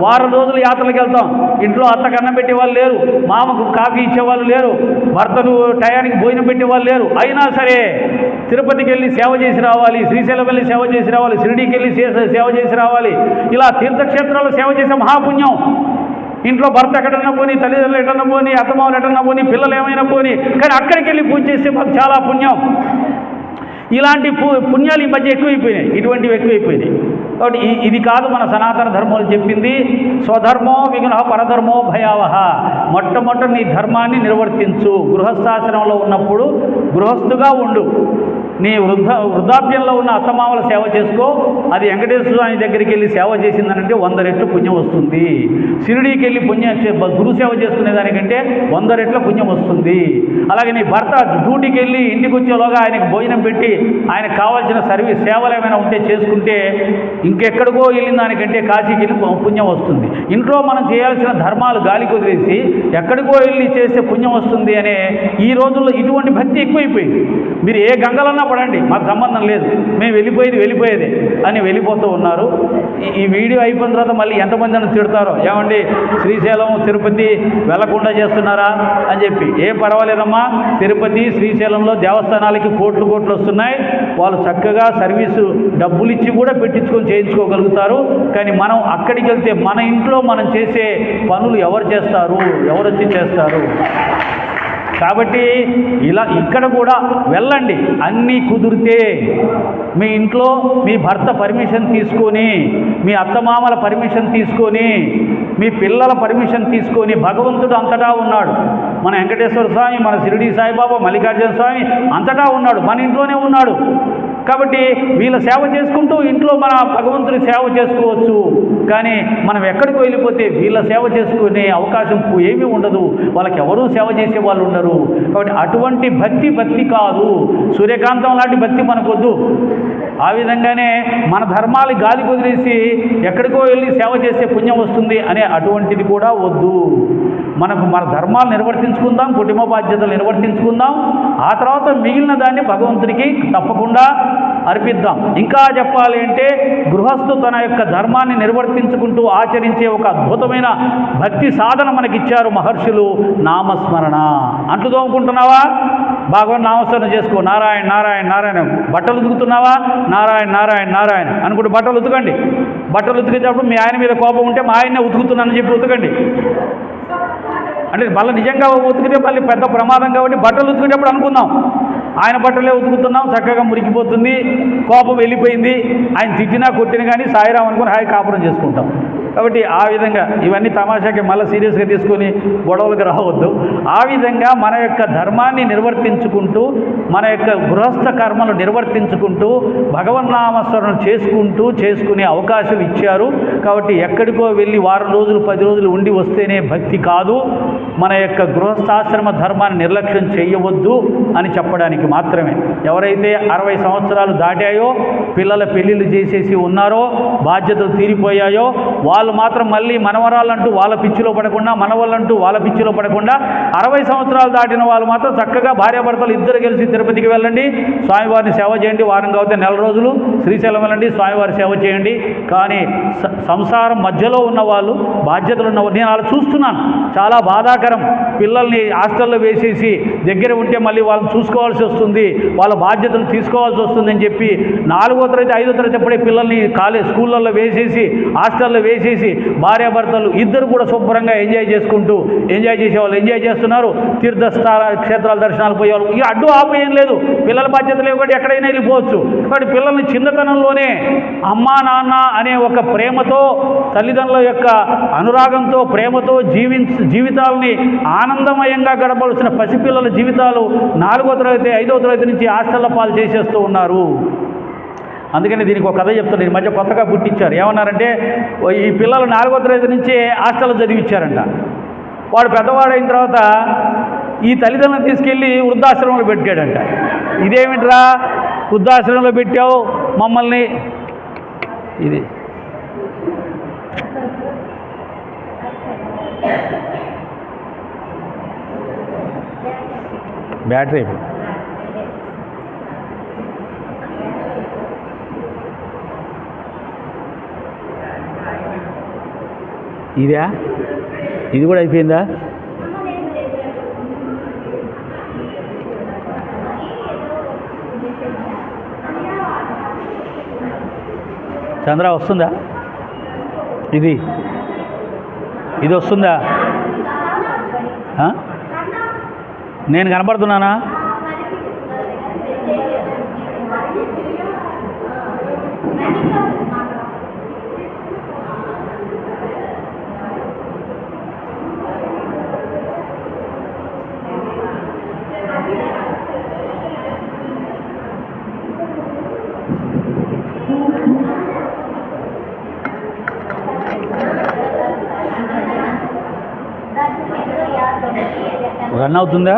వారం రోజులు యాత్రలకు వెళ్తాం, ఇంట్లో అత్తకు అన్నం పెట్టేవాళ్ళు లేరు, మామకు కాఫీ ఇచ్చేవాళ్ళు లేరు, భర్తను టయానికి భోజనం పెట్టేవాళ్ళు లేరు. అయినా సరే తిరుపతికి వెళ్ళి సేవ చేసి రావాలి, శ్రీశైలం వెళ్ళి సేవ చేసి రావాలి, షిరిడీకి వెళ్ళి సేవ చేసి రావాలి. ఇలా తీర్థక్షేత్రాల్లో సేవ చేసే మహాపుణ్యం. ఇంట్లో భర్త ఎక్కడన్నా పోని, తల్లిదండ్రులు ఎక్కడన్నా పోని, అత్తమామలు ఎక్కడన్నా పోని, పిల్లలు ఏమైనా పోని, కానీ అక్కడికి వెళ్ళి పూజ చేస్తే మాకు చాలా పుణ్యం. ఇలాంటి పుణ్యాలు ఈ మధ్య ఎక్కువైపోయినాయి, ఇటువంటివి ఎక్కువైపోయినాయి. కాబట్టి ఇది కాదు మన సనాతన ధర్మంలో చెప్పింది. స్వధర్మో విఘ్న పరధర్మో భయావహ. మొట్టమొదట నీ ధర్మాన్ని నిర్వర్తించు. గృహస్థాశ్రమంలో ఉన్నప్పుడు గృహస్థుగా ఉండు. నీ వృద్ధాప్యంలో ఉన్న అత్తమామల సేవ చేసుకో. అది వెంకటేశ్వర స్వామి దగ్గరికి వెళ్ళి సేవ చేసిందనంటే 100 రెట్లు పుణ్యం వస్తుంది. షిరిడీకి వెళ్ళి గురు సేవ చేసుకునేదానికంటే 100 రెట్ల పుణ్యం వస్తుంది. అలాగే నీ భర్త డ్యూటీకి వెళ్ళి ఇంటికి వచ్చేలోగా ఆయనకు భోజనం పెట్టి ఆయనకు కావాల్సిన సేవలు ఏమైనా ఉంటే చేసుకుంటే ఇంకెక్కడికో వెళ్ళిన దానికంటే కాశీకి వెళ్ళి పుణ్యం వస్తుంది. ఇంట్లో మనం చేయాల్సిన ధర్మాలు గాలికి వదిలేసి ఎక్కడికో వెళ్ళి చేస్తే పుణ్యం వస్తుంది అనే ఈ రోజుల్లో ఇటువంటి భక్తి ఎక్కువైపోయింది. మీరు ఏ గంగలన్నా పడండి, మాకు సంబంధం లేదు, మేము వెళ్ళిపోయేదే అని వెళ్ళిపోతూ ఉన్నారు. ఈ వీడియో అయిపోయిన తర్వాత మళ్ళీ ఎంతమంది అని తిడతారో, ఏమండి శ్రీశైలం తిరుపతి వెళ్లకుండా చేస్తున్నారా అని చెప్పి. ఏం పర్వాలేదమ్మా, తిరుపతి శ్రీశైలంలో దేవస్థానాలకి కోట్లు వస్తున్నాయి. వాళ్ళు చక్కగా సర్వీసు డబ్బులు ఇచ్చి కూడా పెట్టించుకొని చేయించుకోగలుగుతారు. కానీ మనం అక్కడికి వెళ్తే మన ఇంట్లో మనం చేసే పనులు ఎవరు చేస్తారు, ఎవరు వచ్చి చేస్తారు? కాబట్టి ఇలా ఇక్కడ కూడా వెళ్ళండి. అన్నీ కుదిరితే మీ ఇంట్లో మీ భర్త పర్మిషన్ తీసుకొని, మీ అత్తమామల పర్మిషన్ తీసుకొని, మీ పిల్లల పర్మిషన్ తీసుకొని, భగవంతుడు అంతటా ఉన్నాడు. మన వెంకటేశ్వర స్వామి, మన షిరిడి సాయిబాబా, మల్లికార్జున స్వామి అంతటా ఉన్నాడు, మన ఇంట్లోనే ఉన్నాడు. కాబట్టి వీళ్ళ సేవ చేసుకుంటూ ఇంట్లో మన భగవంతుని సేవ చేసుకోవచ్చు. కానీ మనం ఎక్కడికి వెళ్ళిపోతే వీళ్ళ సేవ చేసుకునే అవకాశం ఏమీ ఉండదు, వాళ్ళకి ఎవరూ సేవ చేసే వాళ్ళు ఉండరు. కాబట్టి అటువంటి భక్తి కాదు. సూర్యకాంతం లాంటి భక్తి మనకొద్దు. ఆ విధంగానే మన ధర్మాలు గాలి కుదిరేసి ఎక్కడికో వెళ్ళి సేవ చేసే పుణ్యం వస్తుంది అనే అటువంటిది కూడా వద్దు. మన ధర్మాలు నిర్వర్తించుకుందాం, కుటుంబ బాధ్యతలు నిర్వర్తించుకుందాం. ఆ తర్వాత మిగిలిన దాన్ని భగవంతుడికి తప్పకుండా అర్పిద్దాం. ఇంకా చెప్పాలి అంటే గృహస్థు తన యొక్క ధర్మాన్ని నిర్వర్తించుకుంటూ ఆచరించే ఒక అద్భుతమైన భక్తి సాధన మనకిచ్చారు మహర్షులు, నామస్మరణ. అంట్లు తోముకుంటున్నావా, భగవాన్ నామస్మరణ చేసుకో, నారాయణ నారాయణ నారాయణ. బట్టలు ఉతుకుతున్నావా, నారాయణ నారాయణ నారాయణ అనుకుంటే బట్టలు ఉతకండి. బట్టలు ఉతికేటప్పుడు మీ ఆయన మీద కోపం ఉంటే మా ఆయన్నే ఉతుకుతున్నానని చెప్పి ఉతకండి. అంటే మళ్ళీ నిజంగా ఉతికితే మళ్ళీ పెద్ద ప్రమాదం కాబట్టి బట్టలు ఉతికేటప్పుడు అనుకుందాం, ఆయన బట్టలే ఉతుకుతున్నాం, చక్కగా మురికిపోతుంది, కోపం వెళ్ళిపోయింది, ఆయన తిట్టినా కొట్టినా కానీ సాయిరాం అనుకుని హాయి కాపురం చేసుకుంటాం. కాబట్టి ఆ విధంగా ఇవన్నీ తమాషాకి మళ్ళీ సీరియస్గా తీసుకొని గొడవలకు రావద్దు. ఆ విధంగా మన యొక్క ధర్మాన్ని నిర్వర్తించుకుంటూ, మన యొక్క గృహస్థ కర్మలు నిర్వర్తించుకుంటూ భగవన్నామస్మరణ చేసుకునే అవకాశం ఇచ్చారు. కాబట్టి ఎక్కడికో వెళ్ళి వారం రోజులు 10 రోజులు ఉండి వస్తేనే భక్తి కాదు, మన యొక్క గృహస్థాశ్రమ ధర్మాన్ని నిర్లక్ష్యం చేయవద్దు అని చెప్పడానికి మాత్రమే. ఎవరైతే 60 సంవత్సరాలు దాటాయో, పిల్లల పెళ్ళిళ్ళు చేసేసి ఉన్నారో, బాధ్యతలు తీరిపోయాయో, వాళ్ళు మాత్రం మళ్ళీ మనవరాలంటూ వాళ్ళ పిచ్చిలో పడకుండా, మనవాళ్ళంటూ వాళ్ళ పిచ్చిలో పడకుండా 60 సంవత్సరాలు దాటిన వాళ్ళు మాత్రం చక్కగా భార్యాభర్తలు ఇద్దరు కలిసి తిరుపతికి వెళ్ళండి, స్వామివారిని సేవ చేయండి. వారం కాకపోతే 4 రోజులు శ్రీశైలం వెళ్ళండి, స్వామివారి సేవ చేయండి. కానీ సంసారం మధ్యలో ఉన్న వాళ్ళు, బాధ్యతలు ఉన్న నేను అలా చూస్తున్నాను, చాలా బాధాకరం. పిల్లల్ని హాస్టల్లో వేసేసి దగ్గర ఉంటే మళ్ళీ వాళ్ళని చూసుకోవాల్సి వస్తుంది, వాళ్ళ బాధ్యతలు తీసుకోవాల్సి వస్తుందని చెప్పి 4వ తరగతి 5వ తరగతి అప్పుడే పిల్లల్ని స్కూళ్ళల్లో వేసేసి, హాస్టల్లో వేసేసి భార్యాభర్తలు ఇద్దరు కూడా శుభ్రంగా ఎంజాయ్ చేసేవాళ్ళు ఎంజాయ్ చేస్తున్నారు. తీర్థస్థల క్షేత్రాల దర్శనాలు పోయేవాళ్ళు. ఇక అడ్డు ఆపు ఏం లేదు, పిల్లల బాధ్యతలు ఒకటి ఎక్కడైనా వెళ్ళిపోవచ్చు. కాబట్టి పిల్లల్ని చిన్నతనంలోనే అమ్మా నాన్న అనే ఒక ప్రేమతో, తల్లిదండ్రుల యొక్క అనురాగంతో, ప్రేమతో జీవితాలని ఆనందమయంగా గడపవలసిన పసిపిల్లల జీవితాలు 4వ తరగతి 5వ తరగతి నుంచి హాస్టల్ల పాలు చేసేస్తూ ఉన్నారు. అందుకని దీనికి ఒక కథ చెప్తాను. ఈ మధ్య కొత్తగా పుట్టించారు. ఏమన్నారంటే, ఈ పిల్లలు 4వ తరగతి నుంచే హాస్టల్లో చదివించారంట. వాడు పెద్దవాడైన తర్వాత ఈ తల్లిదండ్రులను తీసుకెళ్ళి వృద్ధాశ్రమంలో పెట్టాడంట. ఇదేమిట్రా, వృద్ధాశ్రమంలో పెట్టావు మమ్మల్ని, ఇది బ్యాటరీ ఇదా, ఇది కూడా అయిపోయిందా? చంద్ర వస్తుందా? ఇది వస్తుందా? నేను కనపడుతున్నానా? రన్ అవుతుందా?